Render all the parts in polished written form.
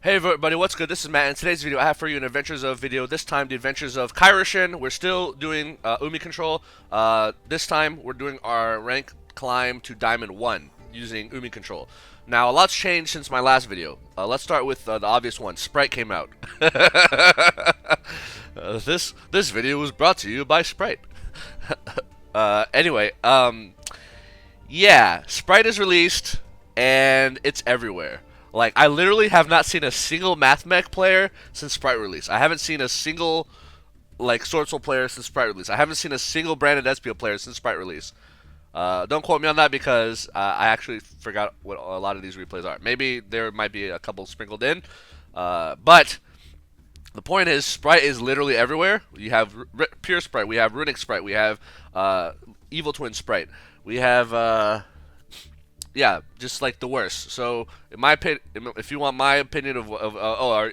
Hey everybody, what's good? This is Matt. In today's video, I have for you an Adventures of video. This time, the Adventures of Kairyu-Shin. We're still doing Umi control. This time, we're doing our rank climb to Diamond 1 using Umi control. Now, a lot's changed since my last video. Let's start with the obvious one. Spright came out. This video was brought to you by Spright. Anyway, yeah, Spright is released, and it's everywhere. Like, I literally have not seen a single Math Mech player since Spright release. I haven't seen a single, like, Sword Soul player since Spright release. I haven't seen a single Branded Despia player since Spright release. Don't quote me on that because I actually forgot what a lot of these replays are. Maybe there might be a couple sprinkled in. But the point is, Spright is literally everywhere. You have Pure Spright, we have Runick Spright, we have Evil Twin Spright, we have... yeah, just like the worst. So, in my opinion, if you want my opinion of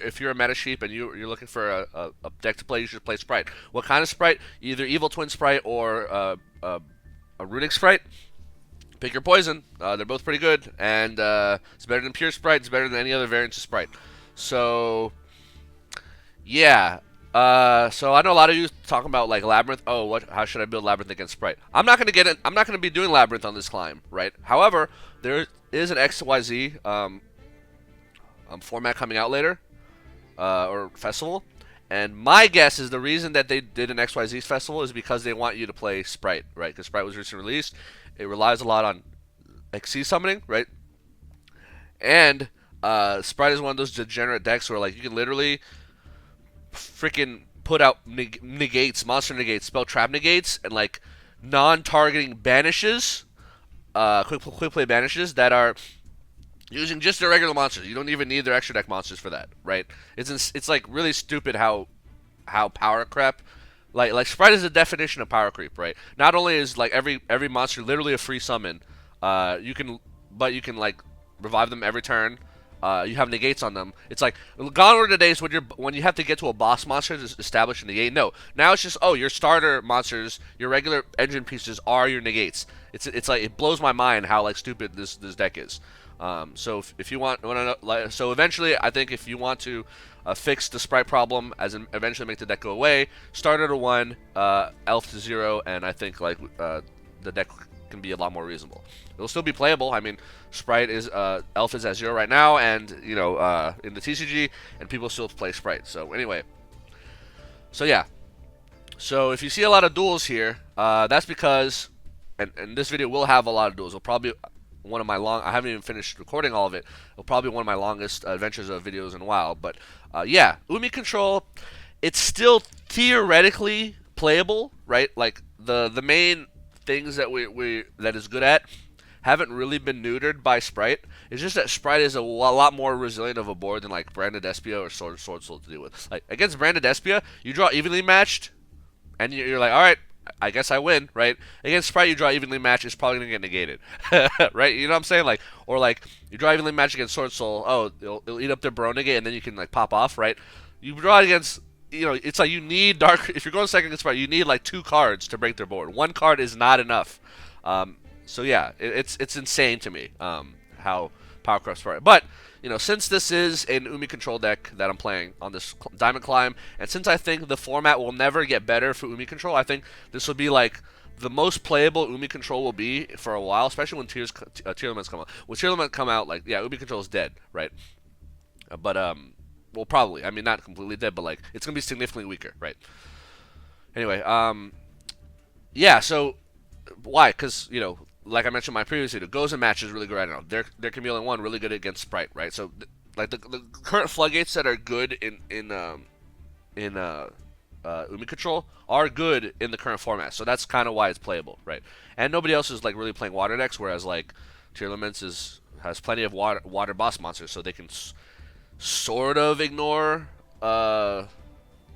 if you're a meta sheep and you're looking for a deck to play, you should play Spright. What kind of Spright? Either Evil Twin Spright or a Runick Spright. Pick your poison. They're both pretty good, and it's better than Pure Spright. It's better than any other variant of Spright. So, yeah. So I know a lot of you talking about like Labrynth. Oh, how should I build Labrynth against Spright? I'm not gonna be doing Labrynth on this climb, right? However, there is an XYZ format coming out later, or festival, and my guess is the reason that they did an XYZ festival is because they want you to play Spright, right? Because Spright was recently released. It relies a lot on XC summoning, right? And Spright is one of those degenerate decks where like you can literally freaking put out negates, monster negates, spell trap negates, and like non-targeting banishes, quick play banishes that are using just their regular monsters. You don't even need their extra deck monsters for that, right? It's like really stupid how power crap. Like Spright is the definition of power creep, right? Not only is like every monster literally a free summon, you can like revive them every turn. You have negates on them. It's like gone are the days when you have to get to a boss monster to establish a negate. No, now it's just your starter monsters, your regular engine pieces are your negates. It's like it blows my mind how like stupid this deck is. So if you want to know, so eventually I think if you want to fix the Spright problem, as in eventually make the deck go away, starter to 1, elf to 0, and I think like the deck can be a lot more reasonable. It'll still be playable. I mean, Spright is elf is at 0 right now, and you know in the TCG, and people still play Spright. So anyway, so yeah. So if you see a lot of duels here, that's because, and this video will have a lot of duels. It'll probably one of my I haven't even finished recording all of it. It'll probably be one of my longest adventures of videos in a while. But yeah, Umi control, it's still theoretically playable, right? Like the main things that that is good at haven't really been neutered by Spright. It's just that Spright is a lot more resilient of a board than like Branded Despia or Sword Soul to deal with. Like against Branded Despia, you draw evenly matched, and you're like, all right, I guess I win, right? Against Spright, you draw evenly matched, it's probably gonna get negated, right? You know what I'm saying? Like, or like you draw evenly matched against Sword Soul, oh, it'll eat up their Bro Negate, and then you can like pop off, right? You draw it against, you know, it's like you need dark. If you're going second against Spright, you need like 2 cards to break their board. 1 card is not enough. So yeah, it's insane to me how power corrupt Spright. But you know, since this is an Umi control deck that I'm playing on this Diamond Climb, and since I think the format will never get better for Umi control, I think this will be like the most playable Umi control will be for a while, especially when tier limits come out. When tier limits come out, like yeah, Umi control is dead, right? But well, probably. I mean, not completely dead, but like it's gonna be significantly weaker, right? Anyway, yeah. So why? Because you know, like I mentioned in my previous video, Goes and Match is really good right now. They're Chameleon 1 really good against Spright, right? So like the current floodgates that are good in Umi control are good in the current format. So that's kind of why it's playable, right? And nobody else is like really playing water decks, whereas like Tier Elements has plenty of water boss monsters, so they can sort of ignore a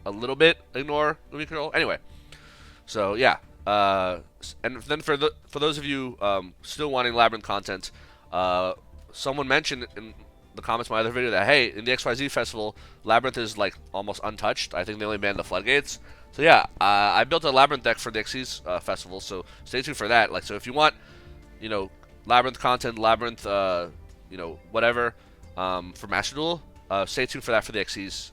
little bit ignore Umi control. Anyway, so yeah. And then for those of you still wanting Labrynth content, someone mentioned in the comments of my other video that hey, in the XYZ festival, Labrynth is like almost untouched. I think they only banned the floodgates. So yeah, I built a Labrynth deck for the XYZ festival, so stay tuned for that. Like, so if you want, you know, Labrynth content, Labrynth, you know, whatever, for Master Duel, stay tuned for that for the XC's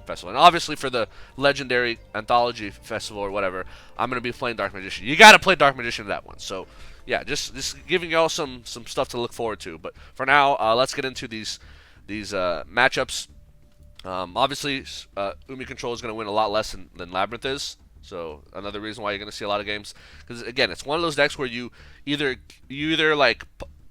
festival. And obviously for the Legendary Anthology Festival or whatever, I'm going to be playing Dark Magician. You got to play Dark Magician in that one. So, yeah, just giving y'all some stuff to look forward to. But for now, let's get into these matchups. Obviously, Umi Control is going to win a lot less than Labrynth is. So another reason why you're going to see a lot of games, because again, it's one of those decks where you either like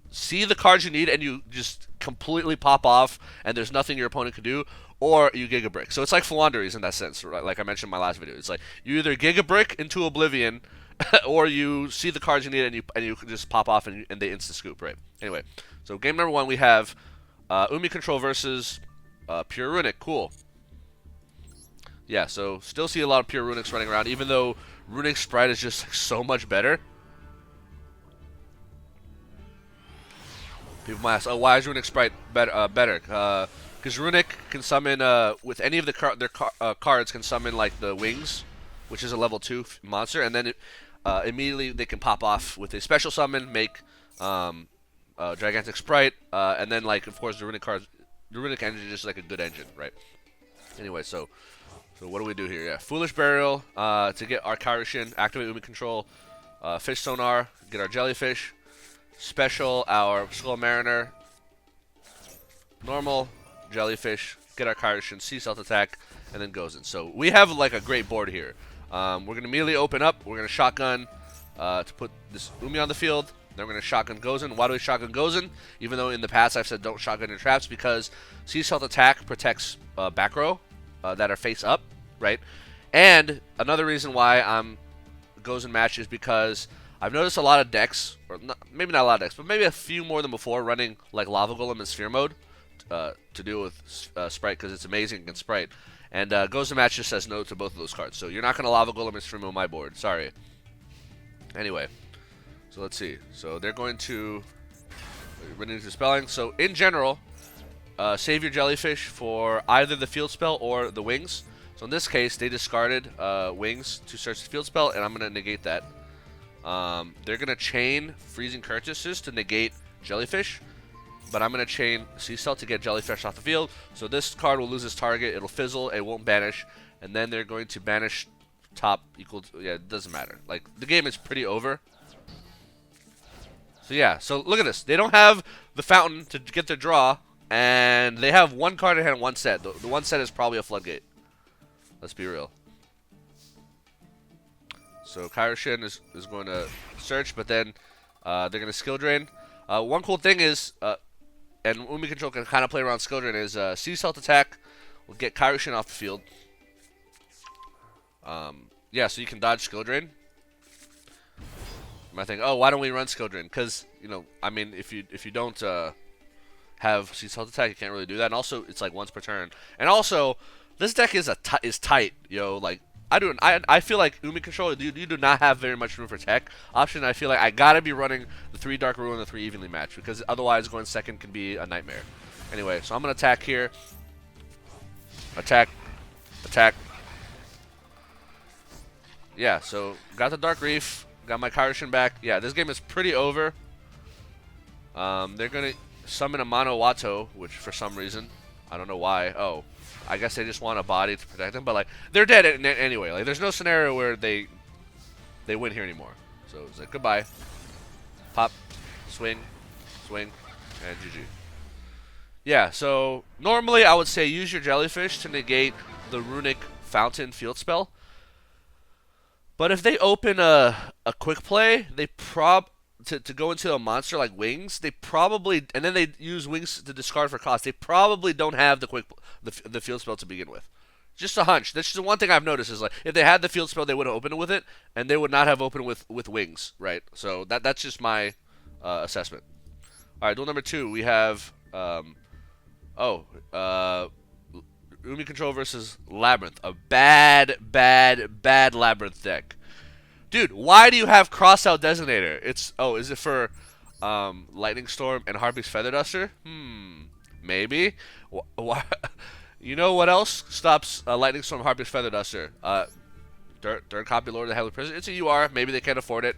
see the cards you need and you just completely pop off and there's nothing your opponent can do, or you Giga Brick. So it's like Philanderies in that sense, right? Like I mentioned in my last video. It's like you either Giga Brick into Oblivion, or you see the cards you need and you can just pop off and they insta scoop, right? Anyway, so game number 1 we have Umi Control versus Pure Runick. Cool. Yeah, so still see a lot of Pure Runicks running around, even though Runick Spright is just like, so much better. People might ask, oh, why is Runick Spright better? Because Runick can summon, with any of their cards, can summon like the Wings, which is a level 2 monster, and then immediately they can pop off with a special summon, make Gigantic Spright, and then like of course the Runick cards, the Runick engine is just like a good engine, right? Anyway, so what do we do here? Yeah, Foolish Burial to get our Kairyu-Shin, activate Umi Control, Fish Sonar, get our Jellyfish, Special our Skull Mariner, normal Jellyfish, get our Kairyu-Shin, Sea Stealth Attack, and then goes in. So we have like a great board here. We're gonna immediately open up. We're gonna shotgun to put this Umi on the field. Then we're gonna shotgun Gozen. Why do we shotgun Gozen? Even though in the past I've said don't shotgun your traps, because Sea Stealth Attack protects back row that are face up, right? And another reason why I'm Gozen match is because I've noticed a lot of decks, or not, maybe not a lot of decks, but maybe a few more than before, running like Lava Golem in Sphere mode to deal with Spright, because it's amazing against Spright. And Gozen match just says no to both of those cards. So you're not going to Lava Golem in Sphere mode on my board. Sorry. Anyway, so let's see. So they're going to run into spelling. So in general, save your Jellyfish for either the field spell or the Wings. So in this case, they discarded Wings to search the field spell, and I'm going to negate that. They're going to chain Freezing Curtises to negate Jellyfish, but I'm going to chain Sea Stealth to get Jellyfish off the field. So this card will lose its target, it'll fizzle, it won't banish, and then they're going to banish top equal to, yeah, it doesn't matter. Like, the game is pretty over. So yeah, so look at this. They don't have the Fountain to get their draw, and they have one card in hand, one set. The one set is probably a Floodgate. Let's be real. So Kairyu-Shin is going to search, but then they're going to skill drain. One cool thing is, and Umi Control can kind of play around skill drain, is Sea Stealth Attack will get Kairyu-Shin off the field. Yeah, so you can dodge skill drain. You might think, oh, why don't we run skill drain? Because, you know, I mean, if you don't have Sea Stealth Attack, you can't really do that. And also, it's like once per turn. And also, this deck is tight, yo. Like, I feel like Umi Control, you do not have very much room for tech option. I feel like I gotta be running the 3 Dark Rule and the 3 Evenly Match, because otherwise going second can be a nightmare. Anyway, so I'm gonna attack here. Attack. Yeah, so got the Dark Reef, got my Kairyu-Shin back. Yeah, this game is pretty over. They're gonna summon a Mono Watto, which for some reason, I don't know why. Oh, I guess they just want a body to protect them, but like they're dead anyway. Like there's no scenario where they win here anymore. So it's like goodbye. Pop, swing, and GG. Yeah, so normally I would say use your Jellyfish to negate the Runick Fountain field spell. But if they open a quick play, they to go into a monster like Wings, they probably, and then they use Wings to discard for cost. They probably don't have the field spell to begin with. Just a hunch. That's just the one thing I've noticed is like if they had the field spell, they would have opened with it, and they would not have opened with Wings, right? So that's just my assessment. All right, duel number 2, we have Umi Control versus Labrynth, a bad Labrynth deck. Dude, why do you have Crossout Designator? Is it for Lightning Storm and Harpy's Feather Duster? Maybe. Why? You know what else stops Lightning Storm, Harpy's Feather Duster? Third copy Lord of the Heavenly Prison. It's a UR. Maybe they can't afford it.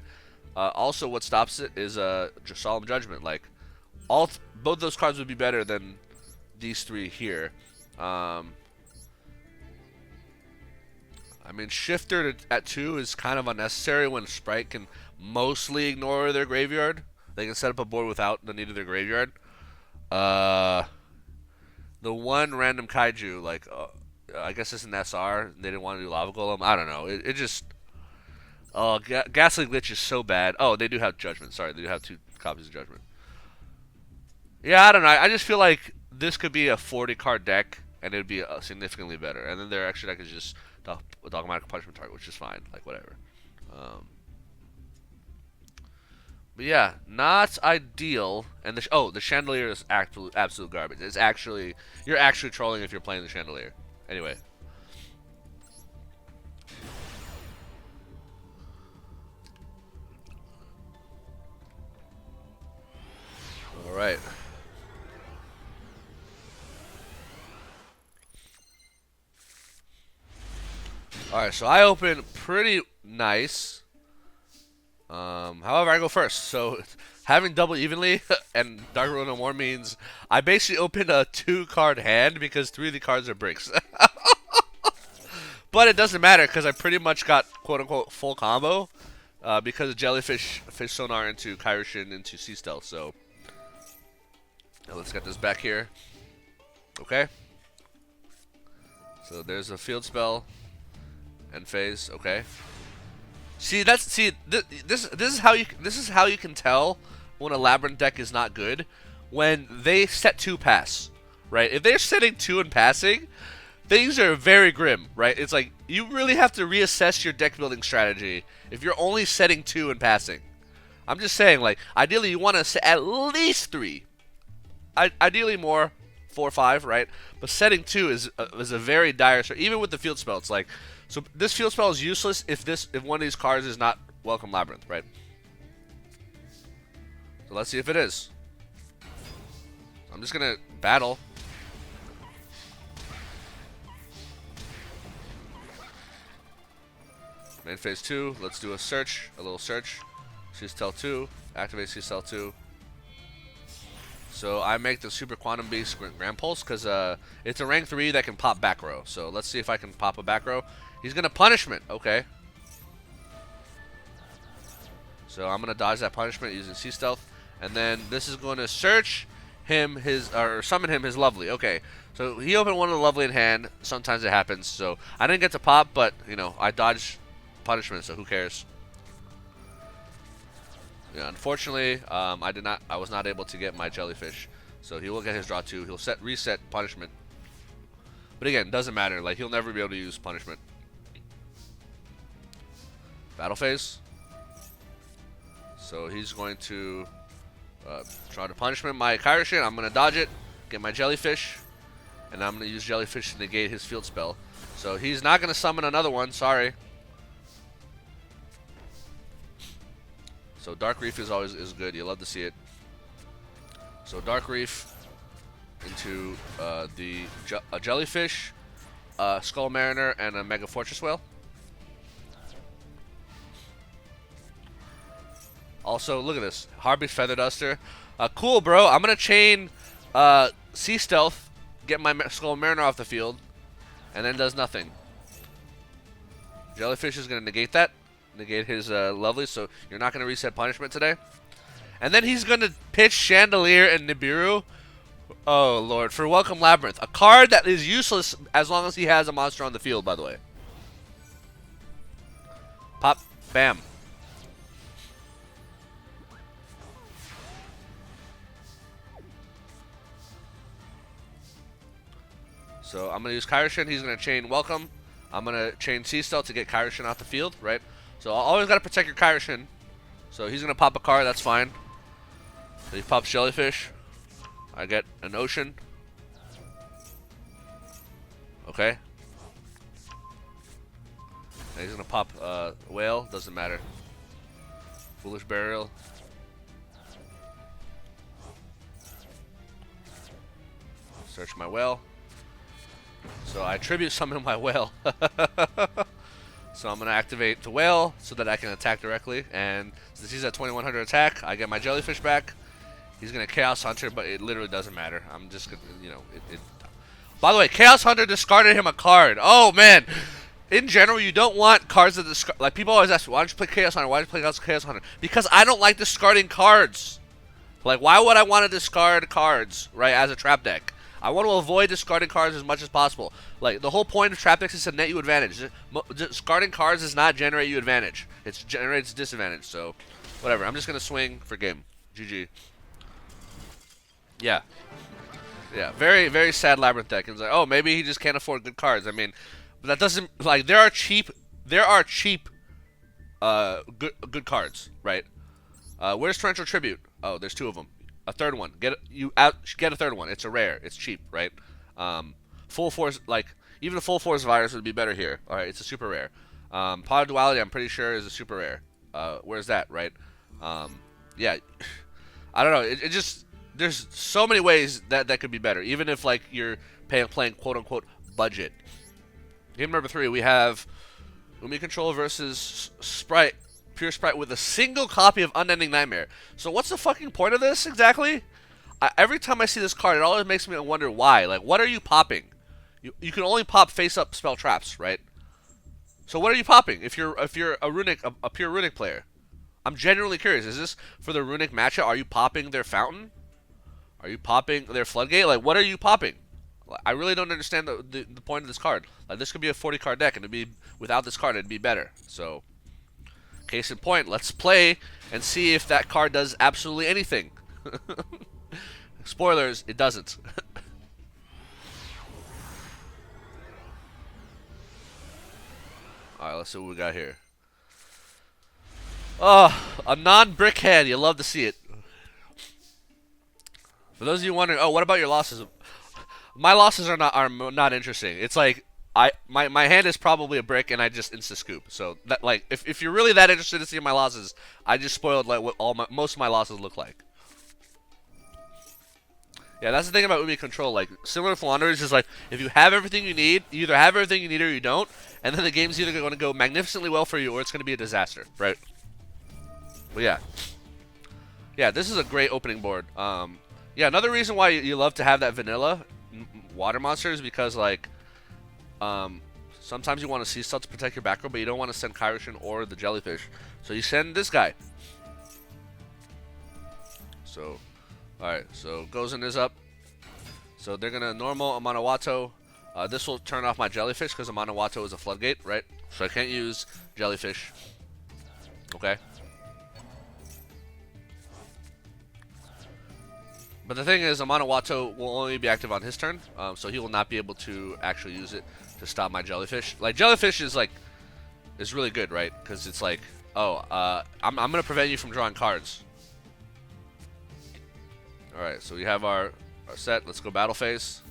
Also, what stops it is Solemn Judgment. Like, both those cards would be better than these 3 here. I mean, Shifter at 2 is kind of unnecessary when Spright can mostly ignore their graveyard. They can set up a board without the need of their graveyard. The one random kaiju, like, I guess it's an SR. They didn't want to do Lava Golem. I don't know. It just... Oh, Ghastly Glitch is so bad. Oh, they do have Judgment. Sorry, they do have 2 copies of Judgment. Yeah, I don't know. I just feel like this could be a 40-card deck, and it would be significantly better. And then their extra deck is just Dogmatic Punishment Target, which is fine. Like, whatever. But yeah, not ideal. And the Chandelier is absolute garbage. It's actually... You're actually trolling if you're playing the Chandelier. Anyway. Alright. Alright, so I open pretty nice. However, I go first. So having double evenly and Dark Rule No More means I basically opened a 2-card hand because 3 of the cards are bricks. But it doesn't matter because I pretty much got quote-unquote full combo because of Jellyfish, Fish Sonar into Kairyu-Shin into Sea Stealth. So now let's get this back here. Okay. So there's a field spell and phase. Okay. This is how you can tell when a Labrynth deck is not good when they set 2 pass, right? If they're setting 2 and passing, things are very grim, right? It's like you really have to reassess your deck building strategy if you're only setting 2 and passing. I'm just saying, like, ideally you want to set at least 3, ideally more, 4 or 5, right? But setting 2 is a very dire. So even with the field spell, it's like. So this field spell is useless if one of these cards is not Welcome Labrynth, right? So let's see if it is. I'm just gonna battle. Main phase 2. Let's do a little search. Seastel 2. Activate Seastel 2. So I make the Super Quantum Beast Grand Pulse because it's a rank 3 that can pop back row. So let's see if I can pop a back row. He's going to Punishment. Okay. So I'm going to dodge that Punishment using Sea Stealth. And then this is going to search him or summon him his Lovely. Okay. So he opened one of the Lovely in hand. Sometimes it happens. So I didn't get to pop, but, you know, I dodged Punishment, so who cares? Yeah, unfortunately, I was not able to get my Jellyfish. So he will get his draw 2. He'll reset Punishment. But again, doesn't matter. Like, he'll never be able to use Punishment. Battle phase. So he's going to try to Punishment my Kairyu-Shin. I'm going to dodge it, get my Jellyfish, and I'm going to use Jellyfish to negate his field spell. So he's not going to summon another one. Sorry. So Dark Reef is always good. You love to see it. So Dark Reef into a Jellyfish, Skull Mariner, and a Mega Fortress Whale. Also, look at this. Harvey's Feather Duster. Cool, bro. I'm going to chain Sea Stealth, get my Skull Mariner off the field, and then does nothing. Jellyfish is going to negate that. Negate his Lovely, so you're not going to reset Punishment today. And then he's going to pitch Chandelier and Nibiru. Oh, Lord. For Welcome Labrynth. A card that is useless as long as he has a monster on the field, by the way. Pop. Bam. So I'm going to use Kairyu-Shin. He's going to chain Welcome. I'm going to chain Sea Stealth to get Kairyu-Shin off the field, right? So always got to protect your Kairyu-Shin. So he's going to pop a card. That's fine. So he pops Jellyfish. I get an Ocean. Okay. And he's going to pop Whale. Doesn't matter. Foolish Burial. Search my Whale. So I tribute summon my Whale. So I'm going to activate the Whale so that I can attack directly. And since he's at 2100 attack, I get my Jellyfish back. He's going to Chaos Hunter, but it literally doesn't matter. I'm just going to, you know, By the way, Chaos Hunter discarded him a card. Oh, man. In general, you don't want cards that discard. Like, people always ask me, why don't you play Chaos Hunter? Why don't you play Chaos Hunter? Because I don't like discarding cards. Like, why would I want to discard cards, right, as a trap deck? I want to avoid discarding cards as much as possible. Like, the whole point of trap decks is to net you advantage. Discarding cards does not generate you advantage. It generates disadvantage, so whatever. I'm just going to swing for game. GG. Yeah. Yeah, very, very sad Labrynth deck. And it's like, oh, maybe he just can't afford good cards. I mean, but that doesn't, like, there are cheap, good cards, right? Where's Torrential Tribute? Oh, there's 2 of them. A third one. Get a third one. It's a rare. It's cheap, right? Full Force, like, even a Full Force Virus would be better here. All right, it's a super rare. Pot of Duality, I'm pretty sure, is a super rare. Where's that, right? Yeah, I don't know. It just, there's so many ways that could be better, even if, like, you're playing quote-unquote budget. Game number 3, we have Umi Control versus Spright. Pure Spright with a single copy of Unending Nightmare. So what's the fucking point of this exactly? Every time I see this card, it always makes me wonder why. Like, what are you popping? You can only pop face-up spell traps, right? So what are you popping if you're a Runick, a pure Runick player? I'm genuinely curious. Is this for the Runick matchup? Are you popping their Fountain? Are you popping their Floodgate? Like, what are you popping? I really don't understand the point of this card. Like, this could be a 40-card deck, and it'd be, without this card, it'd be better. So, case in point, let's play and see if that card does absolutely anything. Spoilers, it doesn't. Alright, let's see what we got here. Oh, a non-brickhead. You love to see it. For those of you wondering, oh, what about your losses? My losses are not interesting. It's like my hand is probably a brick and I just insta scoop. So that, like, if you're really that interested in seeing my losses, I just spoiled like what most of my losses look like. Yeah, that's the thing about Umi Control. Like, similar to Wanderers is like, if you have everything you need, you either have everything you need or you don't, and then the game's either going to go magnificently well for you or it's going to be a disaster, right? But yeah. Yeah, this is a great opening board. Yeah, another reason why you love to have that vanilla water monster is because, like, sometimes you want to see stuff to protect your back row, but you don't want to send Kairyu-Shin or the jellyfish. So you send this guy. So, alright, so Gozen is up. So they're going to normal Amanawato. This will turn off my jellyfish because Amanawato is a floodgate, right? So I can't use jellyfish. Okay. But the thing is, Amanawato will only be active on his turn, so he will not be able to actually use it to stop my jellyfish. Like, jellyfish is like, is really good, right? Because it's like, oh, I'm gonna prevent you from drawing cards. All right, so we have our set. Let's go battle phase.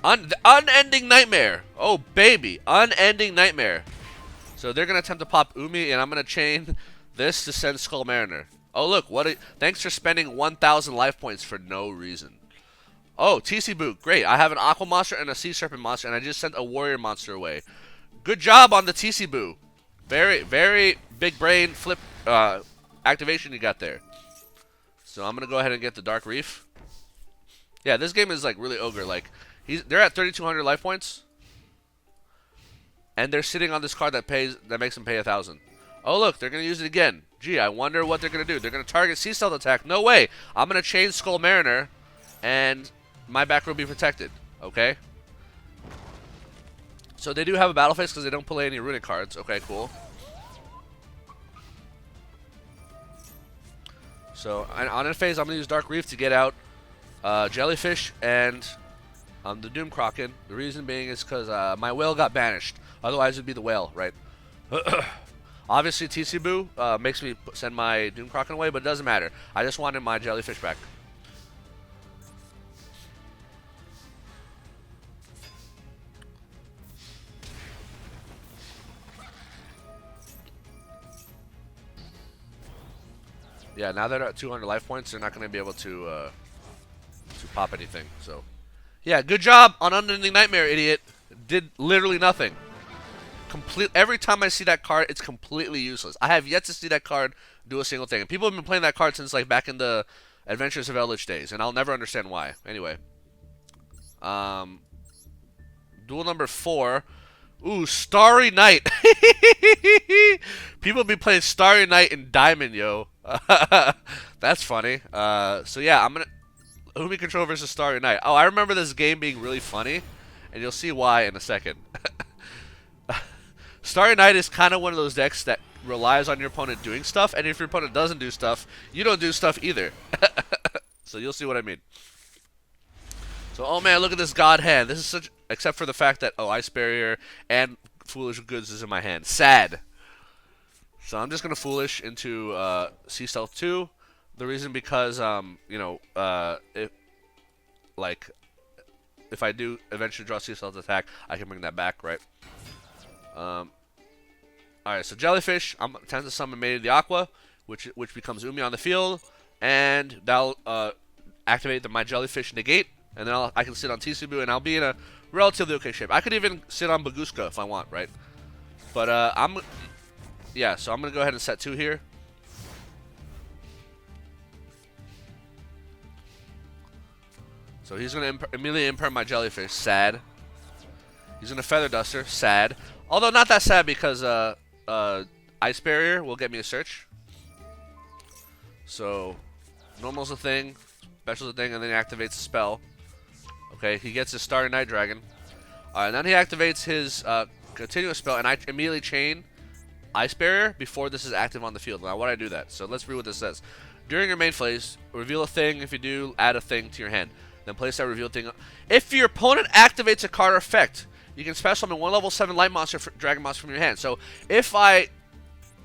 Unending Nightmare. Oh baby, Unending Nightmare. So they're gonna attempt to pop Umi, and I'm gonna chain this to send Skull Mariner. Oh, look, thanks for spending 1,000 life points for no reason. Oh, TC Boot, great. I have an Aqua monster and a Sea Serpent monster, and I just sent a Warrior monster away. Good job on the TC Boo. Very, very big brain flip activation you got there. So I'm going to go ahead and get the Dark Reef. Yeah, this game is, like, really ogre. Like, they're at 3,200 life points, and they're sitting on this card that makes them pay 1,000. Oh, look, they're going to use it again. Gee, I wonder what they're going to do. They're going to target Sea Stealth attack. No way. I'm going to chain Skull Mariner, and my back row will be protected. Okay? So they do have a battle phase because they don't play any Runick cards. Okay, cool. So on end phase, I'm going to use Dark Reef to get out Jellyfish and the Doom Kraken. The reason being is because my whale got banished. Otherwise, it would be the whale, right? Obviously, TC Boo makes me send my Doom Kraken away, but it doesn't matter. I just wanted my jellyfish back. Yeah, now they're at 200 life points, they're not going to be able to pop anything. So, yeah, good job on Unending Nightmare, idiot. Did literally nothing. Every time I see that card, it's completely useless. I have yet to see that card do a single thing. And people have been playing that card since, like, back in the Adventures of Eldritch days, and I'll never understand why. Anyway. duel number 4. Ooh, Starry Knight. People be playing Starry Knight in Diamond, yo. That's funny. So yeah, I'm gonna Umi Control versus Starry Knight. Oh, I remember this game being really funny, and you'll see why in a second. Starry Knight is kind of one of those decks that relies on your opponent doing stuff, and if your opponent doesn't do stuff, you don't do stuff either. So you'll see what I mean. So, oh man, look at this god hand. This is such, except for the fact that, oh, Ice Barrier and Foolish Goods is in my hand. Sad. So I'm just going to Foolish into Sea Stealth 2. The reason because, you know, if I do eventually draw Sea Stealth attack, I can bring that back, right? Alright, so Jellyfish, I'm tend to summon Maid of the Aqua, which becomes Umi on the field, and that'll activate my Jellyfish Negate. And then I can sit on Tsubu, and I'll be in a relatively okay shape. I could even sit on Baguska if I want, right? But, yeah, so I'm going to go ahead and set 2 here. So he's going to immediately imperm my Jellyfish. Sad. He's going to Feather Duster. Sad. Although not that sad because Ice Barrier will get me a search. So, normal's a thing, special's a thing, and then he activates a spell. Okay, he gets his Starry Night Dragon. Alright, and then he activates his continuous spell, and I immediately chain Ice Barrier before this is active on the field. Now, why do I do that? So let's read what this says. During your main phase, reveal a thing. If you do, add a thing to your hand. Then place that revealed thing. If your opponent activates a card or effect, you can special summon 1 level 7 light monster, dragon monster from your hand. So if I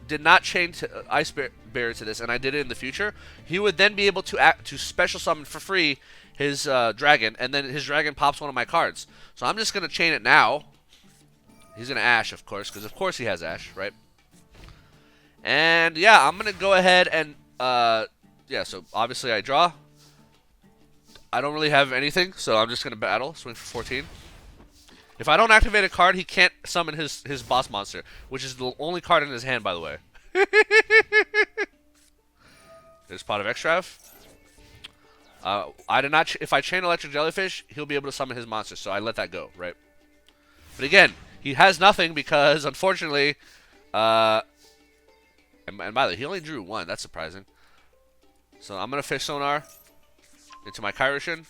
did not chain Ice Barrier to this, and I did it in the future, he would then be able to special summon for free his dragon, and then his dragon pops one of my cards. So I'm just going to chain it now. He's going to Ash, of course, because of course he has Ash, right? And yeah, I'm going to go ahead and, yeah, so obviously I draw. I don't really have anything, so I'm just going to battle, swing for 14. If I don't activate a card, he can't summon his boss monster, which is the only card in his hand, by the way. There's Pot of Extrav. I did not. If I chain Electric Jellyfish, he'll be able to summon his monster, so I let that go, right? But again, he has nothing because, unfortunately, and by the way, he only drew 1. That's surprising. So I'm gonna Fish Sonar into my Kairyu-Shin,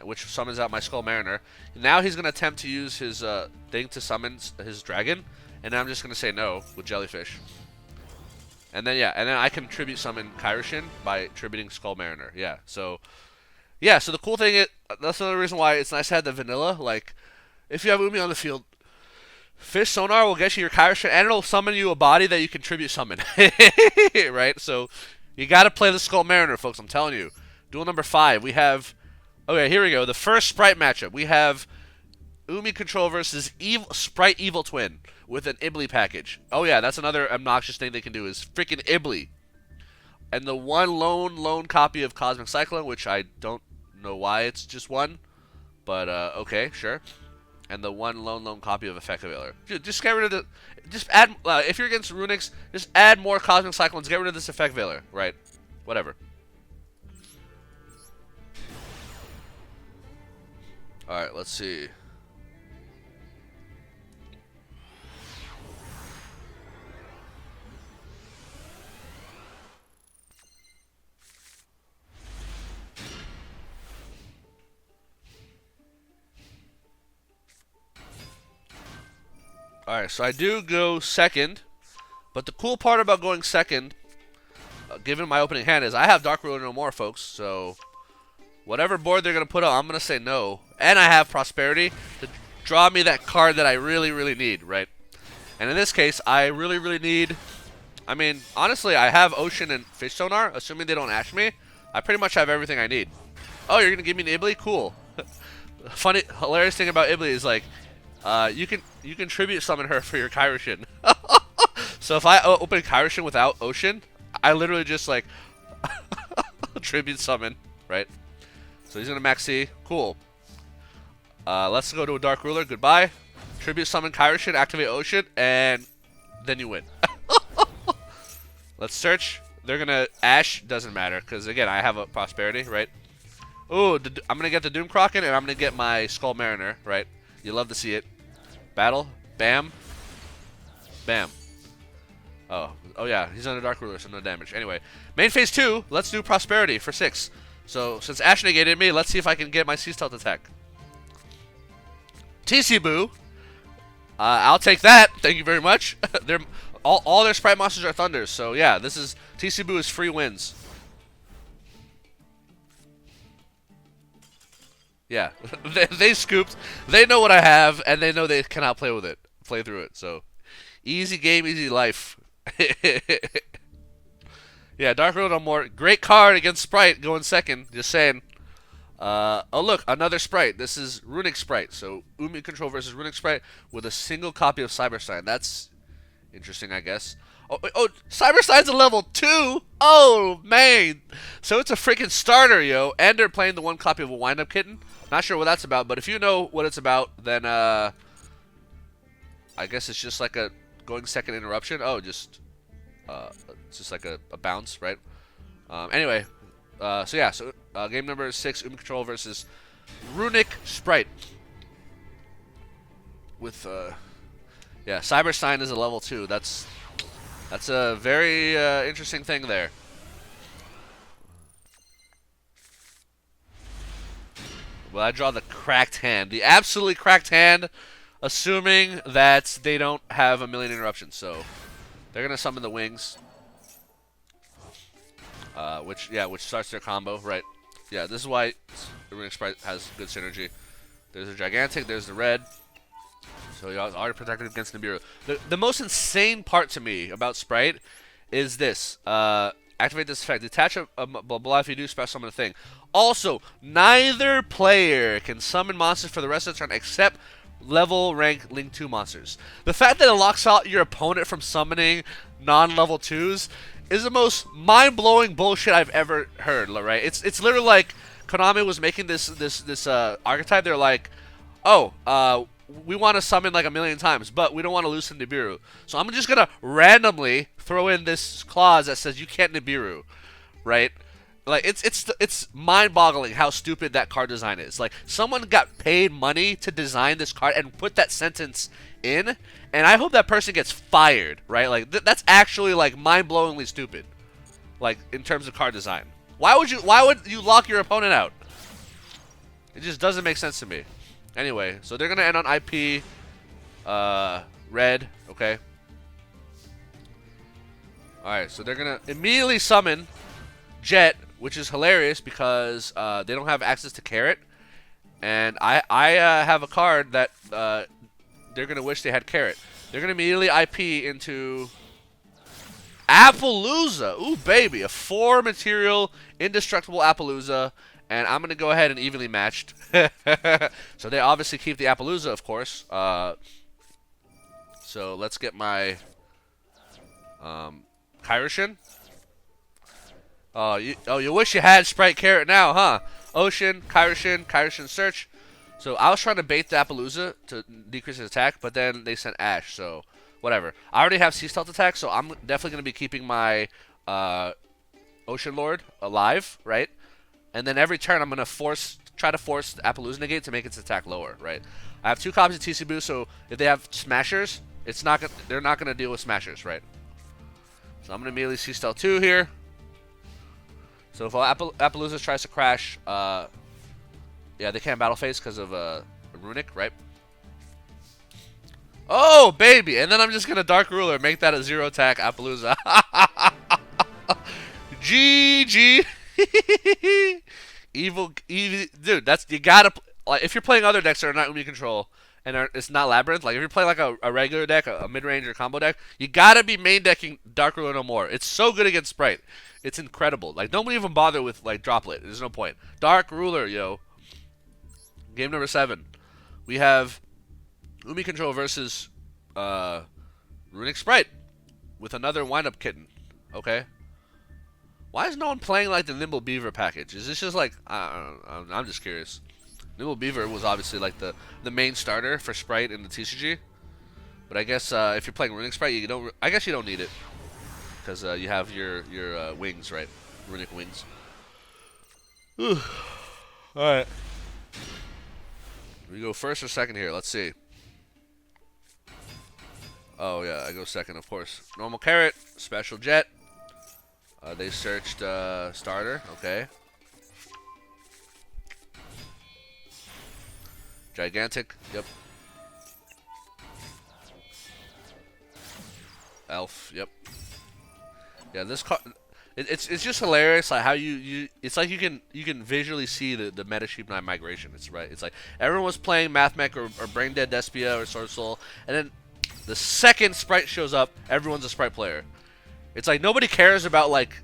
which summons out my Skull Mariner. Now he's gonna attempt to use his thing to summon his dragon, and I'm just gonna say no with Jellyfish. And then yeah, and then I can tribute summon Kairyu-Shin by tributing Skull Mariner. Yeah, so the cool thing is that's another reason why it's nice to have the vanilla. Like, if you have Umi on the field, Fish Sonar will get you your Kairyu-Shin, and it'll summon you a body that you can tribute summon. Right? So you got to play the Skull Mariner, folks. I'm telling you. Duel number 5. We have. Okay, here we go. The first Spright matchup. We have Umi Control versus Spright Evil Twin with an Ibly package. Oh yeah, that's another obnoxious thing they can do is freaking Ibly. And the one lone copy of Cosmic Cyclone, which I don't know why it's just one, but okay, sure. And the one lone copy of Effect Veiler. Dude, just get rid of the. Just add. If you're against Runicks, just add more Cosmic Cyclones. Get rid of this Effect Veiler, right? Whatever. All right, let's see. Alright, so I do go second, but the cool part about going second, given my opening hand, is I have Dark Ruler no more, folks, so whatever board they're going to put out, I'm going to say no. And I have Prosperity to draw me that card that I really need, right? And in this case, I really need, I mean, honestly, I have Ocean and Fish Sonar, assuming they don't Ash me. I pretty much have everything I need. Oh, you're going to give me an Ibly? Cool. Funny, hilarious thing about Ibly is, like, you can tribute summon her for your Kairyu-Shin. So if I open Kairyu-Shin without Ocean, I literally just like tribute summon, right? So he's gonna max C. Cool. Let's go to a Dark Ruler. Goodbye. Tribute summon Kairyu-Shin, activate Ocean, and then you win. Let's search. They're gonna Ash. Doesn't matter because again I have a Prosperity, right? Ooh, I'm gonna get the Doom Kraken and I'm gonna get my Skull Mariner, right? You love to see it. Battle. Bam. Bam. Oh yeah, he's on a Dark Ruler, so no damage. Anyway, main phase 2, let's do Prosperity for 6. So, since Ash negated me, let's see if I can get my Sea Stealth attack. TC Boo. I'll take that. Thank you very much. All their Sprite monsters are Thunders, so yeah, this is TC Boo is free wins. Yeah, they scooped. They know what I have, and they know they cannot play through it. So, easy game, easy life. Yeah, Dark Ruler no more. Great card against Spright going second. Just saying. Oh look, another Spright. This is Runick Spright. So Umi control versus Runick Spright with a single copy of Cyberstein. That's interesting, I guess. Oh, Cyberstein's a level 2. Oh man. So it's a freaking starter, yo. And they're playing the one copy of a wind-up kitten. Not sure what that's about, but if you know what it's about, then I guess it's just like a going second interruption. Oh, it's just like a bounce, right? Anyway, so yeah, so game number 6, Umi Control versus Runick Spright. With yeah, Cyberstein is a level 2. That's a very interesting thing there. Well, I draw the cracked hand, the absolutely cracked hand, assuming that they don't have a million interruptions. So they're gonna summon the wings, which starts their combo, right? Yeah, this is why Runick Spright has good synergy. There's a gigantic, there's the red. So you're already protected against Nibiru. The most insane part to me about Spright is this. Activate this effect. Detach a blah blah if you do special summon a thing. Also, neither player can summon monsters for the rest of the turn except level rank Link 2 monsters. The fact that it locks out your opponent from summoning non-level 2s is the most mind-blowing bullshit I've ever heard, right? It's literally like Konami was making this archetype. They're like, oh, we want to summon like a million times, but we don't want to lose to Nibiru. So I'm just gonna randomly throw in this clause that says you can't Nibiru, right? Like it's mind-boggling how stupid that card design is. Like someone got paid money to design this card and put that sentence in, and I hope that person gets fired, right? Like that's actually like mind-blowingly stupid. Like in terms of card design, why would you lock your opponent out? It just doesn't make sense to me. Anyway, so they're gonna end on IP red, okay. Alright, so they're gonna immediately summon Jet, which is hilarious because they don't have access to Carrot. And I have a card that they're gonna wish they had Carrot. They're gonna immediately IP into Appaloosa. Ooh baby, a 4 material indestructible Appaloosa. And I'm going to go ahead and evenly matched. So they obviously keep the Appaloosa, of course. So let's get my Kairyu-Shin. You wish you had Spright Carrot now, huh? Ocean, Kairyu-Shin, Kairyu-Shin Search. So I was trying to bait the Appaloosa to decrease his attack, but then they sent Ash, so whatever. I already have Sea Stealth attack, so I'm definitely going to be keeping my Ocean Lord alive, right? And then every turn, I'm going to try to force the Appaloosa Negate to make its attack lower, right? I have 2 copies of TC Boo, so if they have Smashers, they're not going to deal with Smashers, right? So I'm going to immediately Sea Stealth 2 here. So if Appaloosa tries to crash, yeah, they can't battle phase because of Runick, right? Oh, baby! And then I'm just going to Dark Ruler, make that a 0 attack Appaloosa. GG! evil, dude. You gotta like if you're playing other decks that are not Umi control and it's not Labrynth. Like if you're playing like a regular deck, a mid-range or combo deck, you gotta be main decking Dark Ruler no more. It's so good against Spright. It's incredible. Like don't even bother with like Droplet. There's no point. Dark Ruler, yo. Game number 7. We have Umi control versus Runick Spright with another wind-up kitten. Okay. Why is no one playing like the Nimble Beaver package? Is this just like I'm just curious. Nimble Beaver was obviously like the main starter for Spright in the TCG, but I guess if you're playing Runick Spright, you don't. I guess you don't need it because you have your wings, right? Runick wings. All right. We go first or second here. Let's see. Oh, yeah, I go second, of course. Normal carrot, special jet. They searched starter. Okay. Gigantic. Yep. Elf. Yep. Yeah, this card. It's just hilarious, like how you it's like you can visually see the meta sheep knight migration. It's right. It's like everyone was playing Math Mech or BRAINDEAD Despia or Sword Soul, and then the second Spright shows up, everyone's a Spright player. It's like nobody cares about like,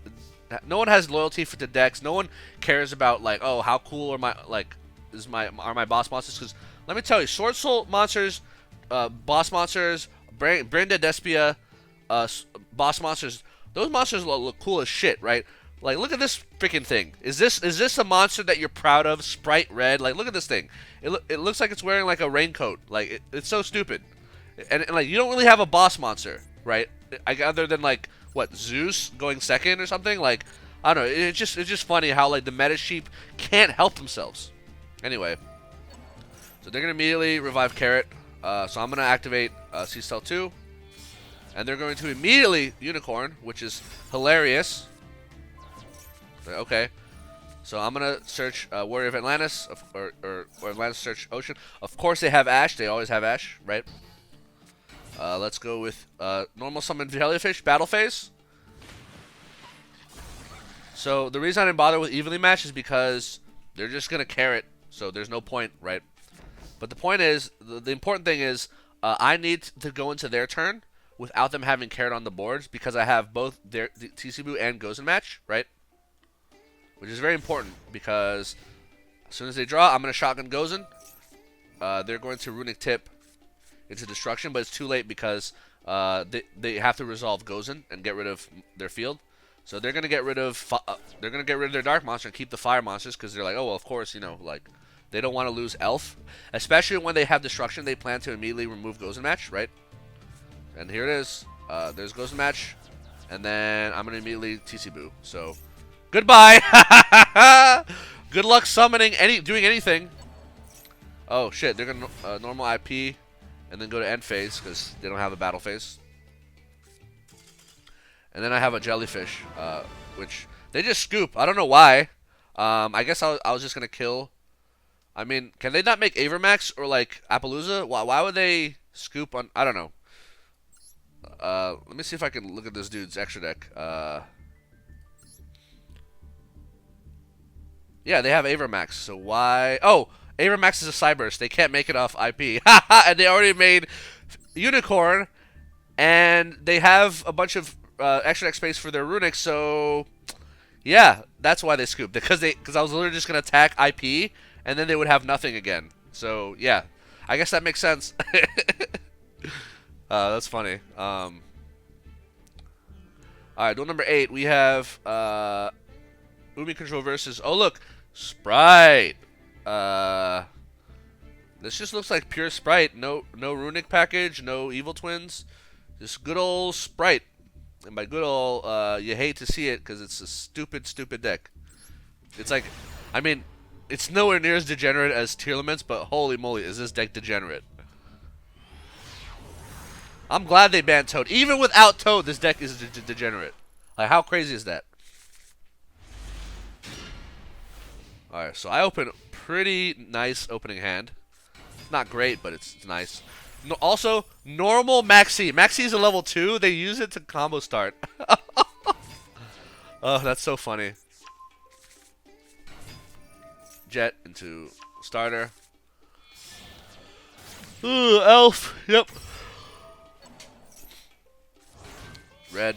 no one has loyalty for the decks. No one cares about like, oh, how cool are my are my boss monsters? Because let me tell you, Sword Soul monsters, boss monsters, BRAINDEAD Despia, boss monsters. Those monsters look cool as shit, right? Like, look at this freaking thing. Is this a monster that you're proud of? Spright red. Like, look at this thing. It looks like it's wearing like a raincoat. Like, it's so stupid. And like, you don't really have a boss monster, right? Other than like what, Zeus going second or something. Like, I don't know. It's just funny how like the meta sheep can't help themselves. Anyway, so they're gonna immediately revive Carrot. So I'm gonna activate C-Cell 2. And they're going to immediately Unicorn, which is hilarious. Okay. So I'm going to search Warrior of Atlantis, or Atlantis search Ocean. Of course they have Ash. They always have Ash, right? Let's go with normal summon Jellyfish, Battle Phase. So the reason I didn't bother with Evenly Match is because they're just going to carrot. So there's no point, right? But the point is, the important thing is, I need to go into their turn without them having carrot on the boards, because I have both their TCBoo and Gozen match, right? Which is very important, because as soon as they draw, I'm going to shotgun Gozen. They're going to Runick tip into destruction, but it's too late because they have to resolve Gozen and get rid of their field. So they're going to get rid of their dark monster and keep the fire monsters, because they're like, oh well, of course, you know, like they don't want to lose Elf, especially when they have destruction. They plan to immediately remove Gozen match, right? And here it is. There's Gozen match. And then I'm going to immediately TCBoo. So, goodbye. Good luck summoning doing anything. Oh, shit. They're going to normal IP and then go to end phase because they don't have a battle phase. And then I have a Jellyfish, which they just scoop. I don't know why. I guess I was just going to kill. I mean, can they not make Avermax or like Appaloosa? Why would they scoop on? I don't know. Let me see if I can look at this dude's extra deck. Yeah, they have Avermax, so why? Oh, Avermax is a Cyburst. They can't make it off IP. And they already made Unicorn, and they have a bunch of extra deck space for their Runick, so yeah, that's why they scooped. Because I was literally just going to attack IP, and then they would have nothing again. So, yeah, I guess that makes sense. That's funny. Alright, duel number 8. We have Umi Control versus, oh look, Spright. This just looks like pure Spright. No Runick package, no Evil Twins. Just good old Spright. And by good old, you hate to see it because it's a stupid, stupid deck. It's like, I mean, it's nowhere near as degenerate as Tearlaments, but holy moly, is this deck degenerate. I'm glad they banned Toad. Even without Toad, this deck is degenerate. Like, how crazy is that? Alright, so I open pretty nice opening hand. Not great, but it's nice. No, also, normal Maxi. Maxi is a level 2. They use it to combo start. Oh, that's so funny. Jet into starter. Ooh, Elf. Yep. Red.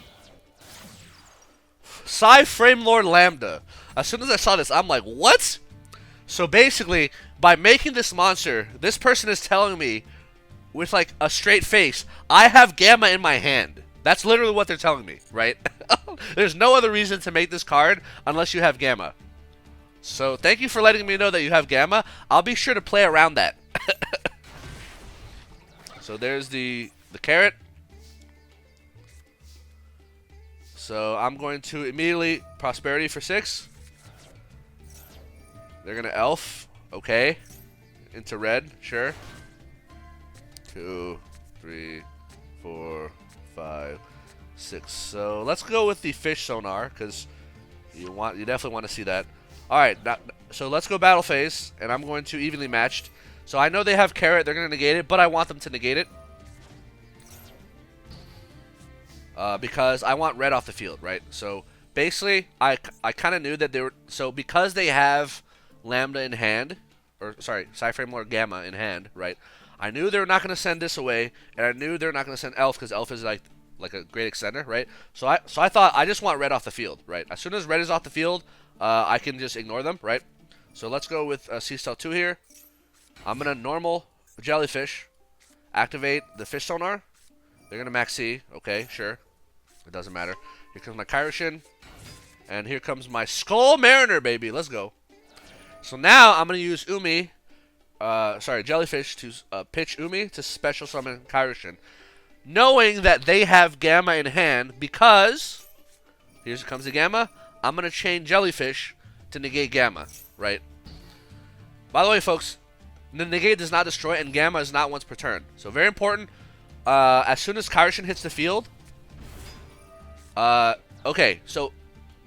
Scythe Frame Lord Lambda. As soon as I saw this, I'm like, what? So basically, by making this monster, this person is telling me, with like a straight face, I have Gamma in my hand. That's literally what they're telling me, right? There's no other reason to make this card unless you have Gamma. So thank you for letting me know that you have Gamma. I'll be sure to play around that. So there's the carrot. So I'm going to immediately Prosperity for 6. They're going to Elf. Okay. into red, sure. 2, 3, 4, 5, 6. So let's go with the fish sonar, because you definitely want to see that. All right, so let's go battle phase, and I'm going to evenly matched. So I know they have carrot, they're going to negate it, but I want them to negate it. Because I want red off the field, right? So basically, I kind of knew that they were, so because they have Lambda in hand, or sorry, Cyframe or Gamma in hand, right? I knew they were not going to send this away, and I knew they were not going to send Elf, because Elf is like a great extender, right? So I thought I just want red off the field, right? As soon as red is off the field, I can just ignore them, right? So let's go with C-Stealth 2 here. I'm going to normal Jellyfish, activate the Fish Sonar. They're going to max C. Okay, sure. It doesn't matter. Here comes my Kairyu-Shin. And here comes my Skull Mariner, baby. Let's go. So now I'm going to use Jellyfish to pitch Umi to special summon Kairyu-Shin. Knowing that they have Gamma in hand, because here comes the Gamma. I'm going to chain Jellyfish to negate Gamma, right? By the way, folks, the negate does not destroy, and Gamma is not once per turn. So very important. As soon as Kairyu-Shin hits the field, okay, so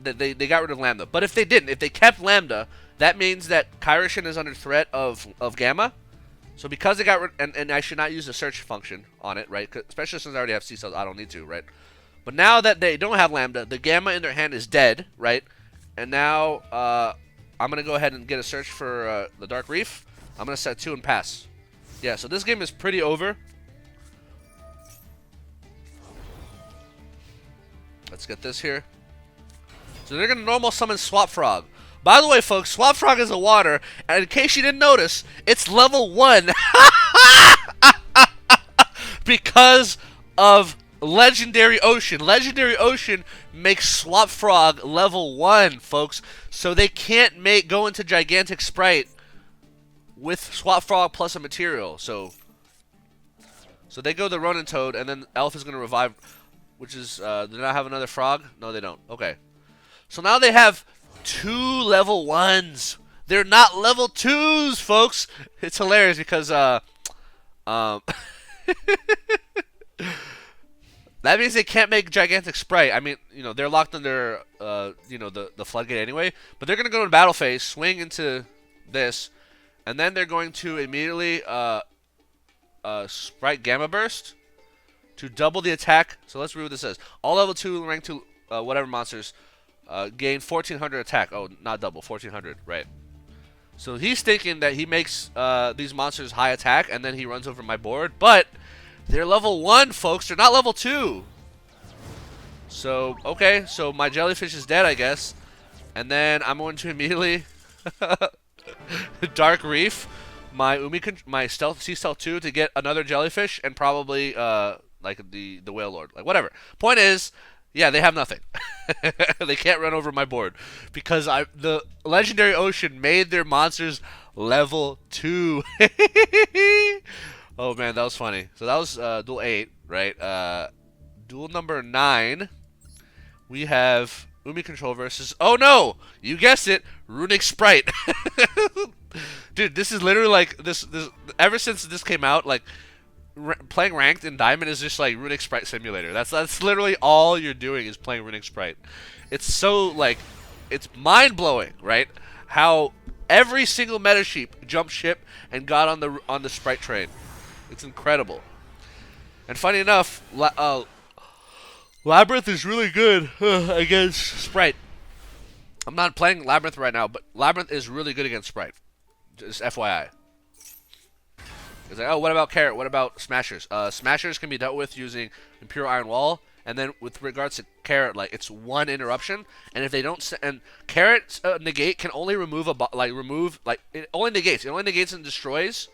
they got rid of Lambda. But if they didn't, if they kept Lambda, that means that Kairyu-Shin is under threat of Gamma. So because they got rid, and I should not use the search function on it, right? Especially since I already have C-Cells, I don't need to, right? But now that they don't have Lambda, the Gamma in their hand is dead, right? And now I'm going to go ahead and get a search for the Dark Reef. I'm going to set 2 and pass. Yeah, so this game is pretty over. Let's get this here. So they're going to normal summon Swap Frog. By the way, folks, Swap Frog is a water, and in case you didn't notice, it's level 1. Because of Legendary Ocean. Legendary Ocean makes Swap Frog level 1, folks. So they can't go into Gigantic Spright with Swap Frog plus a material. So they go the Ronin Toad, and then Elf is going to revive, which is, do they not have another frog? No, they don't. Okay. So now they have 2 level 1s. They're not level 2s, folks. It's hilarious because, that means they can't make Gigantic Spright. I mean, you know, they're locked under, you know, the Floodgate anyway. But they're going to go to battle phase, swing into this, and then they're going to immediately, Spright Gamma Burst to double the attack. So let's read what this says. All level 2, rank 2, whatever monsters, gain 1400 attack. Oh, not double, 1400, right. So he's thinking that he makes these monsters high attack, and then he runs over my board. But they're level 1, folks. They're not level 2. So, okay. So my Jellyfish is dead, I guess. And then I'm going to immediately Dark Reef my Sea-Stealth 2 to get another Jellyfish and probably like the Whale Lord. Like, whatever. Point is, yeah, they have nothing. They can't run over my board because the Legendary Ocean made their monsters level 2. Oh man, that was funny. So that was duel 8, right? Duel number 9, we have Umi Control versus, oh no, you guessed it, Runick Spright. Dude, this is literally like this. Ever since this came out, like playing ranked in Diamond is just like Runick Spright Simulator. That's literally all you're doing is playing Runick Spright. It's so like, it's mind blowing, right? How every single meta sheep jumped ship and got on the Spright train. It's incredible. And funny enough, Labrynth is really good against Spright. I'm not playing Labrynth right now, but Labrynth is really good against Spright. Just FYI. It's like, oh, what about Carrot? What about Smashers? Smashers can be dealt with using Imperial Iron Wall. And then with regards to Carrot, like, it's 1 interruption. And if they don't... And Carrot Negate can only remove it only negates. It only negates and destroys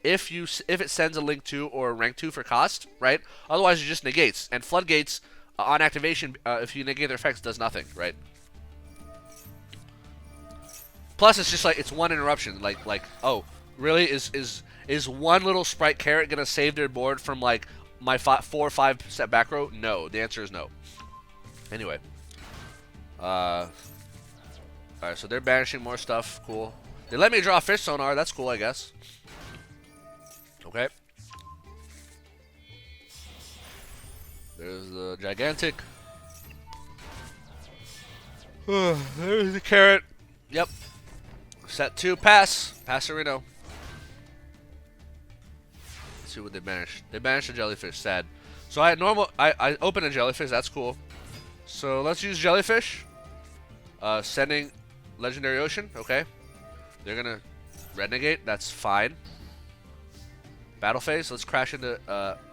if it sends a Link 2 or Rank 2 for cost, right? Otherwise, it just negates. And Floodgates, on activation, if you negate their effects, does nothing, right? Plus, it's just like, it's 1 interruption. Like, oh, really? Is one little Spright Carrot gonna save their board from like my 4 or 5 step back row? No. The answer is no. Anyway. Alright, so they're banishing more stuff. Cool. They let me draw a Fish Sonar. That's cool, I guess. Okay. There's the gigantic. There's the carrot. Yep. Set 2, pass. Pass Reno. Let's see what they banished. They banished a jellyfish, sad. So I open a jellyfish, that's cool. So let's use jellyfish. Sending legendary ocean, okay. They're gonna red negate, that's fine. Battle phase, let's crash into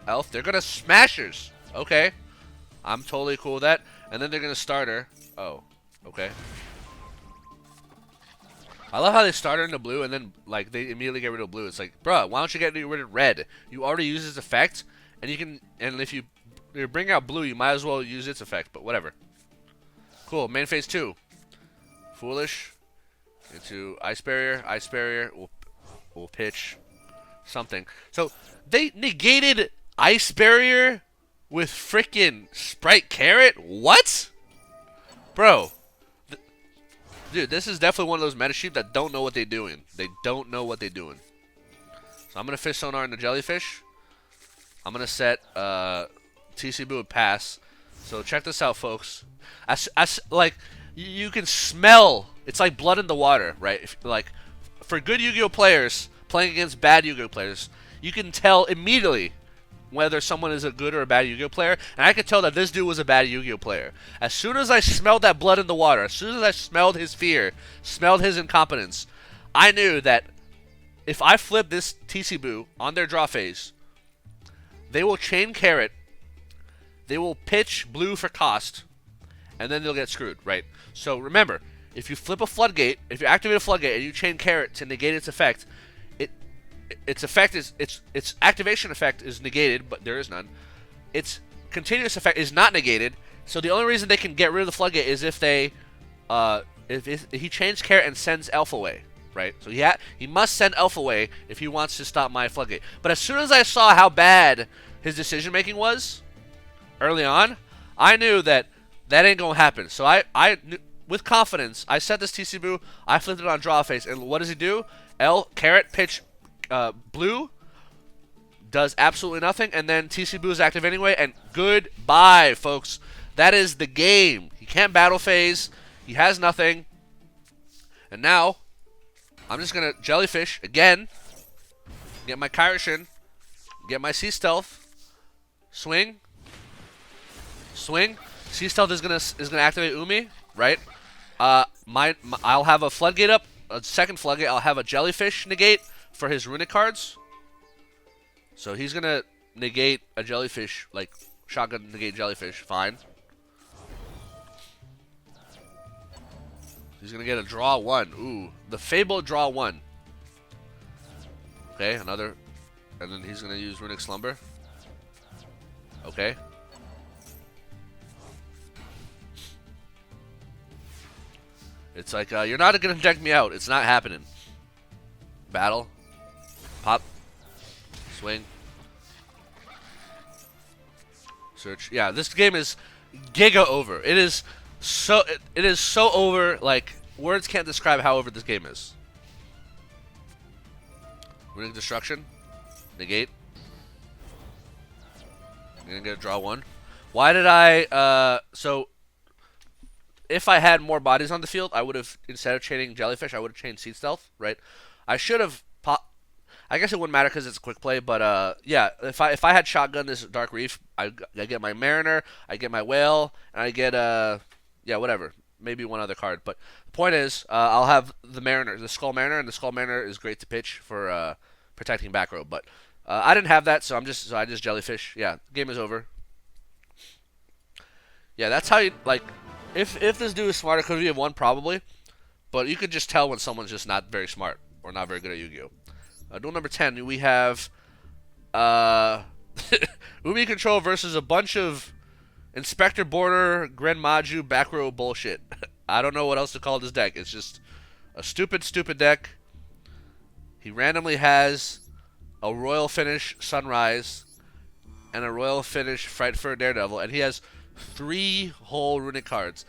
elf. They're gonna smashers, okay. I'm totally cool with that. And then they're gonna starter. Oh, okay. I love how they started into blue and then like they immediately get rid of blue. It's like, bruh, why don't you get rid of red? You already use its effect, and you can. And if you bring out blue, you might as well use its effect. But whatever. Cool. Main phase 2. Foolish into ice barrier. Ice barrier. We'll pitch something. So they negated ice barrier with freaking Spright carrot. What, bro? Dude, this is definitely one of those meta sheep that don't know what they're doing. They don't know what they're doing. So I'm going to fish sonar into jellyfish. I'm going to set TC Boo would pass. So check this out, folks. Like, you can smell. It's like blood in the water, right? Like, for good Yu-Gi-Oh players playing against bad Yu-Gi-Oh players, you can tell immediately whether someone is a good or a bad Yu-Gi-Oh player, and I could tell that this dude was a bad Yu-Gi-Oh player. As soon as I smelled that blood in the water, as soon as I smelled his fear, smelled his incompetence, I knew that if I flip this TC Boo on their draw phase, they will chain carrot, they will pitch blue for cost, and then they'll get screwed, right? So remember, if you flip a floodgate, if you activate a floodgate and you chain carrot to negate its effect, its effect is its activation effect is negated, but there is none. Its continuous effect is not negated. So the only reason they can get rid of the floodgate is if they if he chains carrot and sends elf away, right? So he must send elf away if he wants to stop my floodgate. But as soon as I saw how bad his decision making was early on, I knew that ain't gonna happen. So I with confidence I set this TC Boo, I flipped it on draw face, and what does he do? Carrot pitch. Blue does absolutely nothing, and then TC Boo is active anyway, and goodbye, folks. That is the game. He can't battle phase. He has nothing. And now, I'm just going to jellyfish again, get my Kairyu-Shin, get my Sea Stealth, swing. Sea Stealth is gonna activate Umi, right? I'll have a floodgate up, a second floodgate. I'll have a jellyfish negate for his Runick cards. So he's gonna negate a jellyfish, like shotgun negate jellyfish, fine. He's gonna get a draw 1. Ooh, the Fable draw 1. Okay, another, and then he's gonna use Runick Slumber. Okay. It's like, you're not gonna inject me out. It's not happening. Battle. Pop. Swing. Search. Yeah, this game is giga over. It is so over, like, words can't describe how over this game is. Runick Destruction. Negate. I'm gonna get a draw 1. Why did I, so if I had more bodies on the field, I would have, instead of chaining Jellyfish, I would have chained Seed Stealth, right? I should have I guess it wouldn't matter because it's a quick play, but yeah, if I had shotgun this Dark Reef, I get my Mariner, I get my Whale, and I get yeah, whatever, maybe one other card. But the point is, I'll have the Mariner, the Skull Mariner, and the Skull Mariner is great to pitch for protecting back row. But I didn't have that, so I just Jellyfish. Yeah, game is over. Yeah, that's how you, like, if this dude is smarter, could we have won? Probably, but you could just tell when someone's just not very smart or not very good at Yu-Gi-Oh. Duel number 10, we have Umi Control versus a bunch of Inspector Border, Gren Maju, back row bullshit. I don't know what else to call this deck. It's just a stupid deck. He randomly has a Royal Finish Sunrise and a Royal Finish Fright for Daredevil, and he has 3 whole Runick cards.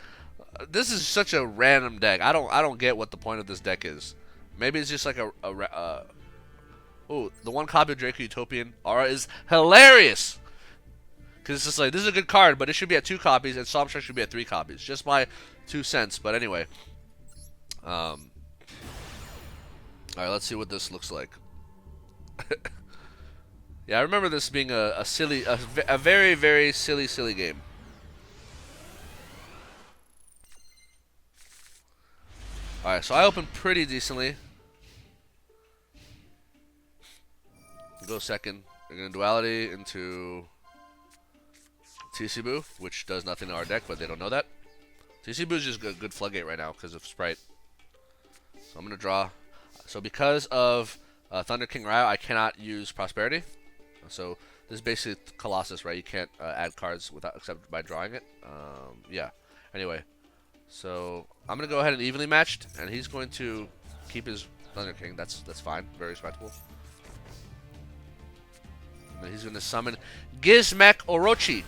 This is such a random deck. I don't get what the point of this deck is. Maybe it's just like a Oh, the one copy of Draco Utopian Aura is hilarious. Because it's just like, this is a good card, but it should be at 2 copies, and Psalmstrike should be at 3 copies. Just my 2 cents, but anyway. Alright, let's see what this looks like. Yeah, I remember this being a very, very silly game. Alright, so I opened pretty decently. Go second. We're going to duality into TC-Boo, which does nothing to our deck, but they don't know that. TC-Boo is just a good floodgate right now because of Spright. So I'm going to draw. So because of Thunder King Ryo, I cannot use Prosperity. So this is basically Colossus, right? You can't add cards without except by drawing it. Yeah. Anyway, so I'm going to go ahead and evenly matched, and he's going to keep his Thunder King. That's fine. Very respectable. And he's going to summon Gizmek Orochi.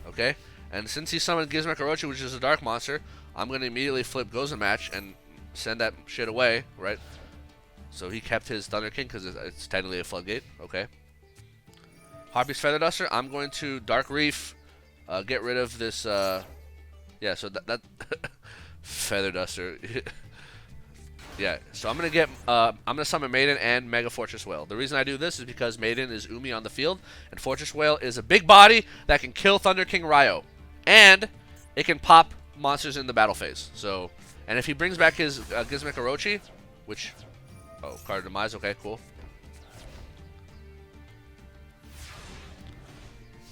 Okay? And since he summoned Gizmek Orochi, which is a dark monster, I'm going to immediately flip Goes a Match and send that shit away, right? So he kept his Thunder King because it's technically a floodgate. Okay. Harpy's Feather Duster. I'm going to Dark Reef, get rid of this. Yeah, so that Feather Duster. Yeah, so I'm gonna summon Maiden and Mega Fortress Whale. The reason I do this is because Maiden is Umi on the field, and Fortress Whale is a big body that can kill Thunder King Ryo, and it can pop monsters in the battle phase. So, and if he brings back his Gizmek Orochi, which, oh, card demise. Okay, cool.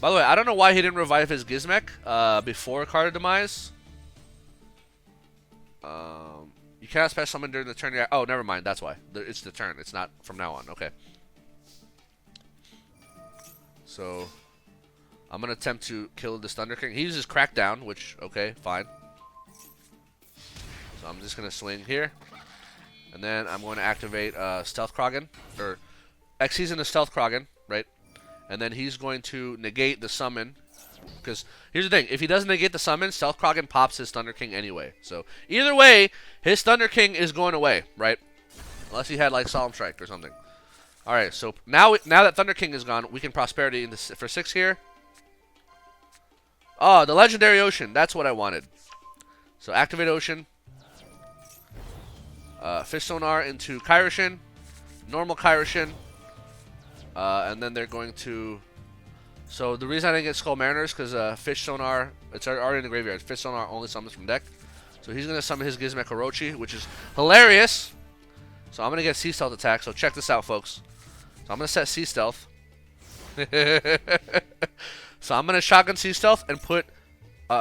By the way, I don't know why he didn't revive his Gizmek before card demise. You cannot special summon during the turn. Oh, never mind. That's why. It's the turn. It's not from now on. Okay. So, I'm going to attempt to kill this Thunder King. He uses Crackdown, which, okay, fine. So, I'm just going to swing here. And then I'm going to activate Stealth Krogan. Or, Xyz into Stealth Krogan, right? And then he's going to negate the summon. Because here's the thing, if he doesn't negate the summon, Stealth Krogan pops his Thunder King anyway. So either way, his Thunder King is going away, right? Unless he had like Solemn Strike or something. All right, so now that Thunder King is gone, we can Prosperity for 6 here. Oh, the Legendary Ocean. That's what I wanted. So activate Ocean. Fish Sonar into Kairyu-Shin. Normal Kairyu-Shin. And then they're going to... So the reason I didn't get Skull Mariner is because Fish Sonar, it's already in the graveyard. Fish Sonar only summons from deck. So he's going to summon his Gizmek Orochi, which is hilarious. So I'm going to get Sea Stealth attack. So check this out, folks. So I'm going to set Sea Stealth. So I'm going to Shotgun Sea Stealth and put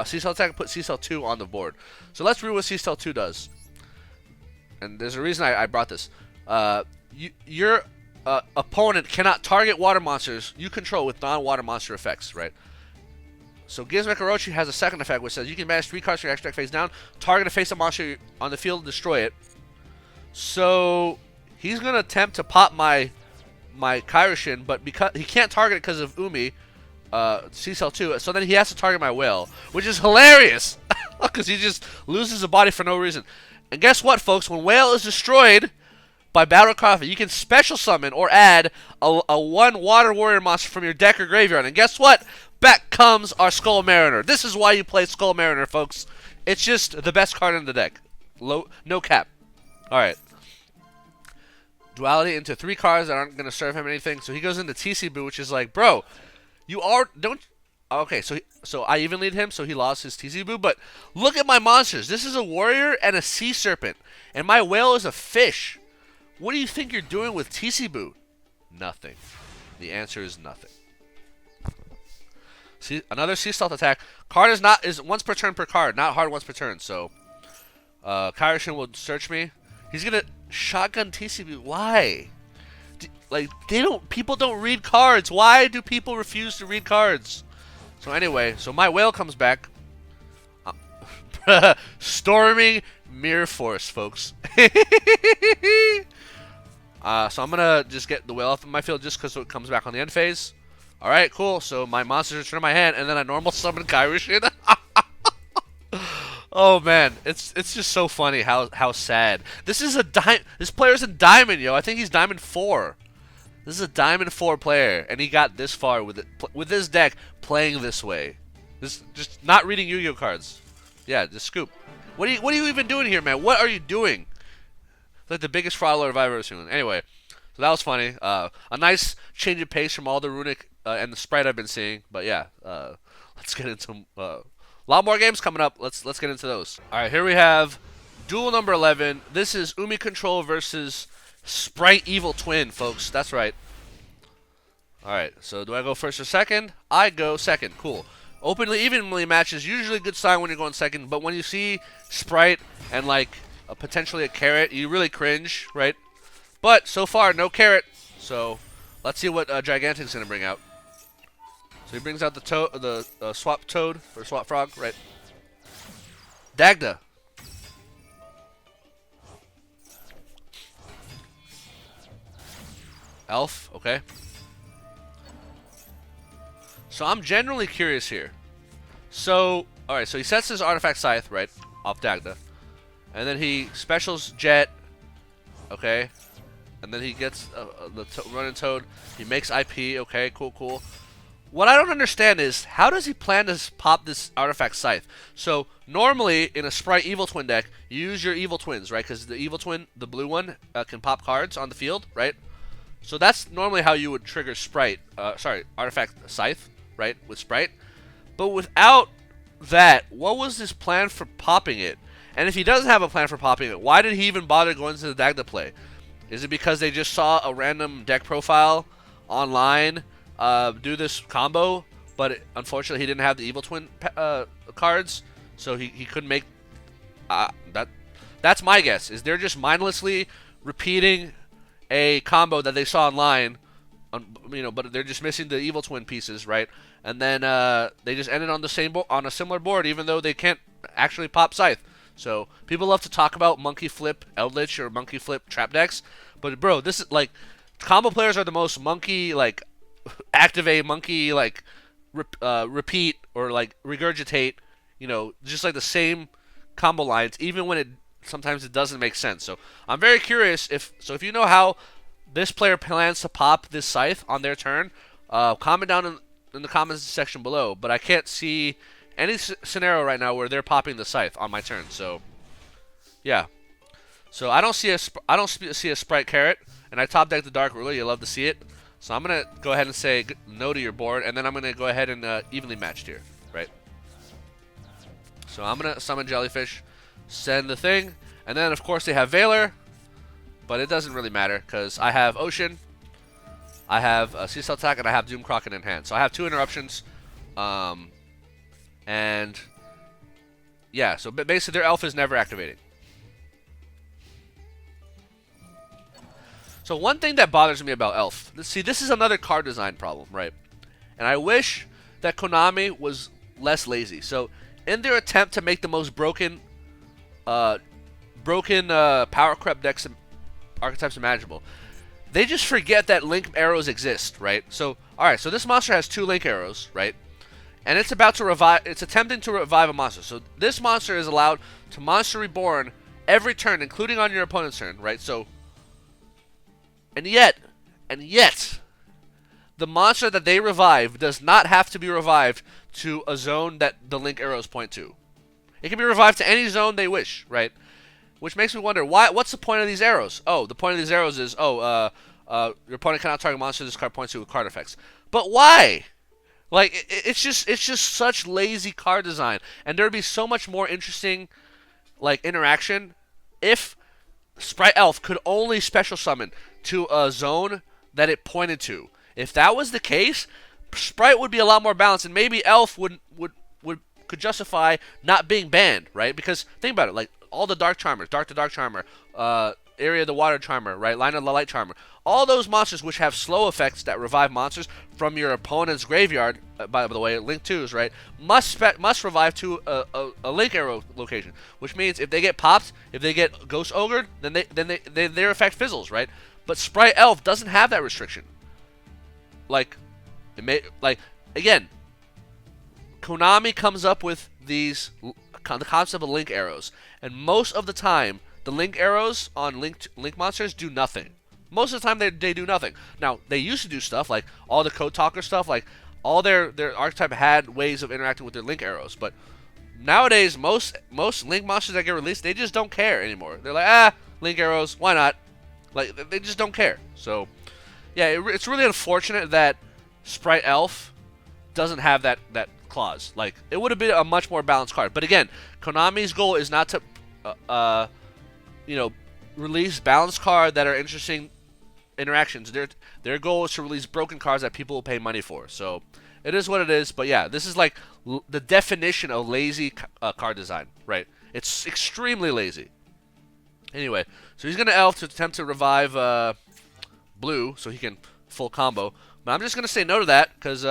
Sea Stealth attack and put Sea Stealth 2 on the board. So let's read what Sea Stealth 2 does. And there's a reason I brought this. Your opponent cannot target water monsters you control with non-water monster effects, right? So Gizmek Orochi has a second effect which says you can banish 3 cards from your extra deck face down, target a face-up monster on the field, and destroy it. So he's going to attempt to pop my Kairyu-Shin, but because he can't target it because of Umi, C-Cell 2, so then he has to target my Whale, which is hilarious because he just loses a body for no reason. And guess what, folks? When Whale is destroyed by Battle Coffee, you can special summon or add a 1 Water Warrior monster from your deck or graveyard. And guess what? Back comes our Skull Mariner. This is why you play Skull Mariner, folks. It's just the best card in the deck. No cap. Alright. Duality into 3 cards that aren't going to serve him anything. So he goes into TC-Boo, which is like, bro, you are... Don't... Okay, so I even lead him, so he lost his TC-Boo. But look at my monsters. This is a warrior and a sea serpent. And my whale is a fish. What do you think you're doing with TC-Boo? Nothing. The answer is nothing. See, another Sea Stealth attack. Card is once per turn per card, not hard once per turn. So, Kairyu-Shin will search me. He's gonna shotgun TC-Boo. Why? People don't read cards. Why do people refuse to read cards? So anyway, so my whale comes back. Storming Mirror Force, folks. So I'm going to just get the whale off of my field just because it comes back on the end phase. Alright, cool. So my monsters return to my hand, and then I normal summon Kairyu-Shin. Oh man, it's just so funny how sad. This player's in diamond, yo. I think he's diamond 4. This is a diamond 4 player, and he got this far with with this deck playing this way. This just not reading Yu-Gi-Oh cards. Yeah, just scoop. What are you even doing here, man? What are you doing? Like the biggest fraud alert I've ever seen. Anyway, so that was funny. A nice change of pace from all the Runick and the Spright I've been seeing. But yeah, let's get into a lot more games coming up. Let's get into those. All right, here we have duel number 11. This is Umi Control versus Spright Evil Twin, folks. That's right. All right, so do I go first or second? I go second. Cool. Openly, evenly matches usually a good sign when you're going second, but when you see Spright and like potentially a carrot, you really cringe, right? But so far, no carrot. So let's see what Gigantic's gonna bring out. So he brings out the swap toad or swap frog, right? Dagda. Elf, okay. So I'm genuinely curious here. So, alright, so he sets his artifact Scythe, right, off Dagda. And then he specials Jet, okay. And then he gets the running toad. He makes IP, okay, cool. What I don't understand is, how does he plan to pop this artifact Scythe? So, normally, in a Spright Evil Twin deck, you use your Evil Twins, right? Because the Evil Twin, the blue one, can pop cards on the field, right? So that's normally how you would trigger artifact Scythe, right, with Spright. But without that, what was his plan for popping it? And if he doesn't have a plan for popping it, why did he even bother going to the Dagda play? Is it because they just saw a random deck profile online do this combo, but unfortunately he didn't have the Evil Twin cards, so he couldn't make that? That's my guess. Is they're just mindlessly repeating a combo that they saw online, but they're just missing the Evil Twin pieces, right? And then they just ended on the same on a similar board, even though they can't actually pop Scythe. So people love to talk about Monkey Flip Eldritch or Monkey Flip Trap decks, but bro, this is like combo players are the most monkey like activate monkey like repeat or like regurgitate, just like the same combo lines, even when sometimes it doesn't make sense. So I'm very curious if you know how this player plans to pop this Scythe on their turn, comment down in the comments section below. But I can't see any scenario right now where they're popping the Scythe on my turn. So yeah, so I don't see a Spright carrot, and I top deck the Dark Ruler. You love to see it. So I'm gonna go ahead and say no to your board, and then I'm gonna go ahead and evenly matched here, right? So I'm gonna summon Jellyfish, send the thing, and then of course they have Veiler, but it doesn't really matter because I have Ocean, I have Sea Cell Attack, and I have Doom Crockett in hand. So I have 2 interruptions, and yeah, so basically their elf is never activating. So one thing that bothers me about elf, see, this is another card design problem, right? And I wish that Konami was less lazy. So in their attempt to make the most broken power creep decks and archetypes imaginable, they just forget that link arrows exist, right? So alright, so this monster has 2 link arrows, right? And it's about to revive, it's attempting to revive a monster. So this monster is allowed to monster reborn every turn, including on your opponent's turn, right? So and yet the monster that they revive does not have to be revived to a zone that the link arrows point to. It can be revived to any zone they wish, right? Which makes me wonder, what's the point of these arrows? Oh, the point of these arrows is, your opponent cannot target monster this card points to with card effects. But why? Like, it's just such lazy card design. And there'd be so much more interesting, like, interaction if Spright Elf could only special summon to a zone that it pointed to. If that was the case, Spright would be a lot more balanced, and maybe Elf could justify not being banned, right? Because think about it, like all the Dark Charmers, Dark to Dark Charmer, Area of the Water Charmer, right? Line of the Light Charmer, all those monsters which have slow effects that revive monsters from your opponent's graveyard. By the way, Link 2s, right? Must revive to a Link Arrow location, which means if they get popped, if they get Ghost Ogred, then their effect fizzles, right? But Spright Elf doesn't have that restriction. Again, Konami comes up with these the concept of link arrows, and most of the time, the link arrows on link monsters do nothing. Most of the time, they do nothing. Now, they used to do stuff like all the code talker stuff, like all their archetype had ways of interacting with their link arrows, but nowadays, most link monsters that get released, they just don't care anymore. They're like, link arrows, why not? Like, they just don't care. So, yeah, it's really unfortunate that Spright Elf doesn't have that clause. Like, it would have been a much more balanced card. But again, Konami's goal is not to, release balanced cards that are interesting interactions. Their goal is to release broken cards that people will pay money for. So, it is what it is. But yeah, this is like the definition of lazy card design, right? It's extremely lazy. Anyway, so he's going to Elf to attempt to revive Blue so he can full combo. But I'm just going to say no to that because,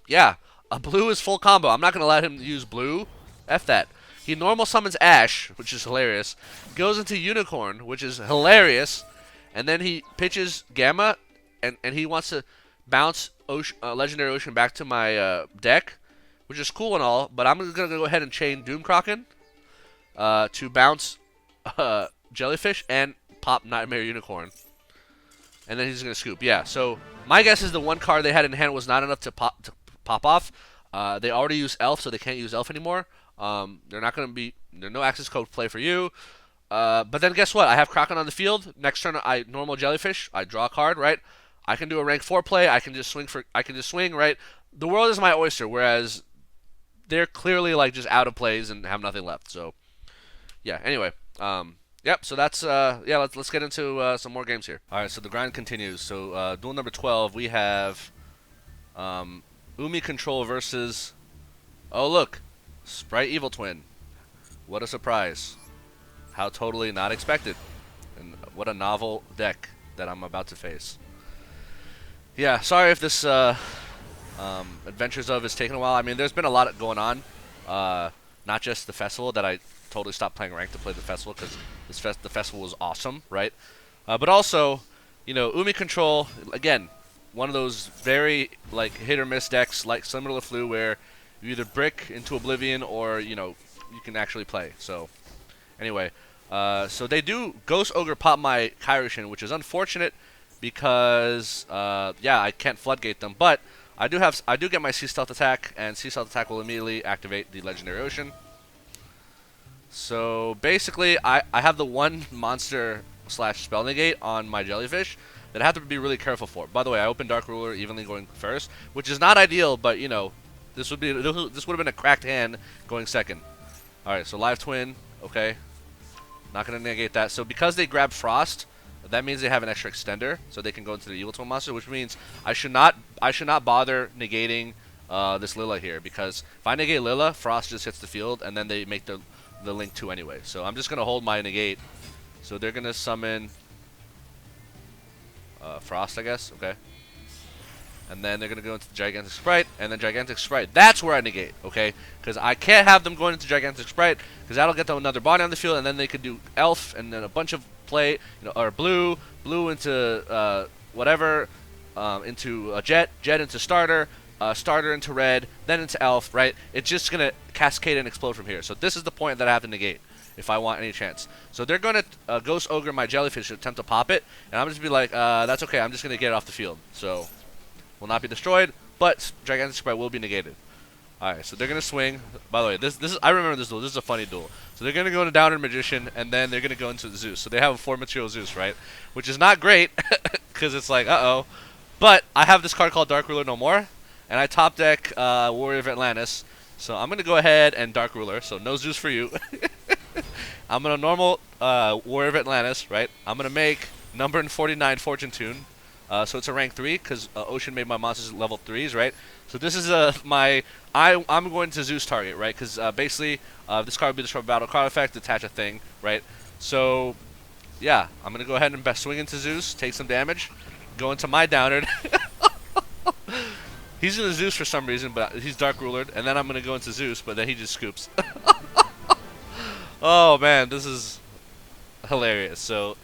yeah, a Blue is full combo. I'm not going to let him use Blue. F that. He normal summons Ash, which is hilarious. Goes into Unicorn, which is hilarious. And then he pitches Gamma, and he wants to bounce Legendary Ocean back to my deck, which is cool and all. But I'm going to go ahead and chain Doom Kraken to bounce Jellyfish and pop Nightmare Unicorn. And then he's going to scoop. Yeah, so my guess is the one card they had in hand was not enough to pop off. They already use Elf, so they can't use Elf anymore. They're not going to be... There's no access code play for you. But then guess what? I have Kraken on the field. Next turn, I normal Jellyfish. I draw a card, right? I can do a rank 4 play. I can just swing, right? The world is my oyster, whereas they're clearly like just out of plays and have nothing left. So, yeah. Anyway, yep. So that's yeah. Let's get into some more games here. All right. So the grind continues. So duel number 12, we have Umi Control versus. Oh look, Spright Evil Twin. What a surprise! How totally not expected, and what a novel deck that I'm about to face. Yeah, sorry if this Adventures of is taking a while. I mean, there's been a lot going on. Not just the festival that I totally stopped playing ranked to play the festival because the festival was awesome, right? But also, Umi Control, again, one of those very like hit or miss decks, like similar to Flu, where you either brick into Oblivion or you can actually play. So anyway, so they do Ghost Ogre pop my Kairyu-Shin, which is unfortunate because yeah, I can't floodgate them, but I do get my Sea Stealth attack, and Sea Stealth attack will immediately activate the Legendary Ocean. So basically, I have the one monster / spell negate on my Jellyfish that I have to be really careful for. By the way, I opened Dark Ruler evenly going first, which is not ideal, but this would have been a cracked hand going second. All right, so Live Twin, okay, not gonna negate that. So because they grab Frost, that means they have an extra extender, so they can go into the Evil Twin monster, which means I should not bother negating this Lila here, because if I negate Lila, Frost just hits the field, and then they make the Link 2 anyway. So I'm just gonna hold my negate. So they're gonna summon Frost, I guess. Okay. And then they're gonna go into Gigantic Spright, and then Gigantic Spright. That's where I negate, okay? Because I can't have them going into Gigantic Spright, because that'll get them another body on the field, and then they could do Elf, and then a bunch of play, or blue into whatever, into a jet into starter, starter into red, then into Elf, right? It's just gonna cascade and explode from here. So this is the point that I have to negate if I want any chance. So they're gonna Ghost Ogre my Jellyfish to attempt to pop it, and I'm just be like, that's okay. I'm just gonna get it off the field. So will not be destroyed, but Gigantic Spright will be negated. Alright, so they're going to swing. By the way, this is I remember this duel. This is a funny duel. So they're going to go into Downward Magician, and then they're going to go into Zeus. So they have a 4-material Zeus, right? Which is not great, because it's like, uh-oh. But I have this card called Dark Ruler No More, and I top deck Warrior of Atlantis. So I'm going to go ahead and Dark Ruler, so no Zeus for you. I'm going to normal Warrior of Atlantis, right? I'm going to make number 49 Fortune Tune. So it's a rank 3 because Ocean made my monsters level 3s, right? So this is I'm going to Zeus target, right? Because basically this card will be destroyed by battle card effect, attach a thing, right? So yeah, I'm gonna go ahead and swing into Zeus, take some damage, go into my Downard. He's in the Zeus for some reason, but he's Dark Rulered, and then I'm gonna go into Zeus, but then he just scoops. Oh man, this is hilarious. So.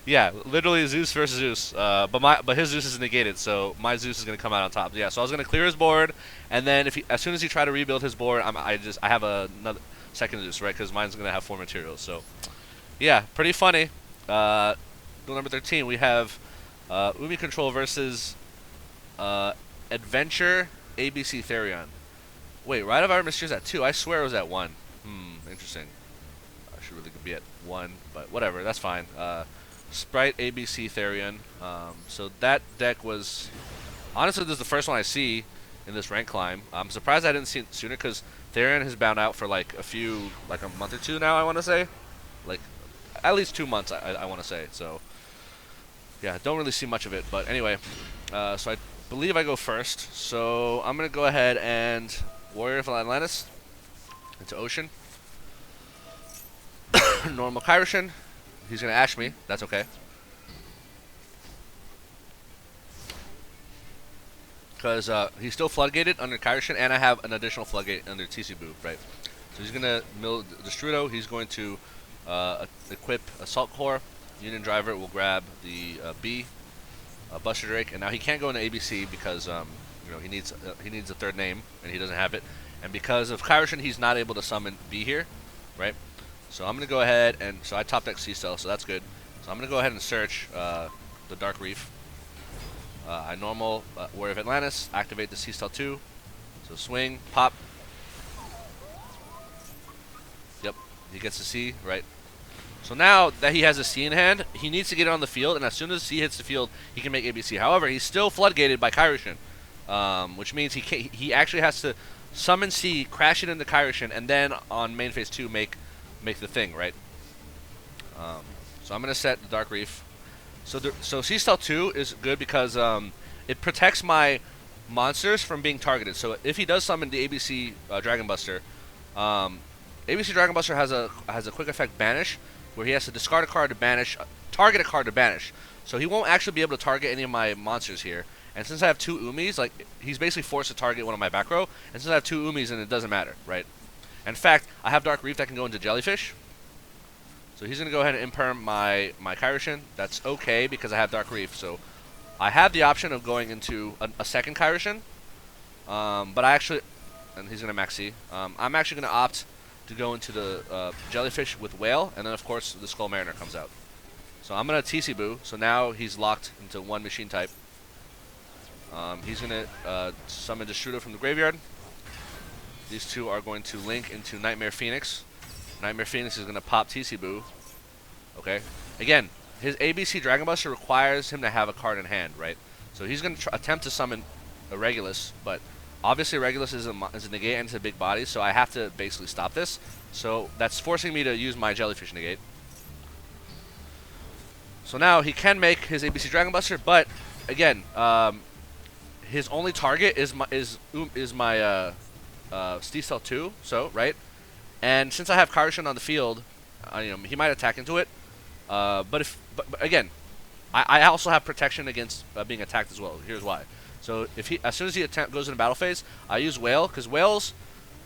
Yeah, literally Zeus versus Zeus, but his Zeus is negated, so my Zeus is gonna come out on top. Yeah, so I was gonna clear his board, and then as soon as he tried to rebuild his board, I have second Zeus, right? Because mine's gonna have 4 materials. So yeah, pretty funny. Duel number 13, we have Umi Control versus Adventure ABC Therion. Wait, Rite of Iron Mystery is at 2. I swear it was at 1. Interesting. I should really be at 1, but whatever, that's fine. Spright ABC Therion. So that deck was... Honestly, this is the first one I see in this rank climb. I'm surprised I didn't see it sooner, because Therion has bound out for like a month or 2 now, I want to say. Like, at least 2 months, I want to say. So, yeah, don't really see much of it. But anyway, so I believe I go first. So I'm going to go ahead and Warrior of Atlantis into Ocean. Normal Kairyu-Shin. He's going to Ash me. That's okay. Because he's still Floodgated under Kairyu-Shin, and I have an additional Floodgate under TC-Boo, right? So he's going to mill Destrudo. He's going to equip Assault Core. Union Driver will grab the B, Buster Drake, and now he can't go into ABC because you know, he needs a third name, and he doesn't have it. And because of Kairyu-Shin, he's not able to summon B here, right? So I'm going to go ahead and... So I top deck C-Cell, so that's good. So I'm going to go ahead and search the Dark Reef. I normal Warrior of Atlantis, activate the C-Cell 2. So swing, pop. Yep, he gets the C, right? So now that he has a C in hand, he needs to get it on the field, and as soon as C hits the field, he can make ABC. However, he's still Floodgated by Kairyu-Shin, which means he actually has to summon C, crash it into Kairyu-Shin, and then on main phase 2 make the thing, right? So I'm going to set the Dark Reef. So C-Cell 2 is good because it protects my monsters from being targeted. So if he does summon the ABC Dragon Buster, ABC Dragon Buster has a quick effect Banish, where he has to discard a card to banish, target a card to banish. So he won't actually be able to target any of my monsters here. And since I have 2 Umis, like, he's basically forced to target one of my back row. And since I have 2 Umis, and it doesn't matter, right? In fact, I have Dark Reef that can go into Jellyfish. So he's going to go ahead and imperm my Kairyu-Shin. That's okay because I have Dark Reef. So I have the option of going into a second Kairyu-Shin. But I actually... And he's going to maxi. I'm actually going to opt to go into the Jellyfish with Whale. And then, of course, the Skull Mariner comes out. So I'm going to TC-Boo. So now he's locked into 1 machine type. He's going to summon Destrudo from the graveyard. These 2 are going to link into Nightmare Phoenix. Nightmare Phoenix is going to pop TC-Boo. Okay. Again, his ABC Dragon Buster requires him to have a card in hand, right? So he's going to attempt to summon a Regulus, but obviously Regulus is a negate and it's a big body, so I have to basically stop this. So that's forcing me to use my Jellyfish negate. So now he can make his ABC Dragon Buster, but again, his only target is my C-Cell 2, so, right? And since I have Kairyu-Shin on the field, you know, he might attack into it. But again, I also have protection against being attacked as well. Here's why. So as soon as he goes into battle phase, I use Whale, because Whale's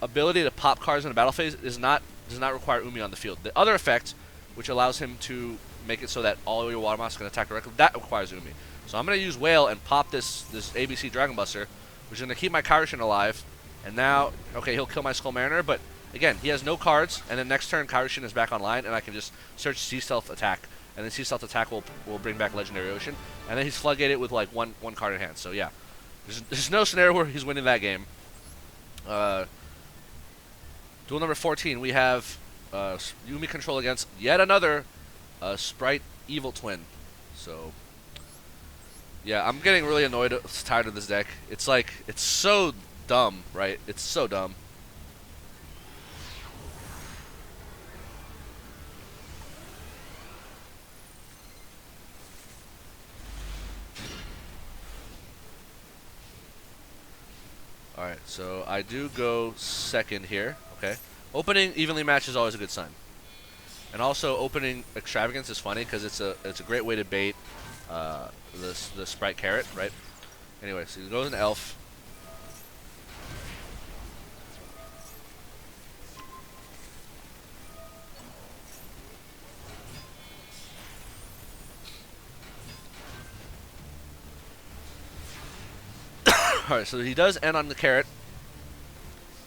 ability to pop cards in a battle phase does not require Umi on the field. The other effect, which allows him to make it so that all your water monsters can attack directly, that requires Umi. So I'm going to use Whale and pop this ABC Dragon Buster, which is going to keep my Kairyu-Shin alive. And now, okay, he'll kill my Skull Mariner, but again, he has no cards, and then next turn Kairyu-Shin is back online, and I can just search C-Stealth attack, and then C-Stealth attack will bring back Legendary Ocean, and then he's Floodgated with like one card in hand. So yeah, there's no scenario where he's winning that game. Duel number 14, we have Umi Control against yet another Spright Evil Twin. So yeah, I'm getting really annoyed, tired of this deck. It's like, it's so dumb, right? It's so dumb. Alright, so I do go second here, okay? Opening evenly matched is always a good sign. And also opening Extravagance is funny because it's a great way to bait the Spright Carrot, right? Anyway, so he goes into Elf. Alright, so he does end on the Carrot.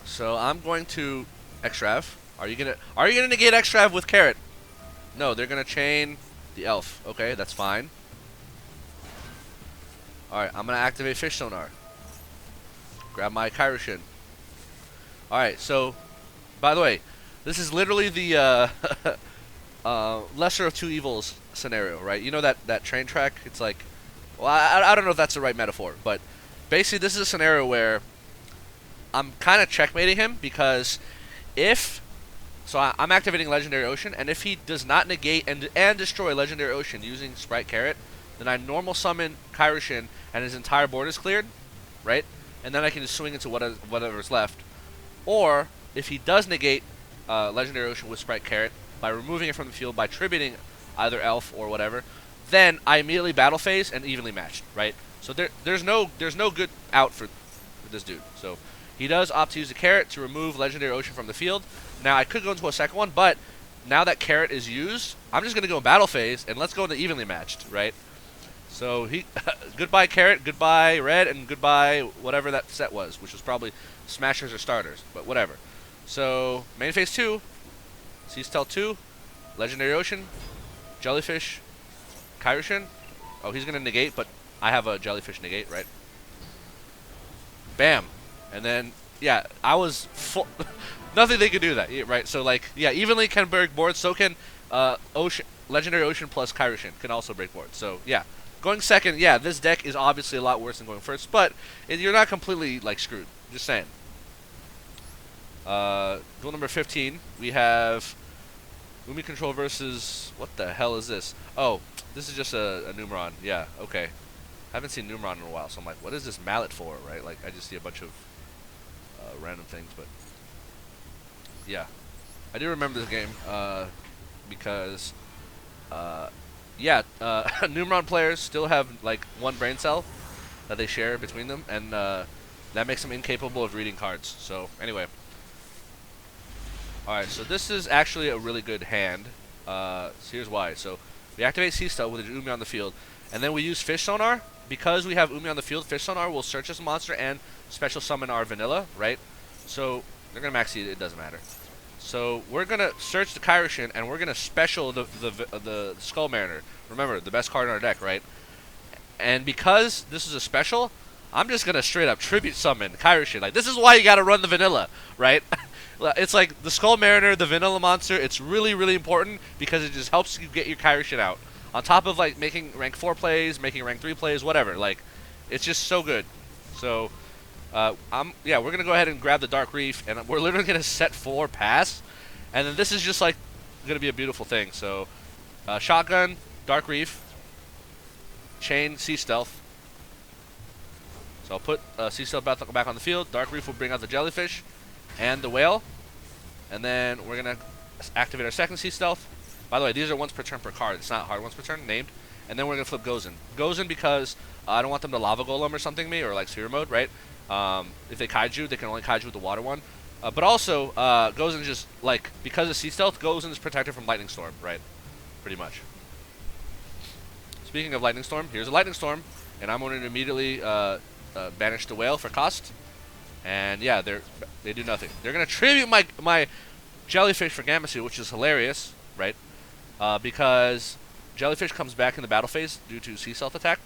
So I'm going to Extrav. Are you gonna negate Extrav with Carrot? No, they're gonna chain the elf. Okay, that's fine. Alright, I'm gonna activate Fish Sonar. Grab my Kairyu-Shin. Alright, so by the way, this is literally the lesser of two evils scenario, right? You know that train track? It's like, well, I don't know if that's the right metaphor, but basically this is a scenario where I'm kind of checkmating him because I'm activating Legendary Ocean, and if he does not negate and destroy Legendary Ocean using Spright Carrot, then I normal summon Kairyu-Shin and his entire board is cleared, right? And then I can just swing into whatever's left. Or if he does negate Legendary Ocean with Spright Carrot by removing it from the field by tributing either elf or whatever, then I immediately battle phase and evenly matched, right? So there's no good out for this dude. So he does opt to use the Carrot to remove Legendary Ocean from the field. Now I could go into a second one, but now that Carrot is used, I'm just gonna go in battle phase and let's go into evenly matched, right? So he goodbye Carrot, goodbye Red, and goodbye whatever that set was, which was probably Smashers or Starters, but whatever. So main phase 2, Scythe 2, Legendary Ocean, Jellyfish, Kairyu-Shin. Oh, he's gonna negate, but I have a Jellyfish negate, right? Bam, and then yeah, I was full. Nothing they could do that, right? So like, yeah, evenly can break boards. So can Legendary Ocean plus Kairyu-Shin can also break boards. So yeah, going second, yeah, this deck is obviously a lot worse than going first, but you're not completely like screwed. Just saying. Duel number 15, we have Umi Control versus, what the hell is this? Oh, this is just a Numeron. Yeah, okay. Haven't seen Numeron in a while, so I'm like, what is this mallet for, right? Like, I just see a bunch of random things, but yeah. I do remember this game because, yeah, Numeron players still have, like, one brain cell that they share between them, and that makes them incapable of reading cards. So, anyway. Alright, so this is actually a really good hand. So here's why. So we activate Scythe with Umi on the field, and then we use Fish Sonar. Because we have Umi on the field, Fish Sonar will search this monster and special summon our vanilla, right? So they're gonna max it doesn't matter. So we're gonna search the Kairyu-Shin and we're gonna special the Skull Mariner. Remember, the best card in our deck, right? And because this is a special, I'm just gonna straight up tribute summon Kairyu-Shin. Like, this is why you gotta run the vanilla, right? It's like the Skull Mariner, the vanilla monster. It's really, really important because it just helps you get your Kairyu-Shin out. On top of like making rank 4 plays, making rank 3 plays, whatever. Like, it's just so good. So, yeah, we're gonna go ahead and grab the Dark Reef, and we're literally gonna set 4 pass, and then this is just like gonna be a beautiful thing. So, shotgun, Dark Reef, chain, Sea Stealth. So I'll put Sea Stealth back on the field. Dark Reef will bring out the Jellyfish and the Whale, and then we're gonna activate our second Sea Stealth. By the way, these are once per turn per card. It's not hard once per turn, named. And then we're gonna flip Gozen. Gozen because I don't want them to Lava Golem or something me, or like Sphere Mode, right? If they Kaiju, they can only Kaiju with the water one. But also, Gozen just like, because of Sea Stealth, Gozen is protected from Lightning Storm, right? Pretty much. Speaking of Lightning Storm, here's a Lightning Storm, and I'm going to immediately banish the Whale for cost. And yeah, they do nothing. They're gonna tribute my Jellyfish for Gamma Suit, which is hilarious, right? Because Jellyfish comes back in the battle phase due to Sea Stealth attack.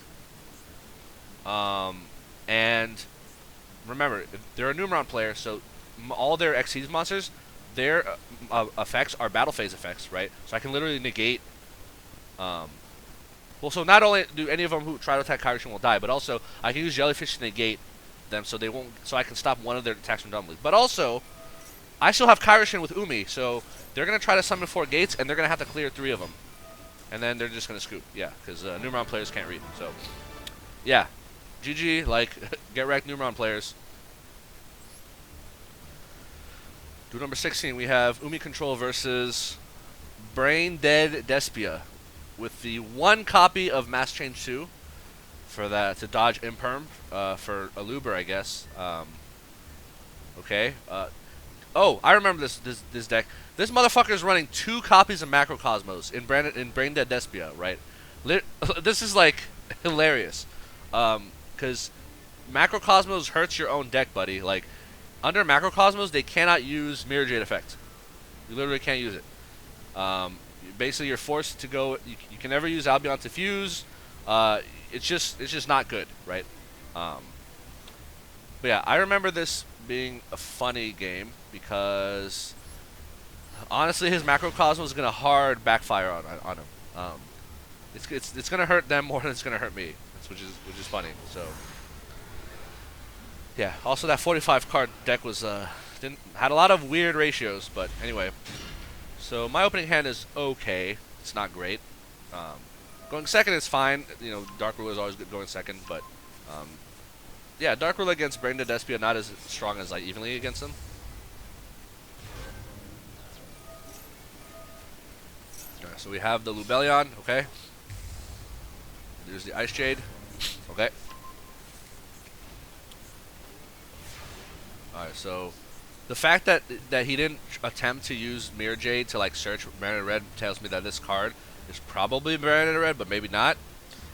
And remember, they're a Numeron player, so all their Xyz monsters, their effects are battle phase effects, right? So I can literally negate. Well, so not only do any of them who try to attack Kairyu-Shin will die, but also I can use Jellyfish to negate them, so they won't. So I can stop one of their attacks from dumbly. But also, I still have Kairyu-Shin with Umi, so they're gonna try to summon 4 gates, and they're gonna have to clear 3 of them, and then they're just gonna scoop. Yeah, because Numeron players can't read. So, yeah, GG. Like, get wrecked, Numeron players. Duel number 16, we have Umi Control versus BRAINDEAD Despia, with the 1 copy of Mass Change 2 for that to dodge Imperm for Aluber, I guess. Okay. Oh, I remember this deck. This motherfucker is running 2 copies of Macrocosmos in BRAINDEAD Despia, right? This is like hilarious, because Macrocosmos hurts your own deck, buddy. Like, under Macrocosmos, they cannot use Mirror Jade effect. You literally can't use it. Basically, you're forced to go. You can never use Albion to fuse. It's just not good, right? But yeah, I remember this being a funny game because honestly, his macrocosm is gonna hard backfire on him. It's gonna hurt them more than it's gonna hurt me, which is funny. So yeah. Also, that 45 card deck was had a lot of weird ratios, but anyway. So my opening hand is okay. It's not great. Going second is fine. You know, Dark Ruler is always good going second, but yeah, Dark Ruler against BRAINDEAD Despia not as strong as like evenly against them. Right, so we have the Lubellion, okay. There's the Ice Jade, okay. Alright, so the fact that he didn't attempt to use Mirror Jade to like search Branded Red tells me that this card is probably Branded Red, but maybe not.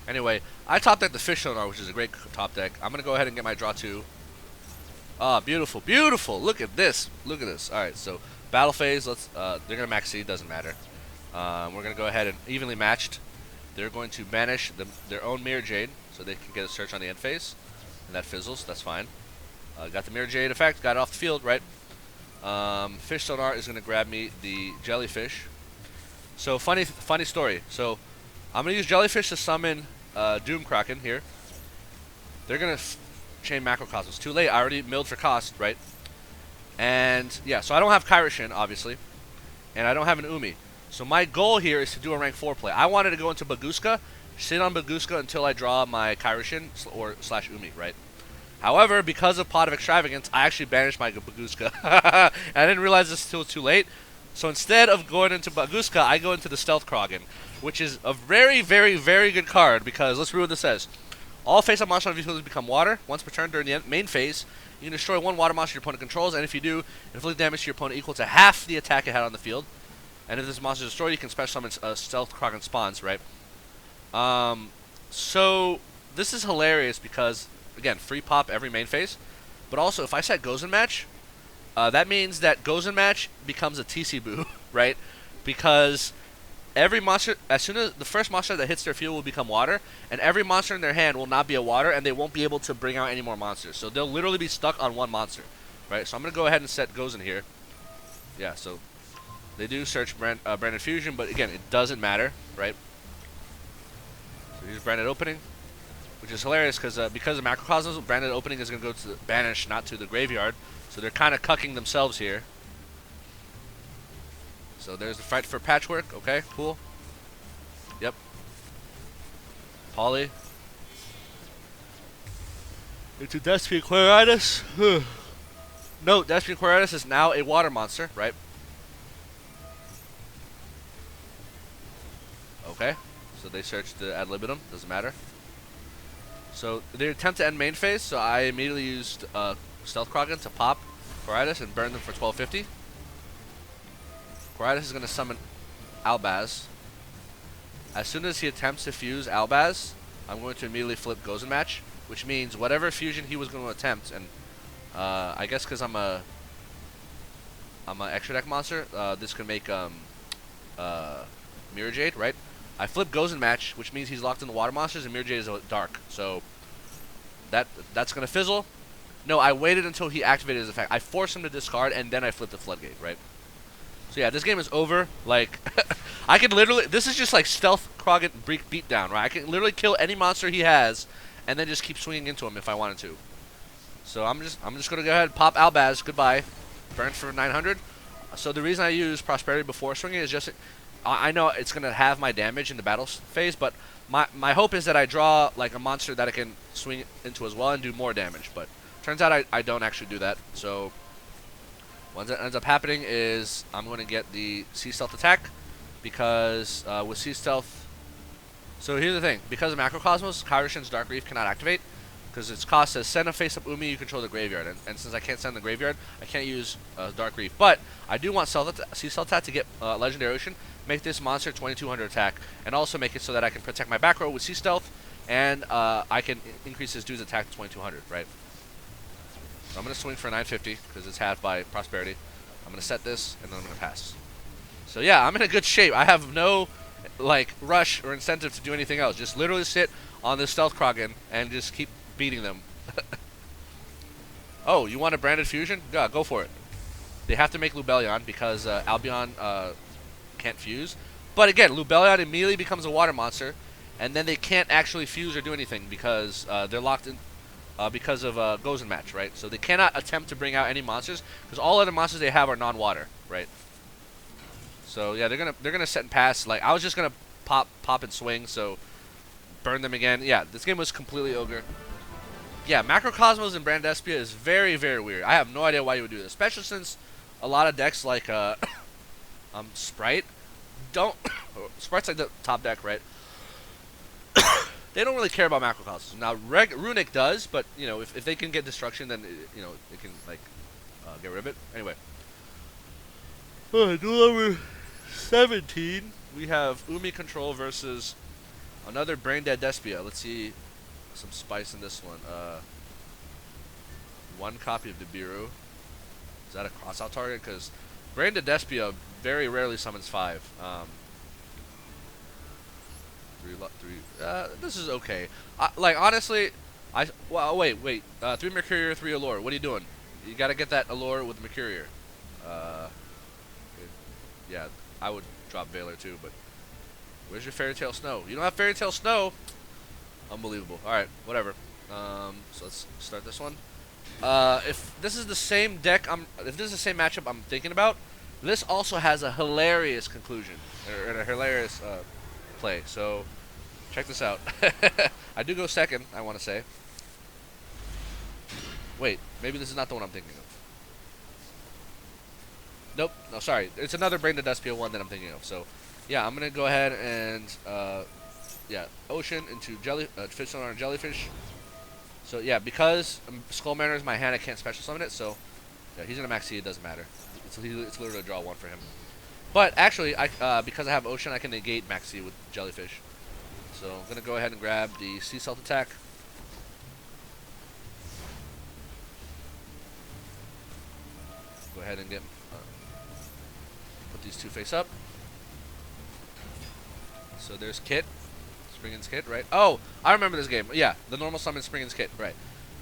Anyway, I top deck the Fish Sonar, which is a great top deck. I'm gonna go ahead and get my draw 2. Ah, beautiful, beautiful. Look at this. Look at this. All right, so battle phase. Let's. They're gonna max seed. Doesn't matter. We're gonna go ahead and evenly matched. They're going to banish their own Mirror Jade, so they can get a search on the end phase, and that fizzles. That's fine. Got the Mirror Jade effect. Got it off the field, right? Fish Sonar is gonna grab me the Jellyfish. So funny story. So I'm gonna use Jellyfish to summon Doom Kraken here. They're gonna chain Macrocosmos. Too late. I already milled for cost, right? And yeah, so I don't have Kairyu-Shin, obviously, and I don't have an Umi. So my goal here is to do a rank 4 play. I wanted to go into Baguska, sit on Baguska until I draw my Kairyu-Shin or / Umi, right? However, because of Pot of Extravagance, I actually banished my Baguska. And I didn't realize this until too late. So instead of going into Baguska, I go into the Stealth Krogan, which is a very, very, very good card because let's read what this says. All face-up monsters on vehicles become water. Once per turn during the main phase, you can destroy one water monster your opponent controls, and if you do, inflict damage to your opponent equal to half the attack it had on the field. And if this monster is destroyed, you can special summon Stealth Krogan spawns, right? So this is hilarious because, again, free pop every main phase. But also, if I set Gozen Match, that means that Gozen Match becomes a TC Boo, right? Because every monster, as soon as the first monster that hits their field will become water, and every monster in their hand will not be a water, and they won't be able to bring out any more monsters. So they'll literally be stuck on one monster, right? So I'm going to go ahead and set Gozen here. Yeah, so they do search Branded Fusion, but again, it doesn't matter, right? So here's Branded Opening, which is hilarious because of Macrocosmos, Branded Opening is going to go to the Banish, not to the Graveyard. So they're kind of cucking themselves here. So there's the fight for Patchwork. Okay, cool. Yep. Poly. Into Despia Quiritis. Note, Despia Quiritis is now a water monster, right? Okay. So they searched the ad libitum. Doesn't matter. So they attempt to end main phase, so I immediately used Stealth Krogan to pop Quiritis and burn them for 1250. Quiritis is going to summon Albaz. As soon as he attempts to fuse Albaz, I'm going to immediately flip Gozen Match, which means whatever fusion he was going to attempt, and I guess because I'm a extra deck monster, this can make Mirror Jade, right? I flip Gozen Match, which means he's locked in the water monsters, and Mirror Jade is dark, so that's going to fizzle. No, I waited until he activated his effect. I forced him to discard, and then I flipped the Floodgate, right? So yeah, this game is over. Like, I can literally, this is just like Stealth Krogan beatdown, right? I can literally kill any monster he has, and then just keep swinging into him if I wanted to. So I'm just gonna go ahead and pop Albaz. Goodbye. Burn for 900. So the reason I use Prosperity before swinging is just, I know it's gonna have my damage in the battle phase, but my hope is that I draw like a monster that I can swing into as well and do more damage. But turns out I don't actually do that. So what ends up happening is I'm going to get the Sea Stealth attack because with Sea Stealth. So here's the thing: because of Macrocosmos, Kairyu-Shin's Dark Reef cannot activate because its cost says send a face-up Umi, you control the graveyard, and since I can't send the graveyard, I can't use Dark Reef. But I do want Sea Stealth attack to get Legendary Ocean, make this monster 2200 attack, and also make it so that I can protect my back row with Sea Stealth, and I can increase this dude's attack to 2200, right? So I'm going to swing for 950 because it's halved by Prosperity. I'm going to set this, and then I'm going to pass. So yeah, I'm in a good shape. I have no like rush or incentive to do anything else. Just literally sit on this stealth Krogan and just keep beating them. Oh, you want a branded fusion? Yeah, go for it. They have to make Lubellion because Albion can't fuse. But again, Lubellion immediately becomes a water monster, and then they can't actually fuse or do anything because they're locked in because of Gozen match, right? So they cannot attempt to bring out any monsters because all other monsters they have are non-water, right? So yeah, they're gonna set and pass. Like I was just gonna pop and swing, so burn them again. Yeah, this game was completely ogre. Yeah, Macrocosmos and Brand Despia is very, very weird. I have no idea why you would do this, especially since a lot of decks like Spright don't. Spright's like the top deck, right? They don't really care about Macrocosmos. Now Runick does, but you know if they can get destruction, then you know it can like get rid of it. Anyway, duel number 17. We have Umi Control versus another Brain Dead Despia. Let's see some spice in this one. One copy of Nibiru. Is that a cross-out target? Because Brain Dead Despia very rarely summons 5. This is okay. Like honestly, wait. 3 Mercurier, 3 Allure. What are you doing? You gotta get that Allure with Mercurier. Yeah, I would drop Valor too, but where's your Fairy Tail Snow? You don't have Fairy Tail Snow? Unbelievable. Alright, whatever. So let's start this one. If this is the same deck, if this is the same matchup I'm thinking about, this also has a hilarious conclusion, or a hilarious play. So check this out. I do go second, I want to say. Wait, maybe this is not the one I'm thinking of. Nope. No, sorry. It's another Brain Dead Despia one that I'm thinking of. So, yeah, I'm gonna go ahead and yeah, Ocean into Fish Sonar and Jellyfish. So yeah, because Skull Mariner is my hand, I can't special summon it. So yeah, he's gonna max C. It doesn't matter. It's literally a draw 1 for him. But actually, because I have Ocean, I can negate max C with Jellyfish. So I'm gonna go ahead and grab the Sea Salt attack. Go ahead and get put these 2 face up. So there's Kit. Springen's Kit, right? Oh, I remember this game. Yeah, the normal summon Springen's Kit, right.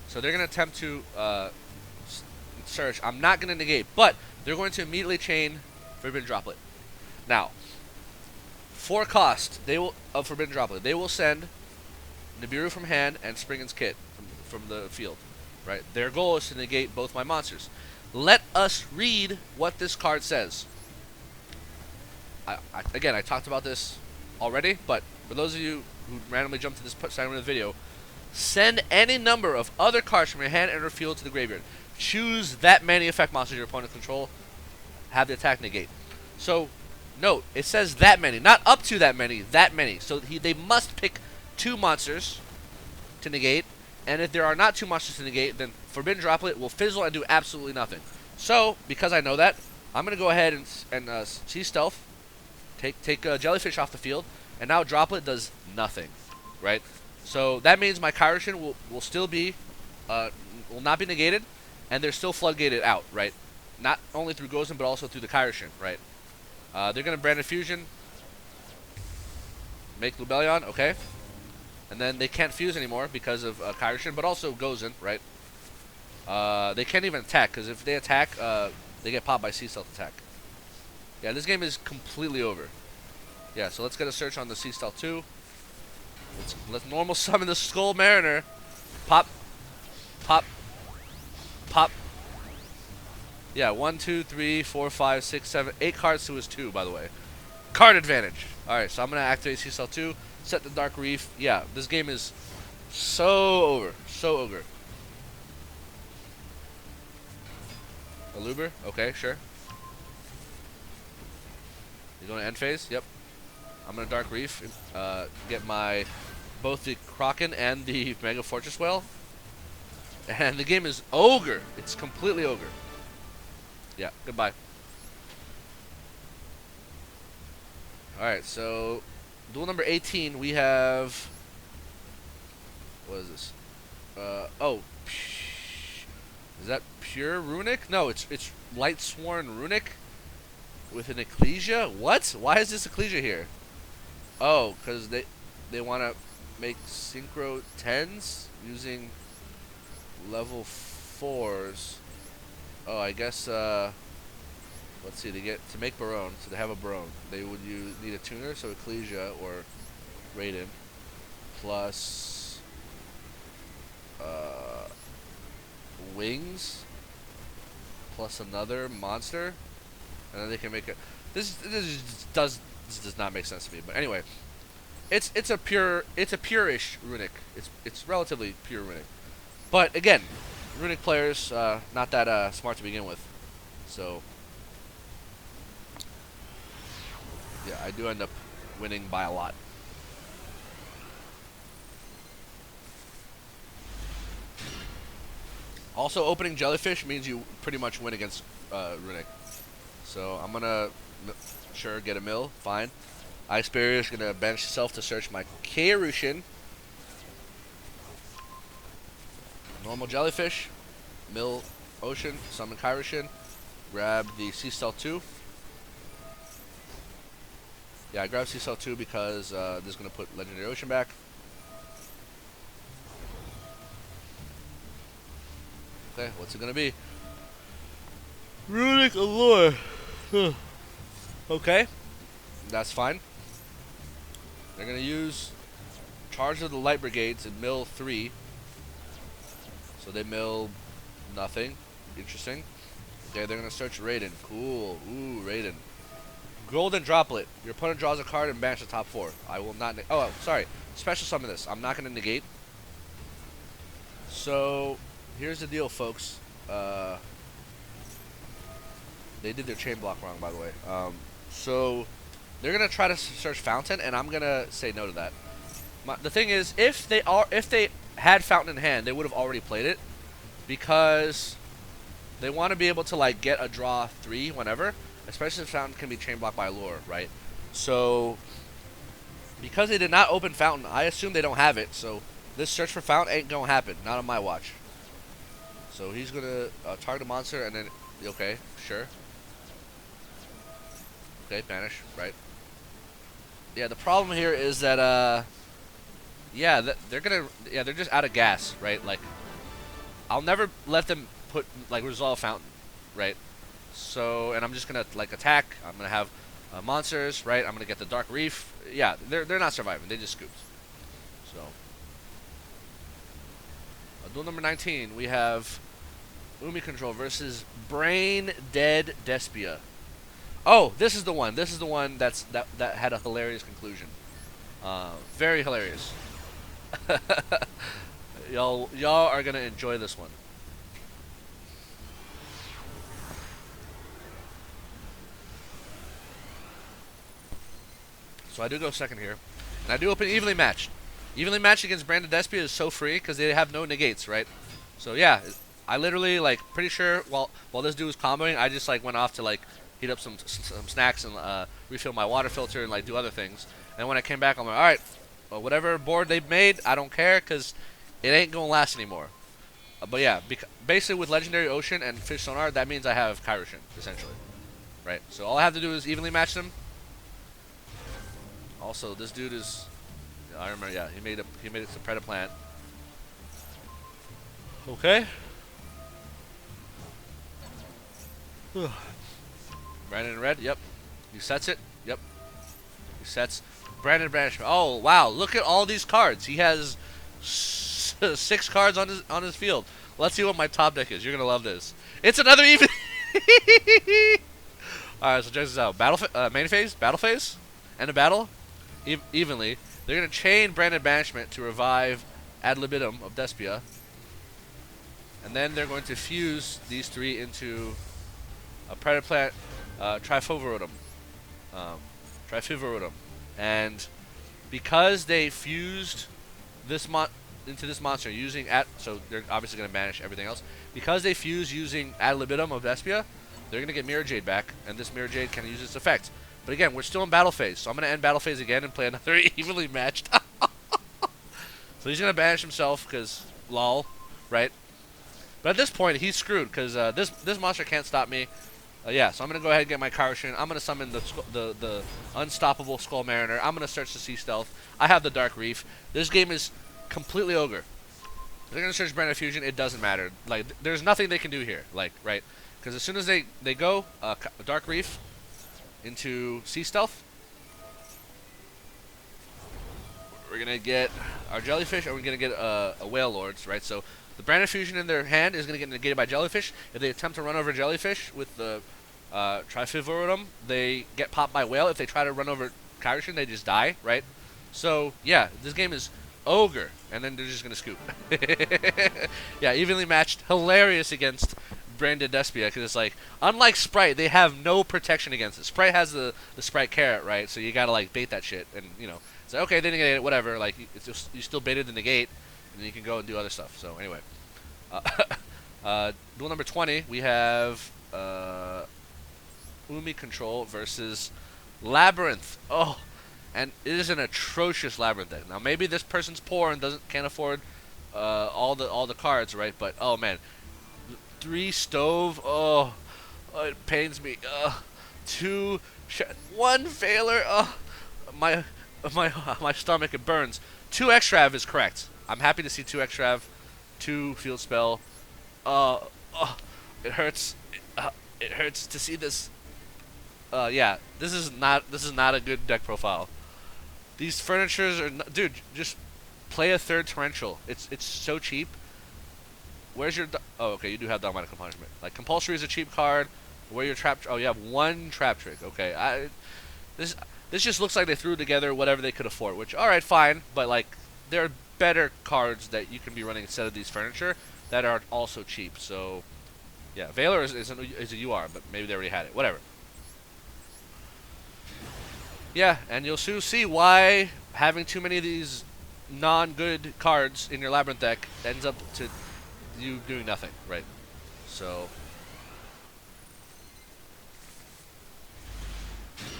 So they're going to attempt to search. I'm not going to negate, but they're going to immediately chain Forbidden Droplet. Now, for cost, they will of Forbidden Droplet, they will send Nibiru from hand and Springen's Kit from the field, right? Their goal is to negate both my monsters. Let us read what this card says. Again, I talked about this already, but for those of you who randomly jumped to this segment of the video, send any number of other cards from your hand and or field to the graveyard. Choose that many effect monsters your opponent control. Have the attack negate. So, note, it says that many, not up to that many, that many. So they must pick 2 monsters to negate, and if there are not 2 monsters to negate, then Forbidden Droplet will fizzle and do absolutely nothing. So, because I know that, I'm going to go ahead and see Stealth, take Jellyfish off the field, and now Droplet does nothing, right? So that means my Kairyu-Shin will still be, will not be negated, and they're still floodgated out, right? Not only through Gozen, but also through the Kairyu-Shin, right? They're going to Branded Fusion, make Lubellion, okay? And then they can't fuse anymore because of Kairyu-Shin, but also Gozen, right? They can't even attack, because if they attack, they get popped by Sea Stealth attack. Yeah, this game is completely over. Yeah, so let's get a search on the Sea Stealth 2. Let's normal summon the Skull Mariner. Pop. Pop. Pop. Yeah, 1, 2, 3, 4, 5, 6, 7, 8 cards to his 2, by the way. Card advantage. Alright, so I'm going to activate Sea Stealth 2. Set the Dark Reef. Yeah, this game is so over. So ogre. Aluber? Okay, sure. You going to end phase? Yep. I'm going to Dark Reef. Get my both the Kraken and the Mega Fortress Whale. And the game is ogre. It's completely ogre. Yeah, goodbye. Alright, so duel number 18, we have... What is this? Oh. Is that pure Runick? No, it's Light Sworn Runick. with an Ecclesia? What? Why is this Ecclesia here? Oh, because they want to make Synchro 10s using level 4s. Oh, I guess, let's see, to make Barone, so they have a Barone, they would need a tuner, so Ecclesia or Raiden, plus, wings, plus another monster, and then they can make it. This does not make sense to me, but anyway, it's a pure-ish Runick. It's relatively pure Runick, but again, Runick players not that smart to begin with, so yeah, I do end up winning by a lot. Also, opening Jellyfish means you pretty much win against Runick. So I'm gonna sure get a mill, fine. Ice Barrier is gonna bench itself to search my Kairyu-Shin. Normal Jellyfish, mill Ocean, summon Kairyu-Shin, grab the Sea Stealth 2. Yeah, I grabbed Sea Stealth 2 because this is gonna put Legendary Ocean back. Okay, what's it gonna be? Runick Allure. Okay, that's fine. They're gonna use Charge of the Light Brigades and mill 3. So they mill nothing. Interesting. Okay, they're gonna search Raiden. Cool. Ooh, Raiden. Golden Droplet. Your opponent draws a card and banish the top 4. I will not. Oh, sorry. Special summon this. I'm not gonna negate. So here's the deal, folks. They did their chain block wrong, by the way. So they're gonna try to search Fountain, and I'm gonna say no to that. The thing is, if they had Fountain in hand, they would have already played it, because they want to be able to like get a draw 3 whenever, especially if Fountain can be chain blocked by Allure, right? So because they did not open Fountain, I assume they don't have it. So this search for Fountain ain't gonna happen, not on my watch. So he's gonna target a monster, and then okay, sure. Okay, banish, right? Yeah, the problem here is that yeah, they're just out of gas, right? Like, I'll never let them resolve Fountain, right? So, and I'm just gonna like attack. I'm gonna have monsters, right? I'm gonna get the Dark Reef. Yeah, they're not surviving. They just scooped. So, duel number 19. We have Umi Control versus Brain Dead Despia. Oh, this is the one. This is the one that had a hilarious conclusion. Very hilarious. y'all are gonna enjoy this one. So I do go second here, and I do open evenly matched. Evenly matched against Branded Despia is so free because they have no negates, right? So yeah, I literally like pretty sure while this dude was comboing, I just like went off to like heat up some snacks and refill my water filter and like do other things. And when I came back, I'm like, all right, well, whatever board they've made, I don't care because it ain't gonna last anymore. But yeah, basically with Legendary Ocean and Fish Sonar, that means I have Kairyu-Shin essentially, right? So all I have to do is evenly match them. Also, this dude is, I remember, yeah, he made it to Predaplant. Okay. Brandon in red, yep. He sets it, yep. He sets Brandon Banishment. Oh wow, look at all these cards. He has 6 cards on his field. Let's see what my top deck is. You're gonna love this. It's another even. All right, so check this out. Main phase, battle phase, end of battle, evenly. They're gonna chain Branded Banishment to revive Ad Libitum of Despia, and then they're going to fuse these 3 into a Predaplant Trifovorotum. And because they fused this into this monster using so they're obviously going to banish everything else. Because they fuse using Ad Libitum of Despia, they're going to get Mirror Jade back, and this Mirror Jade can use its effect. But again, we're still in battle phase, so I'm going to end battle phase again and play another evenly matched. So he's going to banish himself because lol, right? But at this point, he's screwed because this monster can't stop me. Yeah, so I'm gonna go ahead and get my Kairyu-Shin. I'm gonna summon the unstoppable Skull Mariner. I'm gonna search the Sea Stealth. I have the Dark Reef. This game is completely ogre. They're gonna search Brand Fusion. It doesn't matter. Like, there's nothing they can do here. Like, right? Because as soon as they go Dark Reef into Sea Stealth, we're gonna get our Jellyfish, and we're gonna get a Whale Lords, right? So the Brand Fusion in their hand is gonna get negated by Jellyfish. If they attempt to run over Jellyfish with the Trifivorium, they get popped by Whale. If they try to run over Kairyu-Shin, they just die, right? So yeah, this game is ogre, and then they're just gonna scoop. Yeah, evenly matched, hilarious against branded Despia, because it's like, unlike Spright, they have no protection against it. Spright has the Spright carrot, right? So you gotta like bait that shit, and you know, it's like, okay, they negate it, whatever. Like, it's just, you still baited the negate, and then you can go and do other stuff. So anyway, duel number 20, we have Umi Control versus Labrynth. Oh, and it is an atrocious Labrynth deck. Now maybe this person's poor and can't afford all the cards, right? But oh man, 3 stove. Oh, it pains me. 2, 1 failure. My stomach, it burns. 2 Extrav is correct. I'm happy to see 2 Extrav, 2 field spell. It hurts. It hurts to see this. Yeah, this is not a good deck profile. These furnitures are dude. Just play a 3rd torrential. It's so cheap. Where's your? Oh, okay, you do have Dogmatic Punishment. Like, compulsory is a cheap card. Where your trap? Oh, you have 1 trap trick. Okay, this just looks like they threw together whatever they could afford. Which, all right, fine, but like, there are better cards that you can be running instead of these furniture that are also cheap. So, yeah, Valor is a UR, but maybe they already had it. Whatever. Yeah, and you'll soon see why having too many of these non-good cards in your Labrynth deck ends up to you doing nothing, right? So,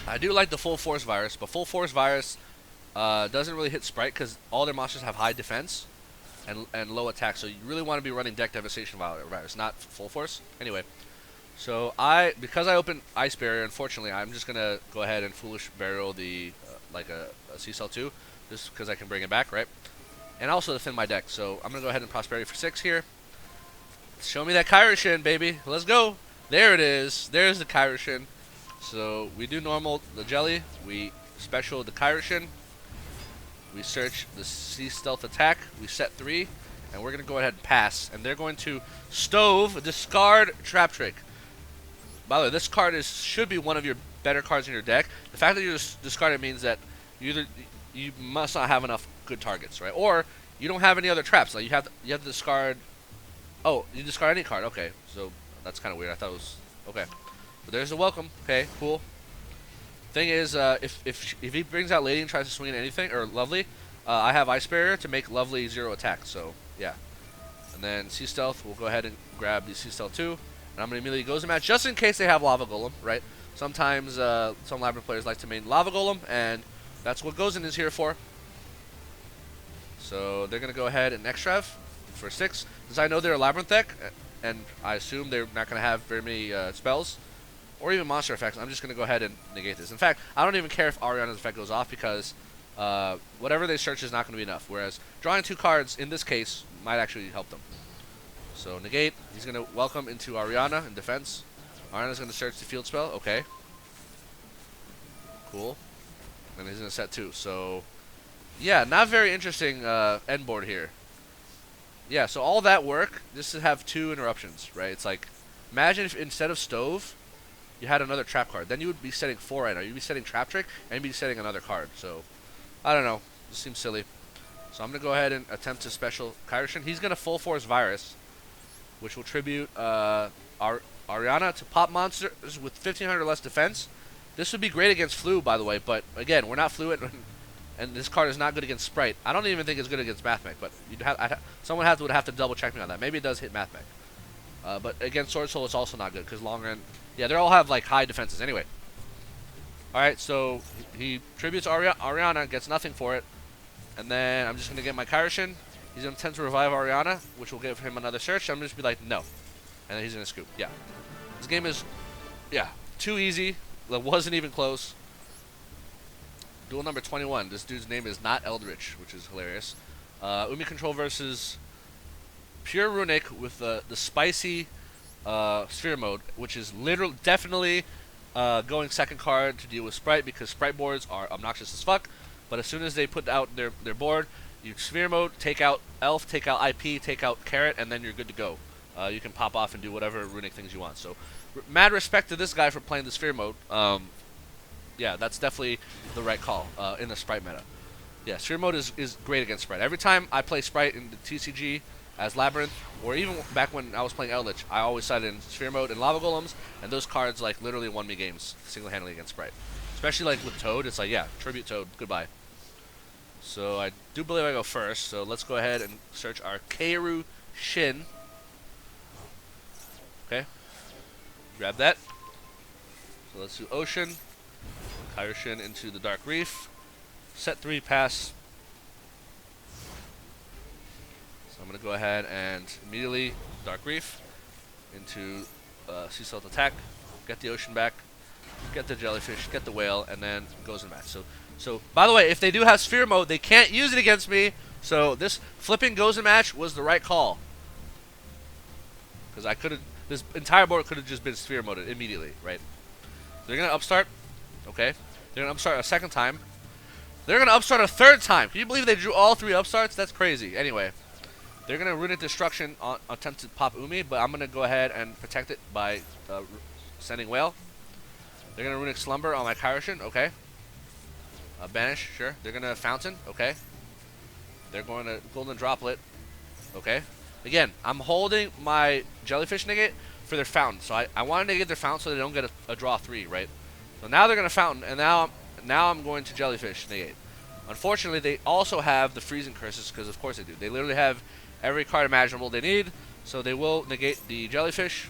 I do like the Full Force Virus, but Full Force Virus doesn't really hit Spright because all their monsters have high defense and low attack, so you really want to be running Deck Devastation Virus, not Full Force. Anyway, so because I opened Ice Barrier, unfortunately, I'm just going to go ahead and Foolish Burial the, like a C-Cell 2, just because I can bring it back, right? And also to thin my deck, so I'm going to go ahead and Prosperity for 6 here. Show me that Kairyu-Shin, baby. Let's go. There it is. There's the Kairyu-Shin. So we do normal the Jelly. We special the Kairyu-Shin. We search the Sea Stealth attack. We set 3. And we're going to go ahead and pass. And they're going to stove, discard, Trap Trick. By the way, this card should be one of your better cards in your deck. The fact that you just discard it means that you must not have enough good targets, right? Or you don't have any other traps. Like, you have to discard. Oh, you discard any card. Okay, so that's kind of weird. I thought it was okay. But there's the welcome. Okay, cool. Thing is, if he brings out Lady and tries to swing at anything or Lovely, I have Ice Barrier to make Lovely 0 attack. So yeah. And then Sea Stealth, we'll go ahead and grab the Sea Stealth 2. And I'm going to immediately go to match just in case they have Lava Golem, right? Sometimes some Labyrinth players like to main Lava Golem, and that's what Gozen is here for. So they're going to go ahead and Extrav for 6. Since I know they're a Labyrinth deck, and I assume they're not going to have very many spells, or even monster effects, I'm just going to go ahead and negate this. In fact, I don't even care if Ariana's effect goes off, because whatever they search is not going to be enough. Whereas drawing 2 cards, in this case, might actually help them. So negate, he's going to welcome into Ariana in defense. Ariana's going to search the field spell. Okay. Cool. And he's going to set 2. So, yeah, not very interesting end board here. Yeah, so all that work just to have 2 interruptions, right? It's like, imagine if instead of Stove, you had another trap card. Then you would be setting 4 right now. You'd be setting Trap Trick, and you'd be setting another card. So, I don't know. This seems silly. So I'm going to go ahead and attempt to special Kairyu-Shin. He's going to Full Force Virus, which will tribute Ariana to pop monsters with 1,500 less defense. This would be great against Flu, by the way, but again, we're not fluent, and this card is not good against Spright. I don't even think it's good against Mathmech, but someone would have to double check me on that. Maybe it does hit Mathmech. But against Sword Soul, it's also not good, because long run, yeah, they all have like high defenses. Anyway. Alright, so he tributes Ariana, gets nothing for it, and then I'm just going to get my Kairyu-Shin. He's going to attempt to revive Ariana, which will give him another search. I'm going to just be like, no. And then he's going to scoop. Yeah. This game is Yeah, too easy. That wasn't even close. Duel number 21. This dude's name is not Eldritch, which is hilarious. Umi control versus pure Runick with the spicy sphere mode, which is literally definitely going second card to deal with Spright because Spright boards are obnoxious as fuck. But as soon as they put out their board, you sphere mode, take out Elf, take out IP, take out Carrot, and then you're good to go. You can pop off and do whatever Runick things you want. So, mad respect to this guy for playing the sphere mode. Yeah, that's definitely the right call in the Spright meta. Yeah, sphere mode is great against Spright. Every time I play Spright in the TCG as Labrynth, or even back when I was playing Eldritch, I always sided in sphere mode and Lava Golems, and those cards like literally won me games single-handedly against Spright. Especially like with Toad, it's like, yeah, Tribute Toad, goodbye. So I do believe I go first, so let's go ahead and search our Kairyu-Shin. Okay, grab that. So let's do Ocean, Kairyu-Shin into the Dark Reef, set 3, pass. So I'm going to go ahead and immediately Dark Reef into Sea Salt Attack, get the Ocean back, get the Jellyfish, get the Whale, and then goes in match. So by the way, if they do have Sphere Mode, they can't use it against me. So this flipping goes in match was the right call. Because I could have, this entire board could have just been Sphere Moded immediately, right? They're going to upstart. Okay. They're going to upstart a second time. They're going to upstart a third time. Can you believe they drew all 3 upstarts? That's crazy. Anyway. They're going to Runick Destruction on attempt to pop Umi, but I'm going to go ahead and protect it by sending Whale. They're going to Runick Slumber on my Kairyu-Shin, okay. Banish, sure. They're going to Fountain, okay. They're going to Golden Droplet, okay. Again, I'm holding my Jellyfish Negate for their Fountain, so I want to negate their Fountain so they don't get a draw 3, right. So now they're going to Fountain, and now I'm going to Jellyfish Negate. Unfortunately, they also have the Freezing Curses, because of course they do. They literally have every card imaginable they need, so they will negate the Jellyfish,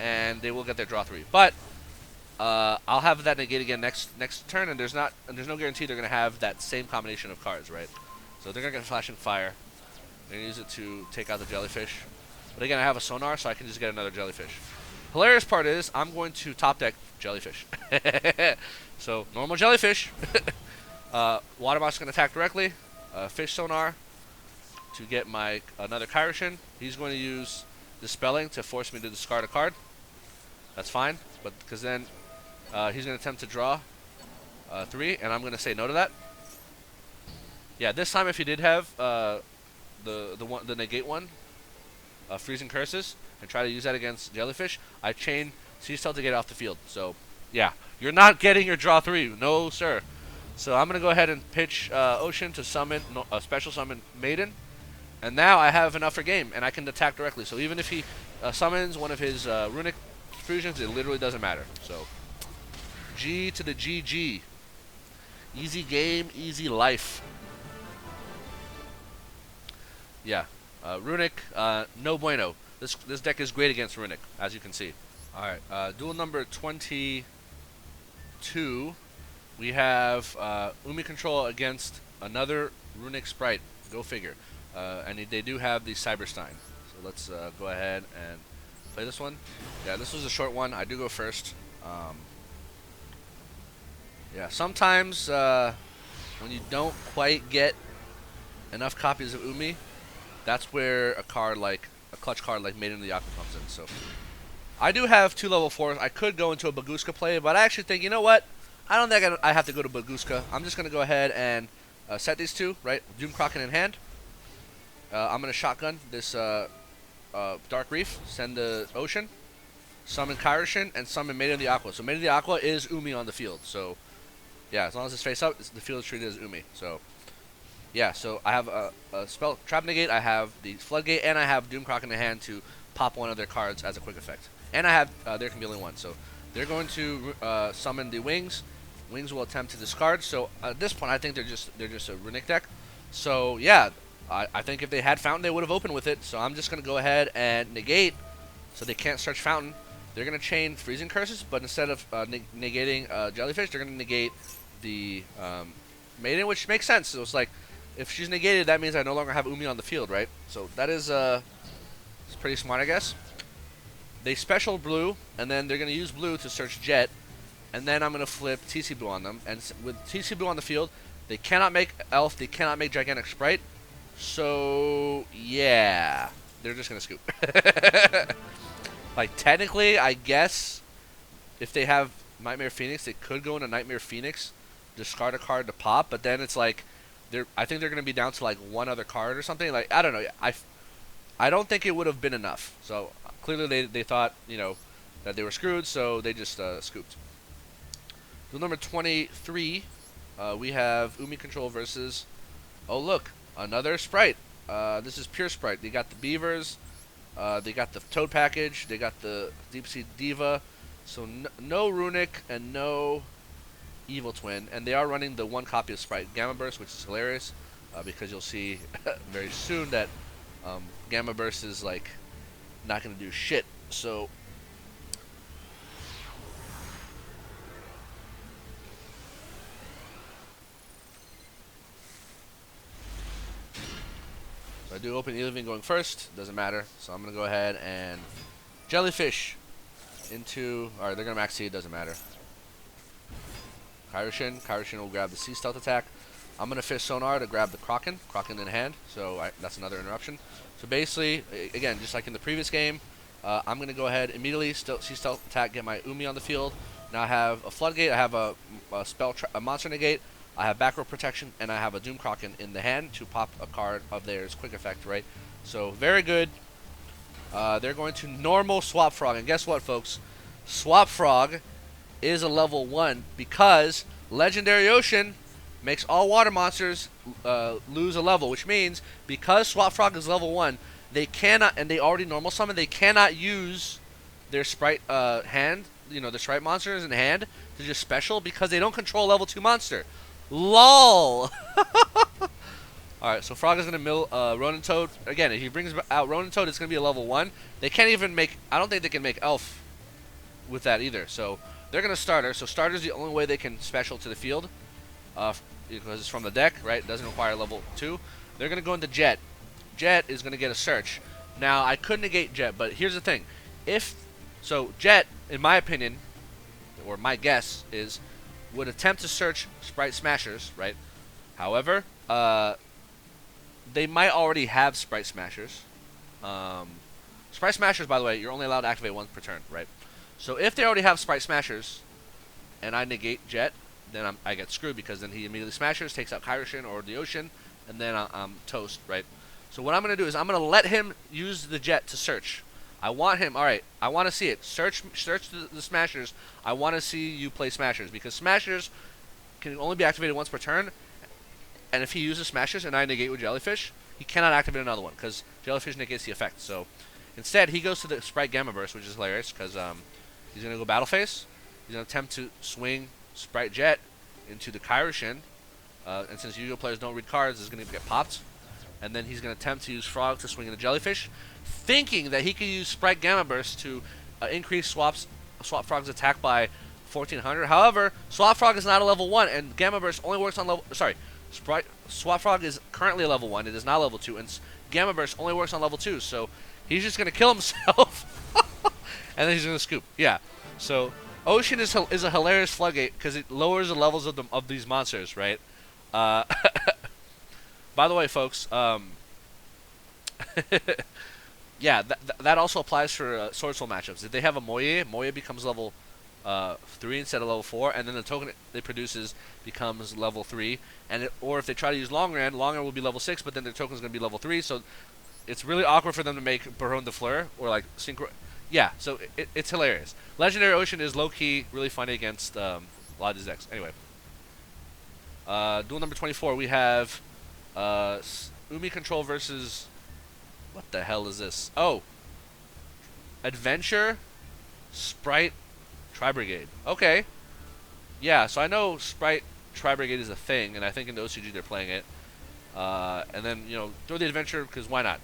and they will get their draw 3. But I'll have that negate again next turn, and there's no guarantee they're gonna have that same combination of cards, right? So they're gonna get Flashing Fire. They're gonna use it to take out the Jellyfish. But again, I have a Sonar, so I can just get another Jellyfish. Hilarious part is I'm going to top deck Jellyfish. So normal Jellyfish. Water Mouse can attack directly. Fish Sonar to get my another Kairyu-Shin. He's going to use Dispelling to force me to discard a card. That's fine, but because then he's going to attempt to draw 3, and I'm going to say no to that. Yeah, this time if he did have the negate one, Freezing Curses, and try to use that against Jellyfish, I chain Sea Salt to get off the field. So yeah, you're not getting your draw 3, no sir. So I'm going to go ahead and pitch Ocean to summon special summon Maiden. And now I have enough for game, and I can attack directly. So even if he summons one of his Runick fusions, it literally doesn't matter. So G to the GG. Easy game, easy life. Yeah, Runick, no bueno. This deck is great against Runick, as you can see. All right, duel number 22. We have Umi control against another Runick Spright. Go figure. And they do have the Cyberstein. So let's go ahead and play this one. Yeah, this was a short one. I do go first. Yeah, sometimes when you don't quite get enough copies of Umi, that's where a clutch card like Maiden of the Aqua comes in. So I do have 2 level 4s. I could go into a Baguska play, but I actually think, you know what? I don't think I have to go to Baguska. I'm just going to go ahead and set these 2, right? Doom Kraken in hand. I'm going to shotgun this Dark Reef, send the Ocean, summon Kairyu-Shin, and summon Maiden of the Aqua. So Maiden of the Aqua is Umi on the field. So yeah, as long as it's face up, the field is treated as Umi. So yeah, so I have a spell Trap Negate, I have the Floodgate, and I have Doom Kraken in hand to pop one of their cards as a quick effect. And I have there can be only one. So they're going to summon the Wings. Wings will attempt to discard. So at this point, I think they're just a Runick deck. So yeah. I think if they had Fountain, they would have opened with it. So I'm just going to go ahead and negate so they can't search Fountain. They're going to chain Freezing Curses, but instead of negating Jellyfish, they're going to negate the Maiden, which makes sense. So it's like, if she's negated, that means I no longer have Umi on the field, right? So that is it's pretty smart, I guess. They special blue, and then they're going to use blue to search Jet, and then I'm going to flip TC Blue on them. And with TC Blue on the field, they cannot make Elf, they cannot make Gigantic Spright. So, yeah, they're just going to scoop. Like, technically, I guess, if they have Nightmare Phoenix, they could go into Nightmare Phoenix, discard a card to pop, but then it's like, I think they're going to be down to, like, one other card or something. Like, I don't know. I don't think it would have been enough. So, clearly they thought, you know, that they were screwed, so they just scooped. Duel number 23, we have Umi Control versus, oh look, another Spright. This is pure Spright. They got the Beavers, they got the Toad package, they got the Deep Sea Diva, so no Runick and no Evil Twin, and they are running the one copy of Spright Gamma Burst, which is hilarious, because you'll see very soon that Gamma Burst is like not going to do shit. So I do open Eleving going first, doesn't matter. So I'm going to go ahead and Jellyfish into, alright, they're going to max seed, doesn't matter. Kairyu-Shin will grab the Sea Stealth attack. I'm going to Fish Sonar to grab the Kraken in hand, so that's another interruption. So basically, again, just like in the previous game, I'm going to go ahead immediately, Sea Stealth attack, get my Umi on the field. Now I have a Floodgate, I have a Monster Negate, I have back row protection, and I have a Doom Kraken in the hand to pop a card of theirs quick effect, right? So very good. They're going to normal Swap Frog, and guess what, folks? Swap Frog is a level 1 because Legendary Ocean makes all water monsters lose a level, which means because Swap Frog is level 1, they cannot, and they already normal summon, they cannot use their Spright hand, you know, the Spright monsters in hand to just special because they don't control level 2 monster. LOL! Alright, so Frog is going to mill Ronin Toad. Again, if he brings out Ronin Toad, it's going to be a level 1. They can't even make, I don't think they can make Elf with that either. So they're going to Starter. So Starter is the only way they can special to the field because it's from the deck, right? It doesn't require level 2. They're going to go into Jet. Jet is going to get a Search. Now, I could negate Jet, but here's the thing. So Jet, in my opinion, or my guess, is would attempt to search Spright Smashers, right? However, they might already have Spright Smashers. Spright Smashers, by the way, you're only allowed to activate once per turn, right? So if they already have Spright Smashers, and I negate Jet, then I get screwed because then he immediately Smashers, takes out Kairyu-Shin or the Ocean, and then I'm toast, right? So what I'm going to do is I'm going to let him use the Jet to search. I want him, alright, I want to see it. Search the Smashers. I want to see you play Smashers because Smashers can only be activated once per turn. And if he uses Smashers and I negate with Jellyfish, he cannot activate another one because Jellyfish negates the effect. So instead, he goes to the Spright Gamma Burst, which is hilarious because he's going to go Battle Phase. He's going to attempt to swing Spright Jet into the Kairyu-Shin. And since Yu-Gi-Oh players don't read cards, it's going to get popped. And then he's going to attempt to use Frog to swing into Jellyfish, thinking that he could use Spright Gamma Burst to increase Swap Frog's attack by 1400. However, Swap Frog is not a level 1, and Gamma Burst only works on level... Sorry, Swap Frog is currently a level 1. It is not level 2, and Gamma Burst only works on level 2, so he's just going to kill himself, and then he's going to scoop. Yeah, so Ocean is a hilarious Floodgate because it lowers the levels of these monsters, right? By the way, folks, yeah, that also applies for Sword Soul matchups. If they have a Moye becomes level 3 instead of level 4, and then the token it produces becomes level 3. Or if they try to use Longran will be level 6, but then their token is going to be level 3. So it's really awkward for them to make Baron de Fleur or like Synchro. Yeah, so it's hilarious. Legendary Ocean is low key really funny against a lot of these decks. Anyway, duel number 24, we have Umi Control versus. What the hell is this? Oh, Adventure, Spright, Tri-Brigade. Okay. Yeah, so I know Spright, Tri-Brigade is a thing, and I think in the OCG they're playing it. And then, you know, throw the Adventure, because why not?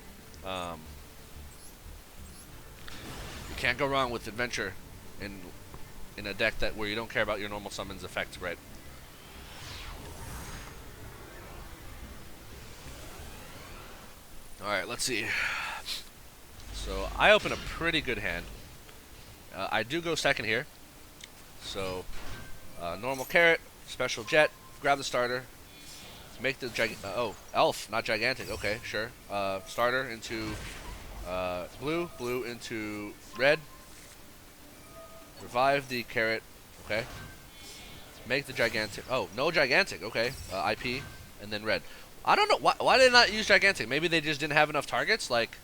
You can't go wrong with Adventure in a deck where you don't care about your normal summons effects, right? Alright, let's see. So, I open a pretty good hand. I do go second here. So, normal carrot, special jet, grab the starter, make the elf, not gigantic. Okay, sure. Starter into blue, blue into red. Revive the carrot. Okay. Make the gigantic. Oh, no gigantic. Okay. IP and then red. I don't know why did they not use gigantic. Maybe they just didn't have enough targets. Like,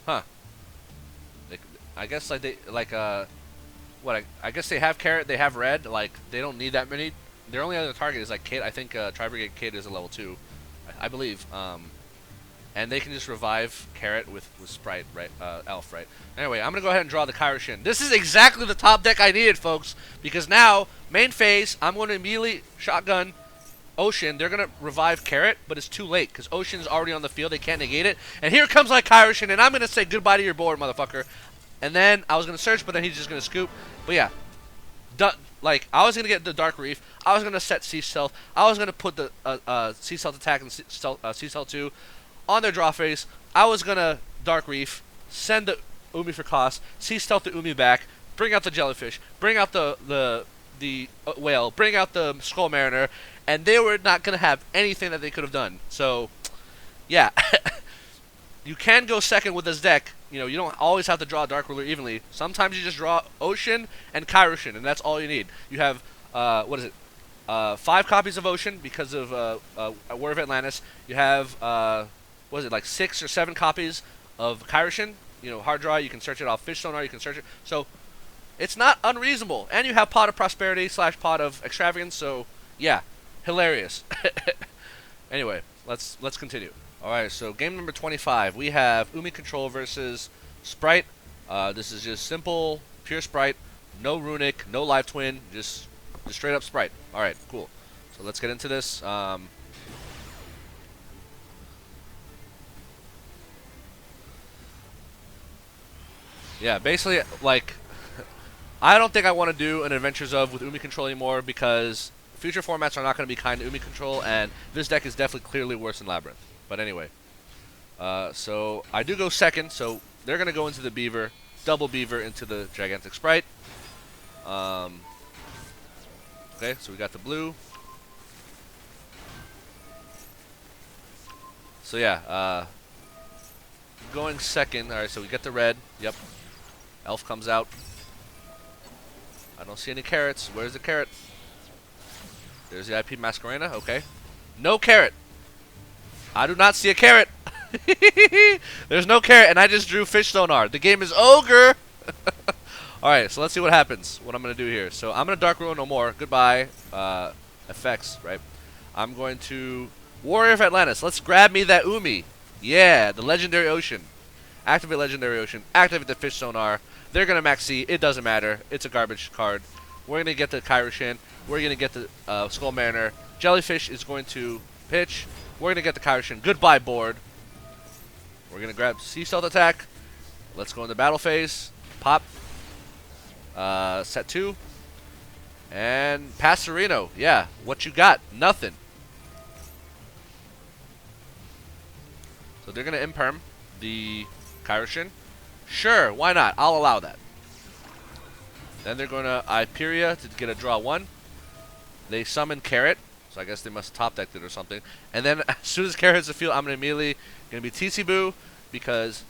huh? I guess like they like what I guess they have carrot. They have red. Like they don't need that many. Their only other target is like Kid. I think Tri-Brigade Kid is a level 2, I believe. And they can just revive carrot with Spright, right? Elf, right? Anyway, I'm gonna go ahead and draw the Kairyu-Shin. This is exactly the top deck I needed, folks, because now main phase I'm going to immediately shotgun Ocean. They're gonna revive carrot, but it's too late because Ocean's already on the field. They can't negate it. And here comes my Kairyu-Shin, and I'm gonna say goodbye to your board, motherfucker. And then I was gonna search, but then he's just gonna scoop. But yeah. Like, I was going to get the Dark Reef. I was going to set Sea Stealth. I was going to put the Sea Stealth attack and Sea Stealth 2 on their draw phase. I was going to Dark Reef, send the Umi for cost, Sea Stealth the Umi back, bring out the Jellyfish, bring out the Whale, bring out the Skull Mariner, and they were not going to have anything that they could have done. So, yeah. You can go second with this deck. You know, you don't always have to draw Dark Ruler evenly. Sometimes you just draw Ocean and Kairyu-Shin, and that's all you need. You have, 5 copies of Ocean because of War of Atlantis. You have, like 6 or 7 copies of Kairyu-Shin. You know, hard draw, you can search it off Fish Sonar, you can search it. So, it's not unreasonable. And you have Pot of Prosperity / Pot of Extravagance, so, yeah, hilarious. Anyway, let's continue. Alright, so game number 25. We have Umi Control versus Spright. This is just simple, pure Spright. No Runick, no Live Twin, just straight up Spright. Alright, cool. So let's get into this. Yeah, basically, like, I don't think I want to do an Adventures of with Umi Control anymore because future formats are not going to be kind to Umi Control, and this deck is definitely clearly worse than Labrynth. But anyway, so I do go second, so they're going to go into the Beaver, double Beaver into the Gigantic Spright. Okay, so we got the blue. So yeah, going second. Alright, so we get the red. Yep. Elf comes out. I don't see any carrots. Where's the carrot? There's the IP Masquerena. Okay. No carrot. I do not see a carrot. There's no carrot, and I just drew Fish Sonar. The game is ogre. Alright, so let's see what happens. What I'm going to do here. So I'm going to Dark Ruin no more. Goodbye. Effects, right? I'm going to Warrior of Atlantis. Let's grab me that Umi. Yeah, the Legendary Ocean. Activate Legendary Ocean. Activate the Fish Sonar. They're going to max C. It doesn't matter. It's a garbage card. We're going to get the Kairyu-Shin. We're going to get the Skull Mariner. Jellyfish is going to pitch. We're going to get the Kairyu-Shin. Goodbye, board. We're going to grab Sea Stealth attack. Let's go into battle phase. Pop. Set 2. And Passerino. Yeah, what you got? Nothing. So they're going to imperm the Kairyu-Shin. Sure, why not? I'll allow that. Then they're going to Iperia to get a draw 1. They summon Carrot. So I guess they must top decked it or something. And then as soon as Carrot hits the field, I'm going to immediately going to be TC Boo because,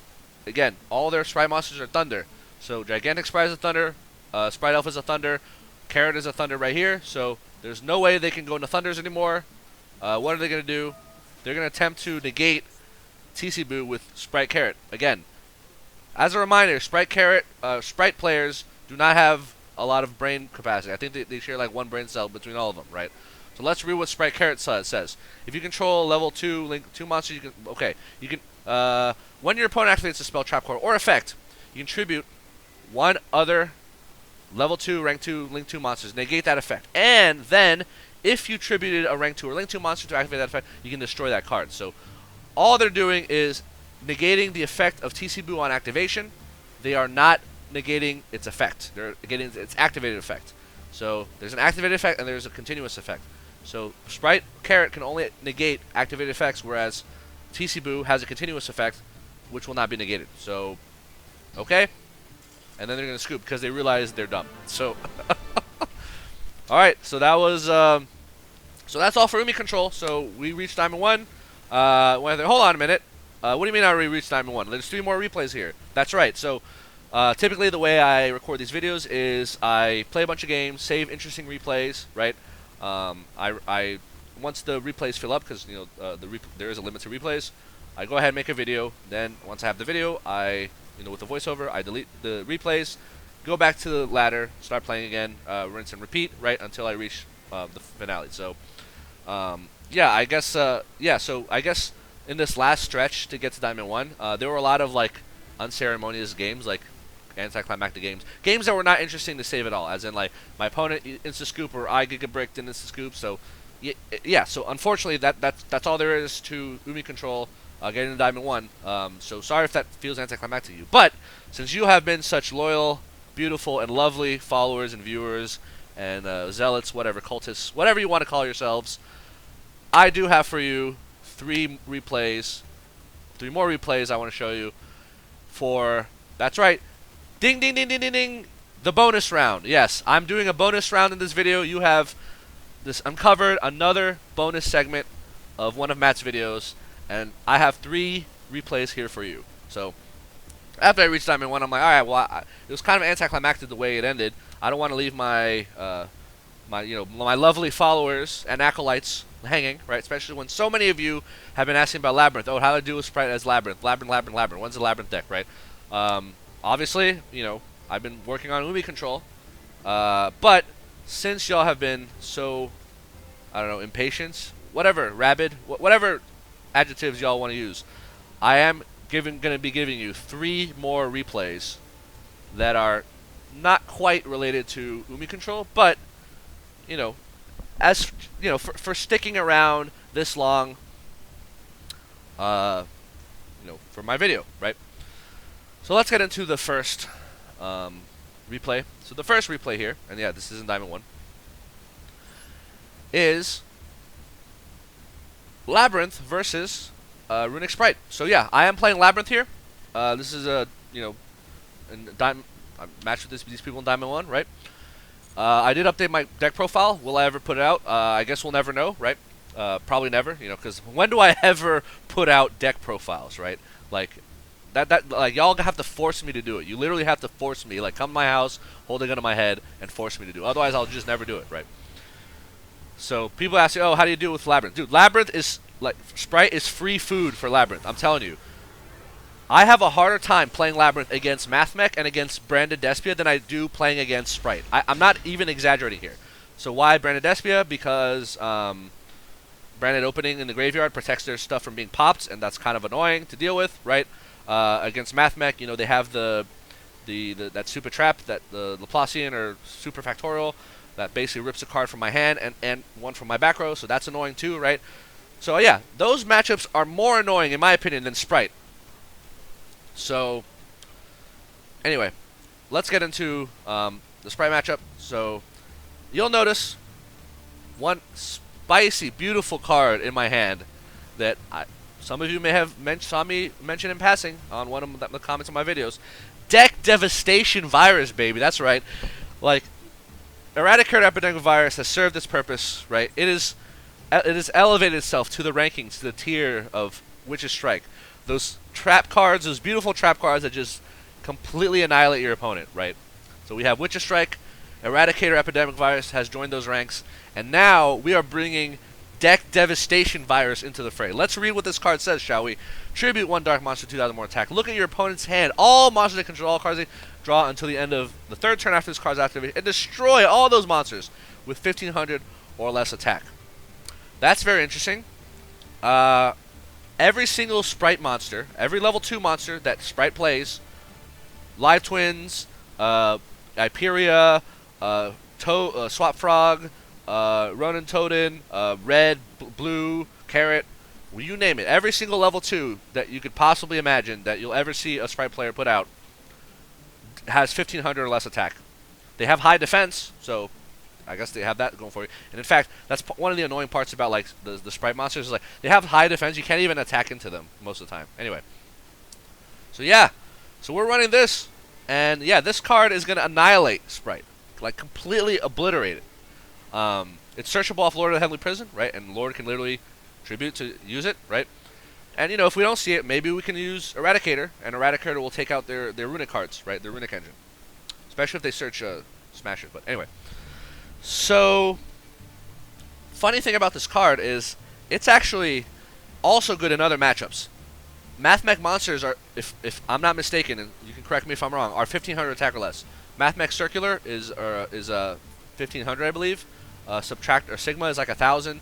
again, all their Spright monsters are Thunder. So Gigantic Spright is a Thunder. Spright Elf is a Thunder. Carrot is a Thunder right here. So there's no way they can go into Thunders anymore. What are they going to do? They're going to attempt to negate TC Boo with Spright Carrot. Again, as a reminder, Spright players do not have a lot of brain capacity. I think they share like 1 brain cell between all of them, right? So let's read what Spright Carrot says. If you control a level 2 link 2 monster, you can when your opponent activates a spell, trap card, or effect, you contribute 1 other level 2, rank 2, link 2 monsters. Negate that effect. And then if you tributed a rank 2 or link 2 monster to activate that effect, you can destroy that card. So all they're doing is negating the effect of TC Boo on activation. They are not negating its effect. They're negating its activated effect. So there's an activated effect and there's a continuous effect. So Spright Carrot can only negate activated effects, whereas TC Boo has a continuous effect, which will not be negated. So, okay. and then they're gonna scoop because they realize they're dumb. So, all right. So that was so that's all for Umi control. So we reached Diamond 1. Hold on a minute. What do you mean I already reached Diamond 1? There's 3 more replays here. That's right. So typically the way I record these videos is I play a bunch of games, save interesting replays, right? I once the replays fill up, because there is a limit to replays, I go ahead and make a video. Then once I have the video, with the voiceover, I delete the replays, go back to the ladder, start playing again, rinse and repeat, right, until I reach the finale. So yeah, I guess so I guess in this last stretch to get to Diamond 1, there were a lot of like unceremonious games, like anticlimactic games that were not interesting to save at all, as in like my opponent insta-scoop or I get bricked and insta-scoop. So yeah, so unfortunately that's all there is to Umi control getting to Diamond 1. So sorry if that feels anticlimactic to you, but since you have been such loyal, beautiful, and lovely followers and viewers and zealots, whatever, cultists, whatever you want to call yourselves, I do have for you 3 more replays I want to show you for, that's right, ding ding ding ding ding ding, the bonus round. Yes, I'm doing a bonus round in this video. You have this uncovered another bonus segment of one of Matt's videos, and I have 3 replays here for you. So after I reached Diamond 1, I'm like, alright, well, it was kind of anticlimactic the way it ended. I don't want to leave my my lovely followers and acolytes hanging, right? Especially when so many of you have been asking about Labrynth. Oh, how to do a Spright as Labrynth. Labrynth. When's the Labrynth deck, right? Obviously, I've been working on Umi control. But since y'all have been so, I don't know, impatient, whatever, rabid, whatever adjectives y'all want to use, I am going to be giving you 3 more replays that are not quite related to Umi control, but as for sticking around this long, for my video, right? So let's get into the first replay. So the first replay here, and yeah, this is in Diamond 1, is Labrynth versus Runick Spright. So yeah, I am playing Labrynth here. This is a match with these people in Diamond 1, right? I did update my deck profile. Will I ever put it out? I guess we'll never know, right? Probably never, because when do I ever put out deck profiles, right? Like like y'all have to force me to do it. You literally have to force me, like come to my house, hold a gun to my head, and force me to do it. Otherwise, I'll just never do it, right? So people ask you, oh, how do you do it with Labrynth? Dude, Labrynth is like Spright is free food for Labrynth. I'm telling you. I have a harder time playing Labrynth against Mathmech and against Branded Despia than I do playing against Spright. I'm not even exaggerating here. So why Branded Despia? Because Branded opening in the graveyard protects their stuff from being popped, and that's kind of annoying to deal with, right? Against Mathmech, they have that super trap, that the Laplacian or super factorial that basically rips a card from my hand and one from my back row, so that's annoying too, right? So yeah, those matchups are more annoying in my opinion than Spright. So anyway, let's get into the Spright matchup. So you'll notice one spicy, beautiful card in my hand that some of you may have saw me mention in passing on one of the comments on my videos. Deck Devastation Virus, baby. That's right. Like, Eradicator Epidemic Virus has served its purpose, right? It has elevated itself to the rankings, to the tier of Witch's Strike. Those trap cards, those beautiful trap cards that just completely annihilate your opponent, right? So we have Witch's Strike, Eradicator Epidemic Virus has joined those ranks, and now we are bringing Deck Devastation Virus into the fray. Let's read what this card says, shall we? Tribute 1 Dark Monster, 2,000 more attack. Look at your opponent's hand. All monsters that control all cards they draw until the end of the 3rd turn after this card's activated, and destroy all those monsters with 1,500 or less attack. That's very interesting. Every single Spright monster, every level 2 monster that Spright plays, Live Twins, Hyperia, Swap Frog, Ronin Totem, Red, Blue, Carrot, well, you name it. Every single level 2 that you could possibly imagine that you'll ever see a Spright player put out has 1,500 or less attack. They have high defense, so I guess they have that going for you. And in fact, that's one of the annoying parts about like the Spright monsters is like they have high defense. You can't even attack into them most of the time. Anyway, so yeah, so we're running this. And yeah, this card is going to annihilate Spright. Like, completely obliterate it. It's searchable off Lord of the Heavenly Prison, right? And Lord can literally tribute to use it, right? And, you know, if we don't see it, maybe we can use Eradicator, and Eradicator will take out their Runick cards, right? Their Runick engine. Especially if they search Smasher. But anyway. So, funny thing about this card is it's actually also good in other matchups. Mathmech monsters are, if I'm not mistaken, and you can correct me if I'm wrong, are 1500 attack or less. Mathmech circular is 1500, I believe. Subtract or Sigma is like 1000.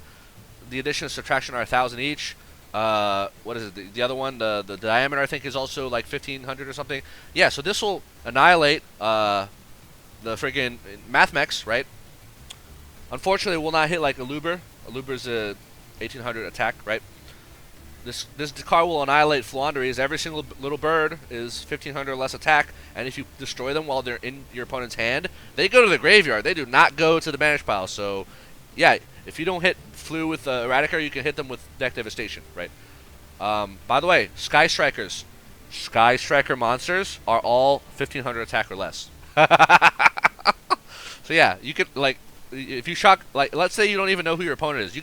The addition and subtraction are 1000 each. What is it? The other one, the diameter, I think, is also like 1500 or something. Yeah, so this will annihilate the friggin' Mathmechs, right? Unfortunately, it will not hit like Aluber. Aluber's a 1800 attack, right? This card will annihilate Flaunderies. Every single little bird is 1500 less attack, and if you destroy them while they're in your opponent's hand, they go to the graveyard. They do not go to the banish pile. So, yeah, if you don't hit Flu with Eradicator, you can hit them with Deck Devastation, right? By the way, Sky Strikers. Sky Striker monsters are all 1500 attack or less. So yeah, you could, like, if you shock, like, let's say you don't even know who your opponent is, you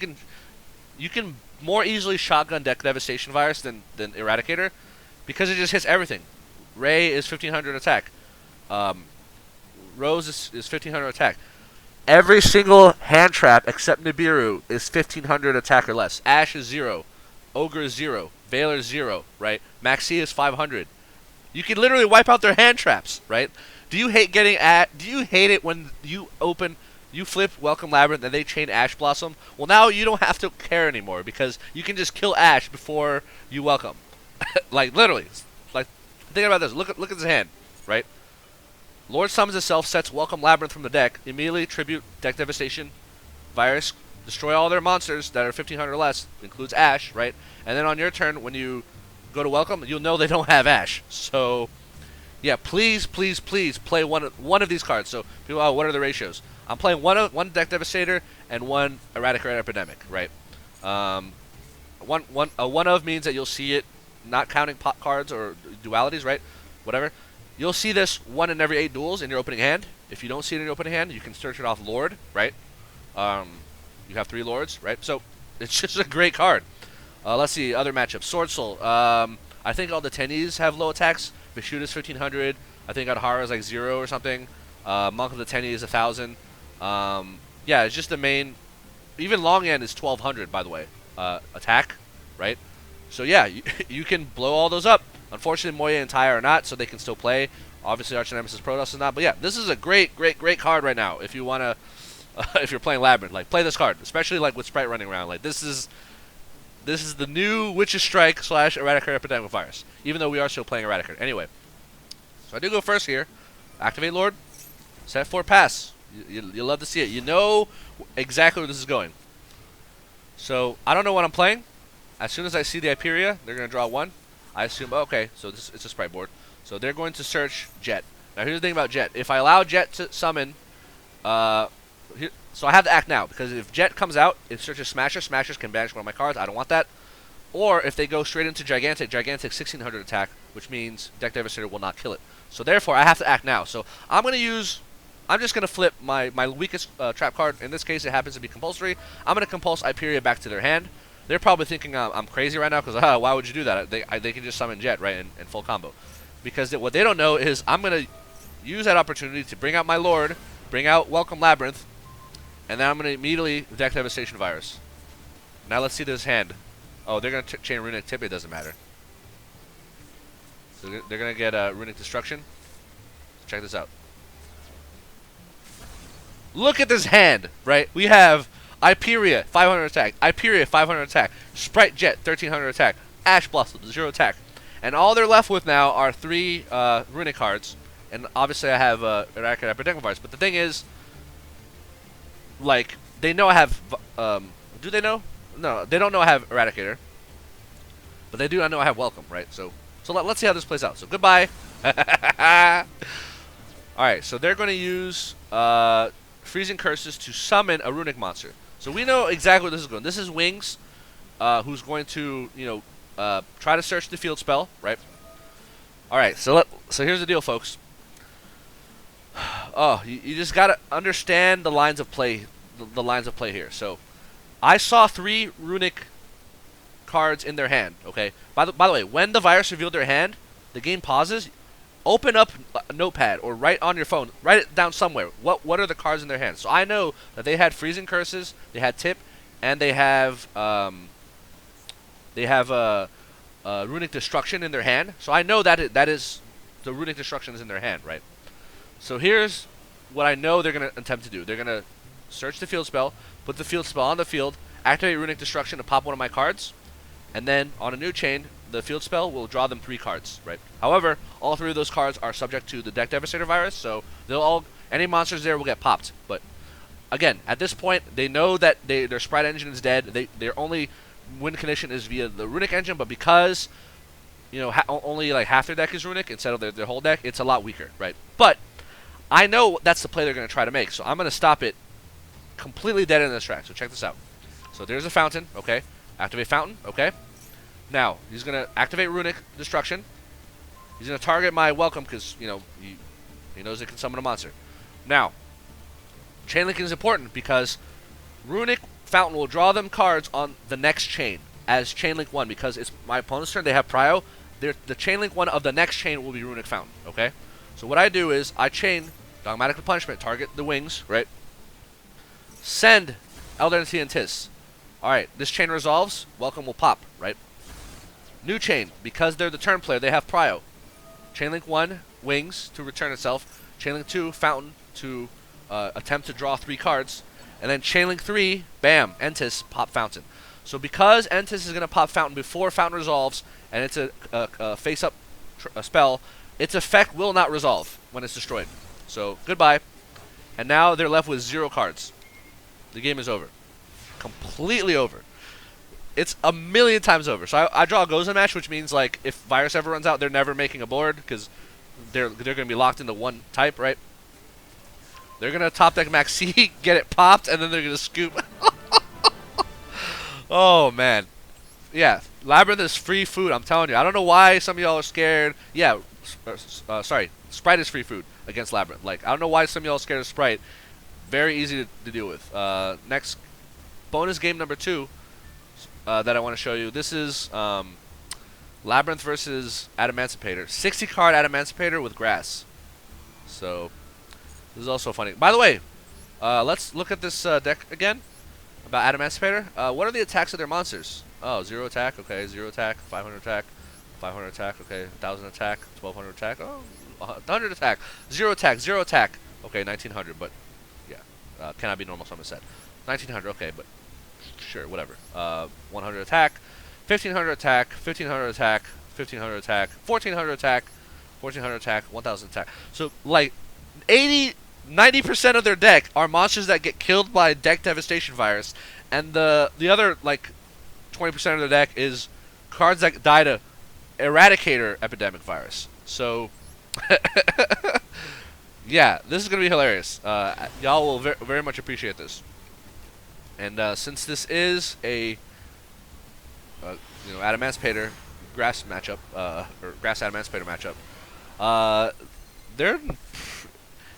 can more easily shotgun Deck Devastation Virus than Eradicator, because it just hits everything. Ray is 1500 attack. Rose is 1500 attack. Every single hand trap except Nibiru is 1500 attack or less. Ash is 0. Ogre is 0. Veiler is 0, right? Maxi is 500. You can literally wipe out their hand traps, right? Do you hate getting do you hate it when you flip Welcome Labrynth and they chain Ash Blossom? Well, now you don't have to care anymore because you can just kill Ash before you welcome. Like, literally. Like, think about this. Look at his hand, right? Lord summons itself, sets Welcome Labrynth from the deck, immediately tribute Deck Devastation Virus, destroy all their monsters that are 1500 or less, includes Ash, right? And then on your turn, when you go to Welcome, you'll know they don't have Ash. So, yeah, please, please, please play one of these cards. So, people, oh, what are the ratios? I'm playing one Deck Devastator and one Eradicator Epidemic, right? One of means that you'll see it, not counting pop cards or dualities, right? Whatever. You'll see this 1 in every 8 duels in your opening hand. If you don't see it in your opening hand, you can search it off Lord, right? You have 3 Lords, right? So, it's just a great card. Let's see, other matchups. Sword Soul. I think all the Tennies have low attacks. Vishuda's 1500. I think Adhara is like 0 or something. Monk of the Tenny is 1000. Yeah, it's just the main. Even Long End is 1200, by the way. Attack, right? So yeah, you can blow all those up. Unfortunately, Moya and Tai are not, so they can still play. Obviously, Arch Nemesis Protoss is not. But yeah, this is a great card right now. If you wanna, if you're playing Labrynth, like, play this card, especially like with Spright running around. Like, this is the new Witch's Strike / Eradicator Epidemic Virus. Even though we are still playing Eradicator. Anyway, so I do go first here. Activate Lord. Set 4 pass. You'll love to see it. You know exactly where this is going. So, I don't know what I'm playing. As soon as I see the Hyperia, they're going to draw 1. I assume, oh, okay, so it's a Spright board. So they're going to search Jet. Now, here's the thing about Jet. If I allow Jet to summon, so I have to act now, because if Jet comes out, it searches Smasher. Smashers can banish one of my cards. I don't want that. Or if they go straight into Gigantic 1600 attack, which means Deck Devastator will not kill it. So therefore, I have to act now. So I'm just going to flip my weakest trap card. In this case, it happens to be compulsory. I'm going to compulse Hyperia back to their hand. They're probably thinking I'm crazy right now because why would you do that? They can just summon Jet, right, and full combo. Because what they don't know is I'm going to use that opportunity to bring out my Lord, bring out Welcome Labrynth, and then I'm going to immediately Deck Devastation Virus. Now let's see this hand. Oh, they're going to chain Runick Tip. It doesn't matter. So they're going to get Runick Destruction. Check this out. Look at this hand, right? We have Hyperia, 500 attack. Hyperia, 500 attack. Spright Jet, 1300 attack. Ash Blossom, 0 attack. And all they're left with now are 3 Runick cards. And obviously I have Eradicator Epidemic Virus. But the thing is, like, they know I have... do they know? No, they don't know I have Eradicator. But they do know I have Welcome, right? So let's see how this plays out. So goodbye. Alright, so they're going to use Freezing Curses to summon a Runick monster. So we know exactly where this is going. This is Wings, who's going to, try to search the field spell, right? Alright, so here's the deal, folks. You just gotta understand the lines of play, the lines of play here. So, I saw 3 Runick cards in their hand. Okay. By the way, when the virus revealed their hand, the game pauses. Open up a notepad or write on your phone. Write it down somewhere. What are the cards in their hands? So I know that they had freezing curses, they had tip, and they have Runick destruction in their hand. So I know that that is the Runick destruction is in their hand, right? So here's what I know they're gonna attempt to do. They're gonna search the field spell, put the field spell on the field, activate Runick destruction to pop one of my cards, and then on a new chain, the field spell will draw them 3 cards, right? However, all 3 of those cards are subject to the Deck Devastator virus, so any monsters there will get popped. But again, at this point, they know that their Spright engine is dead. Their only win condition is via the Runick engine, but because only like half their deck is Runick instead of their whole deck, it's a lot weaker, right? But I know that's the play they're going to try to make, so I'm going to stop it completely dead in this track. So check this out. So there's a fountain, okay? Activate fountain, okay? Now, he's going to activate Runick destruction. He's going to target my welcome because, he knows it can summon a monster. Now, chain linking is important because Runick fountain will draw them cards on the next chain as chain link 1 because it's my opponent's turn. They have prio. The chain link 1 of the next chain will be Runick fountain, okay? So what I do is I chain Dogmatic Punishment, target the wings, right? Send Elder and Tis. Alright, this chain resolves. Welcome will pop, right? New chain, because they're the turn player, they have prio. Chainlink 1, wings to return itself. Chainlink 2, fountain to attempt to draw 3 cards. And then Chainlink 3, bam, Entis, pop fountain. So because Entis is going to pop fountain before fountain resolves, and it's a face-up spell, its effect will not resolve when it's destroyed. So, goodbye. And now they're left with 0 cards. The game is over. Completely over. It's a million times over. So I draw a Gozen match, which means like if virus ever runs out, they're never making a board because they're going to be locked into one type, right? They're going to top deck max C, get it popped, and then they're going to scoop. Oh man, yeah. Labrynth is free food. I'm telling you. I don't know why some of y'all are scared. Yeah, sorry. Spright is free food against Labrynth. Like I don't know why some of y'all are scared of Spright. Very easy to deal with. Next bonus game number 2. That I want to show you. This is Labrynth versus Adamancipator. 60 card Adamancipator with grass. So this is also funny. By the way, let's look at this deck again about Adamancipator. What are the attacks of their monsters? Oh, 0 attack. Okay, 0 attack. 500 attack. 500 attack. Okay, 1000 attack. 1200 attack. Oh, 100 attack. 0 attack. 0 attack. Okay, 1900. But yeah, cannot be normal summon set. 1900. Okay, but. Sure, whatever. 100 attack, 1500 attack, 1500 attack, 1500 attack, 1400 attack, 1400 attack, 1000 attack. So, like, 90% of their deck are monsters that get killed by deck devastation virus, and the other, like, 20% of their deck is cards that die to Eradicator epidemic virus. So, yeah, this is going to be hilarious. Y'all will very much appreciate this. And since this is a Adamancipator grass matchup, or grass Adamancipator matchup,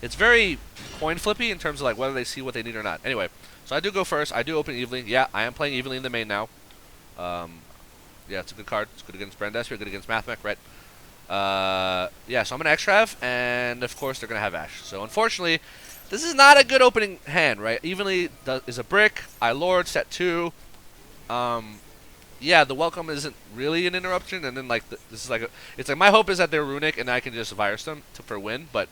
it's very coin flippy in terms of like whether they see what they need or not. Anyway, so I do go first. I do open Evilly. Yeah, I am playing Evilly in the main now. Yeah, it's a good card. It's good against Despia, good against Mathmech, right? Yeah, so I'm gonna X-Trav, and of course they're gonna have Ash. So unfortunately, this is not a good opening hand, right? Evenly is a brick. I Lord, set 2. Yeah, the welcome isn't really an interruption, and then like this is like it's like my hope is that they're Runick and I can just virus them for win. But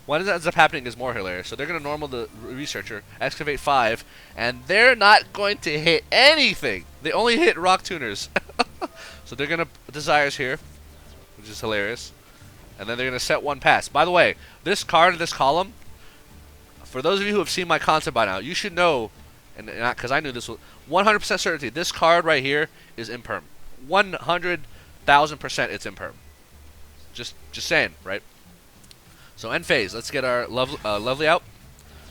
what ends up happening is more hilarious. So they're gonna normal the Researcher, excavate 5, and they're not going to hit anything. They only hit Rock Tuners. So they're gonna Desires here, which is hilarious, and then they're gonna set 1 pass. By the way, this card in this column. For those of you who have seen my content by now, you should know, and because I knew this was 100% certainty, this card right here is imperm. 100,000% it's imperm. Just saying, right? So end phase. Let's get our lovely out.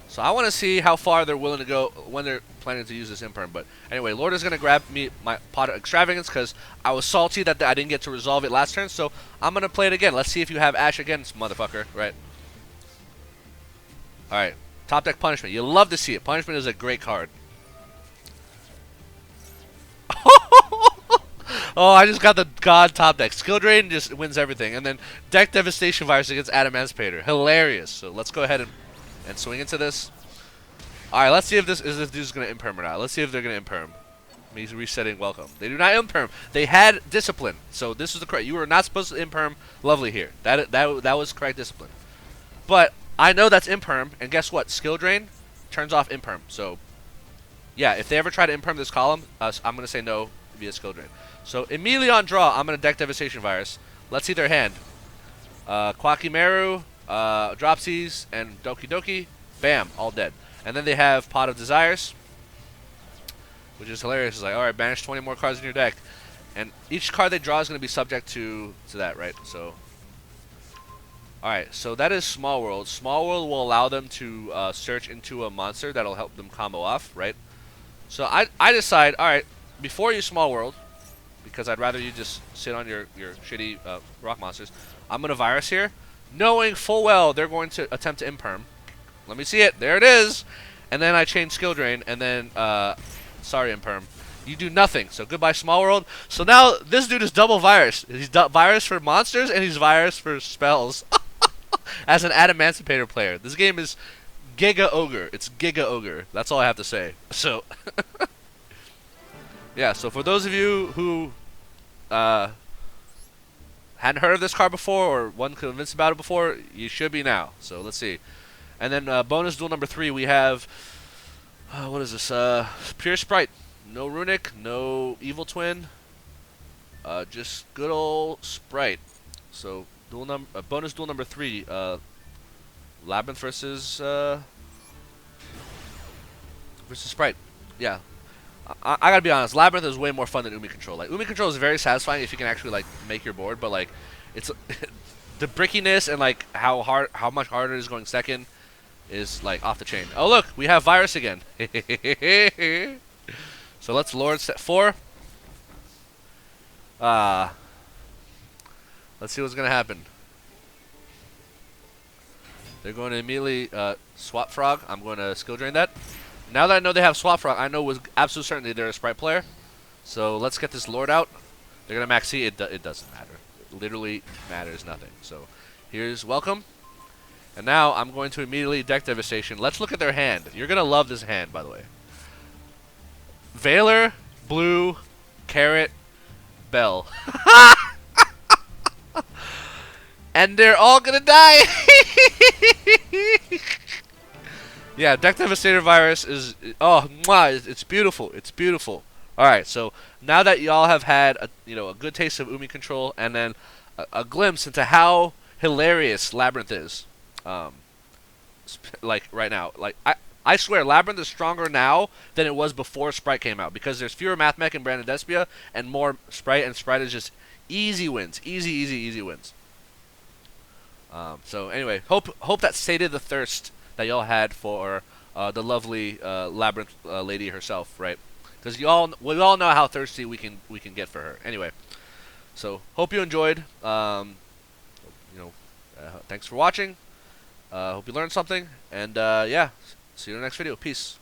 So I want to see how far they're willing to go when they're planning to use this imperm. But anyway, Lord is going to grab me my Pot of Extravagance because I was salty that I didn't get to resolve it last turn. So I'm going to play it again. Let's see if you have Ash again, motherfucker, right? Alright. Top deck Punishment. You love to see it. Punishment is a great card. Oh, I just got the God top deck. Skill Drain just wins everything. And then Deck Devastation Virus against Adamancipator. Hilarious. So let's go ahead and swing into this. Alright, let's see if this dude's going to imperm or not. Let's see if they're going to imperm. He's resetting welcome. They do not imperm. They had discipline. So this is the correct. You were not supposed to imperm Lovely here. That was correct discipline. But I know that's imperm, and guess what? Skill Drain turns off imperm. So yeah, if they ever try to imperm this column, I'm going to say no via Skill Drain. So immediately on draw, I'm going to deck Devastation Virus. Let's see their hand. Quackimaru, Dropsies, and Doki Doki. Bam, all dead. And then they have Pot of Desires, which is hilarious. It's like, alright, banish 20 more cards in your deck. And each card they draw is going to be subject to that, right? So, alright, so that is Small World. Small World will allow them to search into a monster that'll help them combo off, right? So I decide, alright, before you Small World, because I'd rather you just sit on your shitty rock monsters, I'm going to Virus here, knowing full well they're going to attempt to imperm. Let me see it. There it is. And then I change Skill Drain, and then, sorry, imperm. You do nothing. So goodbye, Small World. So now this dude is double Virus. He's Virus for monsters, and he's Virus for spells. As an Adamancipator player. This game is Giga Ogre. It's Giga Ogre. That's all I have to say. So, yeah, so for those of you who hadn't heard of this card before or wasn't convinced about it before, you should be now. So let's see. And then bonus duel number 3, we have, what is this? Pure Spright. No Runick, no Evil Twin. Just good old Spright. So bonus duel number 3, Labrynth versus Spright. Yeah. I gotta be honest, Labrynth is way more fun than Umi Control. Like, Umi Control is very satisfying if you can actually, like, make your board, but, like, it's the brickiness and, like, how much harder it is going second is, like, off the chain. Oh, look, we have Virus again. So let's Lord set 4. Let's see what's gonna happen. They're going to immediately Swap Frog. I'm going to Skill Drain that. Now that I know they have Swap Frog, I know with absolute certainty they're a Spright player. So let's get this Lord out. They're going to max C. It doesn't matter. It literally matters nothing. So here's Welcome. And now I'm going to immediately deck Devastation. Let's look at their hand. You're going to love this hand, by the way. Veiler, Blue, Carrot, Bell. And they're all going to die. Yeah, Deck Devastator Virus is, oh, mwah, it's beautiful. It's beautiful. All right, so now that y'all have had a good taste of Umi Control and then a glimpse into how hilarious Labrynth is, like right now, like I swear Labrynth is stronger now than it was before Spright came out because there's fewer Math Mech and Branded Despia and more Spright, and Spright is just easy wins, easy wins. So anyway, hope that sated the thirst that y'all had for the lovely Labrynth lady herself, right? Because we all know how thirsty we can get for her. Anyway, so hope you enjoyed. Thanks for watching. Hope you learned something, and yeah, see you in the next video. Peace.